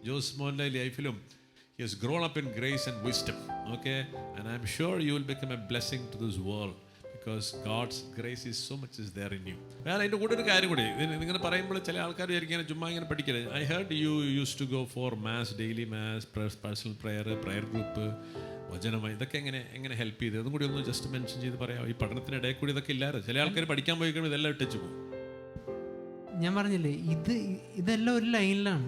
ജോസ്മോൻ്റെ ലൈഫിലും he has grown up in grace and wisdom, okay, and I'm sure you will become a blessing to this world because God's grace is so much is there in you. വേറെ അതിൻ്റെ കൂടെ ഒരു കാര്യം കൂടി, ഇങ്ങനെ പറയുമ്പോൾ ചില ആൾക്കാർ വിചാരിക്കാൻ ചുമ്മാ ഇങ്ങനെ പഠിക്കരുത്. I heard you used to go for mass, daily mass, personal prayer group, വചനമായി, ഇതൊക്കെ എങ്ങനെ ഹെൽപ്പ് ചെയ്ത് അതും കൂടി ഒന്ന് ജസ്റ്റ് മെൻഷൻ ചെയ്ത് പറയാം. ഈ പഠനത്തിനിടയിൽ കൂടി ഇതൊക്കെ ഇല്ലായിരുന്നു. ചില ആൾക്കാർ പഠിക്കാൻ പോയി കഴിയുമ്പോൾ ഇതെല്ലാം ഇട്ടിച്ചു പോകും. ഞാൻ പറഞ്ഞില്ലേ, ഇതെല്ലാം ഒരു ലൈനിലാണ്.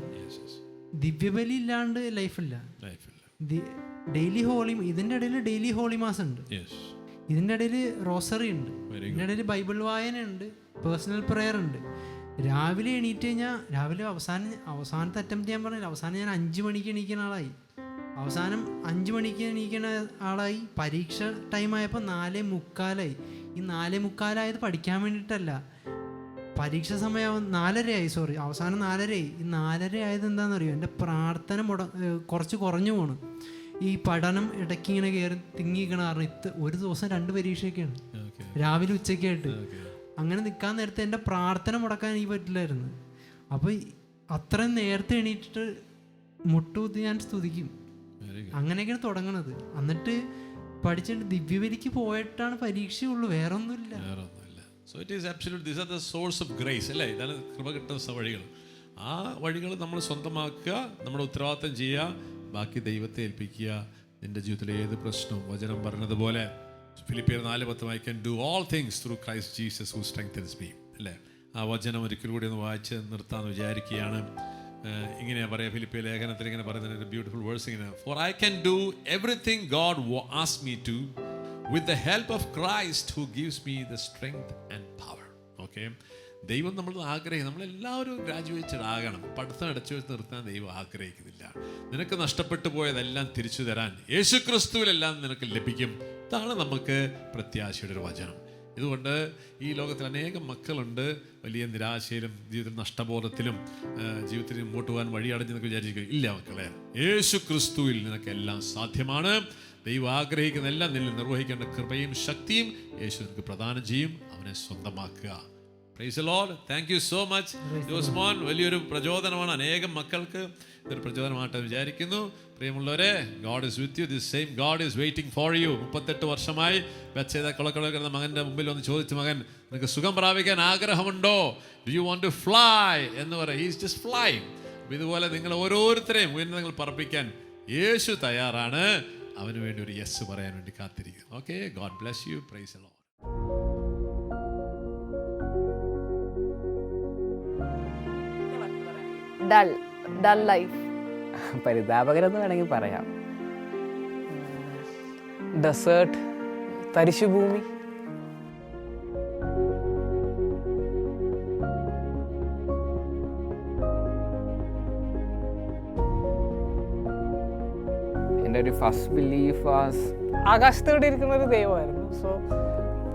ദിവ്യബലി ഇല്ലാണ്ട് ലൈഫില്ല. ഡെയിലി ഹോളി, ഇതിൻ്റെ ഇടയിൽ ഡെയിലി ഹോളി മാസം ഉണ്ട്, ഇതിൻ്റെ ഇടയിൽ റോസറി ഉണ്ട്, ഇതിൻ്റെ ഇടയിൽ ബൈബിൾ വായന ഉണ്ട്, പേഴ്സണൽ പ്രെയർ ഉണ്ട്. രാവിലെ എണീറ്റ് കഴിഞ്ഞാൽ രാവിലെ അവസാനത്തെ അറ്റംപ്റ്റ് ഞാൻ പറഞ്ഞില്ല, അവസാനം ഞാൻ 5 മണിക്ക് എണീക്കുന്ന ആളായി. അവസാനം 5 മണിക്ക് എണീക്കുന്ന ആളായി. പരീക്ഷ ടൈമായപ്പോൾ 4:45. ഈ 4:45 പഠിക്കാൻ വേണ്ടിയിട്ടല്ല, പരീക്ഷ സമയം 4:30 സോറി, അവസാനം 4:30. ഈ 4:30 ആയത് എന്താണെന്നറിയോ, എൻ്റെ പ്രാർത്ഥന കുറച്ച് കുറഞ്ഞു പോകണം. ഈ പഠനം ഇടയ്ക്ക് ഇങ്ങനെ കയറി തിങ്ങിക്കണ കാരണം ഒരു ദിവസം 2 പരീക്ഷയൊക്കെയാണ്, രാവിലെ ഉച്ചയ്ക്കായിട്ട്. അങ്ങനെ നിൽക്കാൻ നേരത്തെ എൻ്റെ പ്രാർത്ഥന മുടക്കാൻ എനിക്ക് പറ്റില്ലായിരുന്നു. അപ്പോൾ അത്രയും നേരത്തെ എണീറ്റിട്ട് മുട്ടുകുത്തി ഞാൻ സ്തുതിക്കും. അങ്ങനെയൊക്കെയാണ് തുടങ്ങണത്. എന്നിട്ട് പഠിച്ചിട്ട് ദിവ്യബലിക്ക് പോയിട്ടാണ് പരീക്ഷയുള്ളൂ, വേറെ ഒന്നുമില്ല. So it is absolute, these are the source of grace അല്ലേ. ഇതാണ് കൃപ കിട്ടുന്ന വഴികൾ. ആ വഴികൾ നമ്മൾ സ്വന്തമാക്കുക, നമ്മുടെ ഉത്തരവാദിത്തം ചെയ്യുക, ബാക്കി ദൈവത്തെ ഏൽപ്പിക്കുക. നിൻ്റെ ജീവിതത്തിലെ ഏത് പ്രശ്നവും വചനം പറഞ്ഞതുപോലെ ഫിലിപ്പിയർ 4:10 I can do all things through Christ Jesus who strengthens me അല്ലേ. ആ വചനം ഒരിക്കൽ കൂടി ഒന്ന് വായിച്ച് നിർത്താമെന്ന് വിചാരിക്കുകയാണ്. ഇങ്ങനെയാണ് പറയുക, ഫിലിപ്പിയ ലേഖനത്തിൽ ഇങ്ങനെ പറയുന്ന ഒരു ബ്യൂട്ടിഫുൾ വേഴ്സ് ഇങ്ങനെ, For I can do everything God asks me to with the help of Christ who gives me the strength and power. Okay, ദൈവം നമ്മൾ ആഗ്രഹിക്കും, നമ്മളെല്ലാവരും ഗ്രാജുവേറ്റഡ് ആകണം. പഠിത്തം അടച്ചു വെച്ച് നിർത്താൻ ദൈവം ആഗ്രഹിക്കുന്നില്ല. നിനക്ക് നഷ്ടപ്പെട്ടു പോയതെല്ലാം തിരിച്ചു തരാൻ യേശുക്രിസ്തുവിലെല്ലാം നിനക്ക് ലഭിക്കും. ഇതാണ് നമുക്ക് പ്രത്യാശയുടെ ഒരു വചനം. ഇതുകൊണ്ട് ഈ ലോകത്തിൽ അനേകം മക്കളുണ്ട് വലിയ നിരാശയിലും ജീവിതത്തിൽ നഷ്ടബോധത്തിലും ജീവിതത്തിൽ മുമ്പോട്ട് പോകാൻ വഴി അടഞ്ഞെന്നൊക്കെ വിചാരിച്ചിരിക്കും. ഇല്ല മക്കളെ, യേശുക്രിസ്തുവിൽ നിനക്കെല്ലാം സാധ്യമാണ്. ദൈവം ആഗ്രഹിക്കുന്ന എല്ലാം നിന്നിൽ നിർവഹിക്കേണ്ട കൃപയും ശക്തിയും യേശു നിനക്ക് പ്രദാനം ചെയ്യും. അവനെ സ്വന്തമാക്കുക. Praise the Lord. Thank you so much Josmon. വലിയൊരു പ്രചോദനമാണ് അനേകം മക്കൾക്ക്. ഇതൊരു പ്രചോദനമായിട്ട് വിചാരിക്കുന്നു. പ്രിയമുള്ളവരെ, God is with you. This same God is waiting for you. 38 വർഷമായി ബത്ശേദ കുളക്കടക്കുന്ന മകൻ്റെ മുമ്പിൽ ഒന്ന് ചോദിച്ചു, മകൻ നിനക്ക് സുഖം പ്രാപിക്കാൻ ആഗ്രഹമുണ്ടോ? Do you want to fly എന്ന് പറയും. He is just flying. ഇതുപോലെ നിങ്ങൾ ഓരോരുത്തരെയും ഉയർന്നങ്ങൾ പറപ്പിക്കാൻ യേശു തയ്യാറാണ്. അവന് വേണ്ടി ഒരു യെസ് പറയാൻ വേണ്ടി കാത്തിരിക്കും. Okay, God bless you. Praise the Lord. Dull life. പരിതാപകരെന്ന് വേണമെങ്കിൽ പറയാം. ഡെസേർട്ട്, തരിശുഭൂമി. എൻ്റെ ഒരു ഫസ്റ്റ് ബിലീഫ് വാസ് ആകാശത്തോടെ ഇരിക്കുന്ന ഒരു ദൈവമായിരുന്നു. So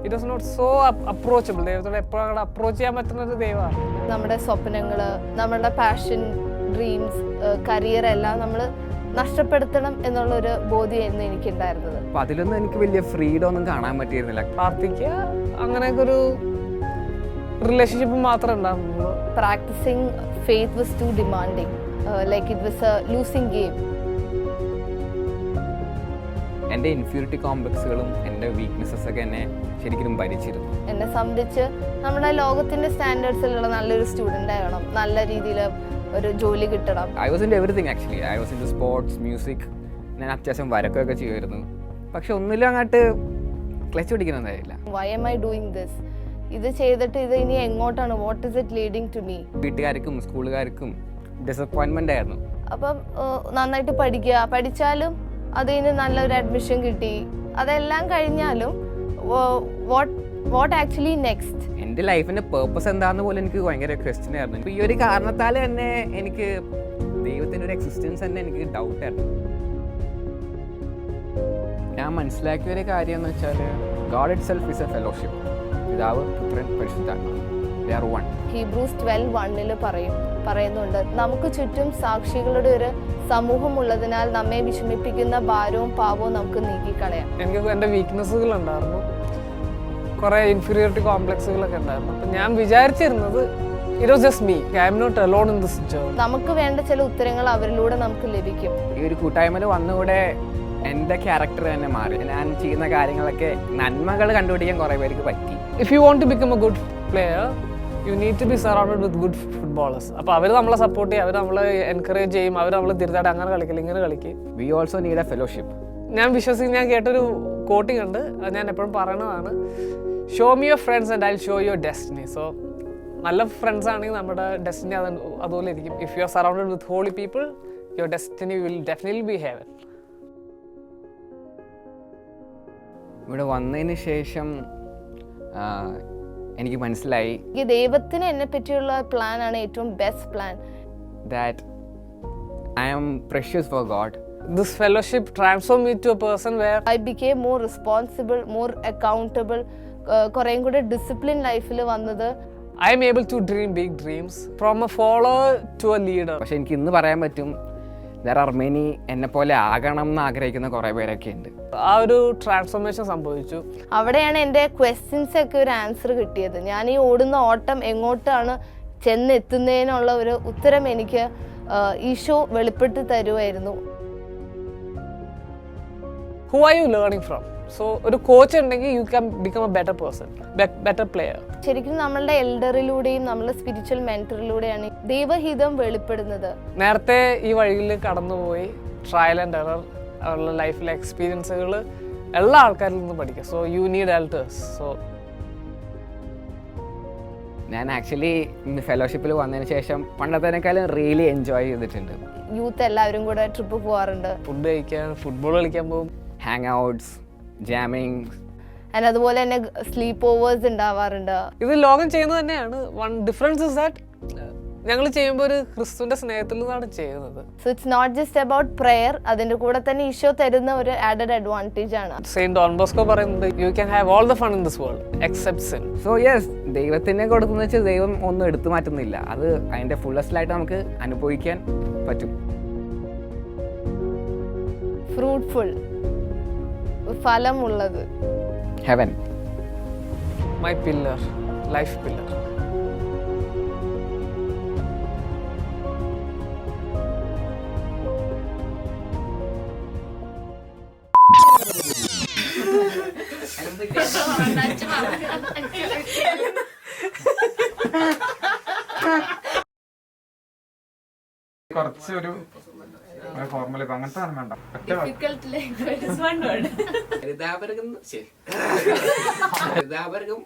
it was not so approachable. ദൈവത്തോടെ എപ്പോഴും അങ്ങോട്ട് അപ്രോച്ച് ചെയ്യാൻ പറ്റുന്ന ഒരു ദൈവമാണ്. നമ്മുടെ സ്വപ്നങ്ങൾ, നമ്മുടെ പാഷൻ, ഡ്രീംസ്, കരിയർ എല്ലാം നമ്മൾ നഷ്ടപ്പെടുത്തണം എന്നുള്ളൊരു ബോധ്യമായിരുന്നു എനിക്കുണ്ടായിരുന്നത്. അപ്പം അതിലൊന്നും എനിക്ക് വലിയ ഫ്രീഡം ഒന്നും കാണാൻ പറ്റിയിരുന്നില്ല. പ്രാർത്ഥിക്കുക, അങ്ങനെയൊക്കെ ഒരു റിലേഷൻഷിപ്പ് മാത്രമേ ഉണ്ടാകുന്നുള്ളൂ. Practising faith was too demanding, like it was a losing game. എൻ്റെ ഇൻഫീരിയോറിറ്റി കോംപ്ലക്സുകളും എൻ്റെ വീക്ക്നെസ്സസ് ഒക്കെ എന്നെ ശരിക്കും ഭരിച്ചിരുന്നു. എന്നെ സംബന്ധിച്ച് നമ്മുടെ ലോകത്തിൻ്റെ സ്റ്റാൻഡേർഡ്സിലുള്ള നല്ലൊരു സ്റ്റുഡൻ്റ് ആകണം, നല്ല രീതിയിൽ ഒരു ജോലി കിട്ടണം. I was in everything actually. I was in sports, music. ഞാൻ അത്യാവശ്യം വരക്കൊക്കെ ചെയ്യുമായിരുന്നു. പക്ഷെ ഒന്നിലും അങ്ങോട്ട് ക്ലച്ച് പിടിക്കണമെന്നായില്ല. Why am I doing this? ഇത് ചെയ്തിട്ട് ഇത് ഇനി എങ്ങോട്ടാണ്? What is it leading to me? വീട്ടുകാർക്കും സ്കൂളുകാർക്കും ഡിസപ്പോയിൻമെൻ്റ് ആയിരുന്നു. അപ്പം നന്നായിട്ട് പഠിക്കുക, പഠിച്ചാലും അതിന് നല്ലൊരു അഡ്മിഷൻ കിട്ടി, അതെല്ലാം കഴിഞ്ഞാലും വാട്ട് ആക്ച്വലി നെക്സ്റ്റ്? എൻ്റെ ലൈഫിൻ്റെ പേർപ്പസ് എന്താണെന്ന് പോലും എനിക്ക് ഭയങ്കര ക്വസ്റ്റ്യൻ ആയിരുന്നു. ഇപ്പോൾ ഈ ഒരു കാരണത്താൽ തന്നെ എനിക്ക് ദൈവത്തിൻ്റെ ഒരു എക്സിസ്റ്റൻസ് തന്നെ എനിക്ക് ഡൗട്ടായിരുന്നു. ഞാൻ മനസ്സിലാക്കിയ ഒരു കാര്യം എന്ന് വെച്ചാൽ God it self is A fellowship. പിതാവ്, പുത്രൻ, പരിശുദ്ധാത്മാവ്, ദേ ആർ വൺ. ഹീബ്രൂസ് 12:1 പറയുന്നുണ്ട്, നമുക്ക് ചുറ്റും സാക്ഷികളുടെ ഒരു സമൂഹം ഉള്ളതിനാൽ നമ്മെ വിഷമിപ്പിക്കുന്ന ഭാരവും പാപവും നമുക്ക് നീക്കിക്കളയാം. എനിക്ക് എൻ്റെ വീക്ക്നെസ്സുകൾ ഉണ്ടായിരുന്നു, കുറേ ഇൻഫീരിയോറിറ്റി കോംപ്ലക്സുകളൊക്കെ ഉണ്ടായിരുന്നു. അപ്പം ഞാൻ വിചാരിച്ചിരുന്നത് it was just me, I am not alone in this journey. നമുക്ക് വേണ്ട ചില ഉത്തരങ്ങൾ അവരിലൂടെ നമുക്ക് ലഭിക്കും. ഈ ഒരു കൂട്ടായ്മയിൽ വന്നുകൂടെ എൻ്റെ ക്യാരക്ടർ തന്നെ മാറി. ഞാൻ ചെയ്യുന്ന കാര്യങ്ങളൊക്കെ നന്മകൾ കണ്ടുപിടിക്കാൻ കുറേ പേർക്ക് പറ്റി. If you want to become a good player you need to be surrounded with good footballers. അപ്പോൾ അവർ നമ്മളെ സപ്പോർട്ട് ചെയ്യും, അവർ നമ്മളെ എൻകറേജ് ചെയ്യും, അവർ നമ്മളെ തിരുത്താട് അങ്ങനെ കളിക്കില്ല, ഇങ്ങനെ കളിക്കും. We also need a fellowship. ഞാൻ കേട്ടൊരു കോട്ടിങ് ഉണ്ട്, അത് ഞാൻ എപ്പോഴും പറയണതാണ്, show me your friends and I will show your destiny. So നല്ല ഫ്രണ്ട്സ് ആണെങ്കിൽ നമ്മുടെ ഡെസ്റ്റിനി അതുപോലെ ഇരിക്കും. If you are surrounded with holy people your destiny will definitely be heaven. ഇവിടെ വന്നതിന് ശേഷം എനിക്ക് മനസ്സിലായി ഈ ദൈവത്തിന് എന്നെ പറ്റിയുള്ള പ്ലാൻ ആണ് ഏറ്റവും best plan. that I am precious for God. This fellowship transformed me to a person where I became more responsible, more accountable, കുറേയും കൂടെ ഡിസിപ്ലിൻ ലൈഫിൽ വന്നത്. I am able to dream big dreams from a follower to a leader. പക്ഷെ എനിക്ക് ഇന്ന് പറയാൻ പറ്റും there are many എന്നെ പോലെ ആകണം എന്ന് ആഗ്രഹിക്കുന്ന കുറേ പേരൊക്കെ ഉണ്ട്. ആ ഒരു ട്രാൻസ്ഫോർമേഷൻ സംഭവിച്ചു. അവിടെയാണ് എൻ്റെ ക്വസ്റ്റ്യൻസ് ഒക്കെ ഒരു ആൻസർ കിട്ടിയത്. ഞാൻ ഈ ഓടുന്ന ഓട്ടം എങ്ങോട്ടാണ് ചെന്നെത്തുന്നതിനുള്ള ഒരു ഉത്തരം എനിക്ക് ഈശോ വെളിപ്പെടുത്തി തരുമായിരുന്നു. Who are you learning from? So ഒരു കോച്ച് ഉണ്ടെങ്കിൽ you can become a better person, better player. ശരിക്കും നമ്മളുടെ എൽഡറിലൂടെയും നമ്മളുടെ സ്പിരിച്വൽ മെന്ററിലൂടെയാണ് ദൈവഹിതം വെളിപ്പെടുന്നത്. നേരത്തെ ഈ വഴിയിൽ കടന്നുപോയി ട്രയൽ ആൻഡ് എറർ അവരുടെ ലൈഫിലെ എക്സ്പീരിയൻസുകൾ എല്ലാ ആൾക്കാരിൽ നിന്നും പഠിക്കുക. So you need elders. So ഞാൻ ആക്ച്വലി ഫെലോഷിപ്പിൽ വന്നതിന് ശേഷം പണ്ടത്തേക്കാളും റിയലി എൻജോയ് ചെയ്തിട്ടുണ്ട്. യൂത്ത് എല്ലാവരും കൂടെ ട്രിപ്പ് പോകാറുണ്ട്, ഫുഡ് കഴിക്കാൻ, ഫുട്ബോൾ കളിക്കാൻ പോകും, ഹാങ് ഔട്ട്സ്, ജാമിങ്. ആൻഡ് അതുപോലെ തന്നെ സ്ലീപ്പ് ഓവേഴ്സ് ഉണ്ടാവാറുണ്ട്. ഇത് ലോകം ചെയ്യുന്നത് തന്നെയാണ്. വൺ ഡിഫറൻസ് ഇസ് ദാറ്റ് ഞങ്ങൾ ചെയ്യുമ്പോൾ ഒരു ക്രിസ്തുവിന്റെ സ്നേഹത്തിൽ നിന്നാണ് ചെയ്യുന്നത്. So it's not just about prayer, അതിന്റെ കൂടെ തന്നെ ഈശോ തരുന്ന ഒരു ആഡഡ് അഡ്വാൻറ്റേജ് ആണ്. സെയിന്റ് ഡോൺ ബോസ്കോ പറയുന്നത് you can have all the fun in this world except sin. So yes, ദൈവത്തിനെ കൊടുക്കുന്ന വെച്ചാൽ ദൈവം ഒന്നും എടുത്തു മാറ്റുന്നില്ല, അത് അതിൻ്റെ ഫുള്ളസ്റ്റിലായിട്ട് നമുക്ക് അനുഭവിക്കാൻ പറ്റും. ഫ്രൂട്ട്ഫുൾ, ഫലമുള്ളത്. Heaven. My pillar, life pillar. കുറച്ചൊരു ഫോർമുല ഇപ്പൊ അങ്ങനത്തെ സാധനം വേണ്ട. ഒറ്റ ഹരിതാപരകം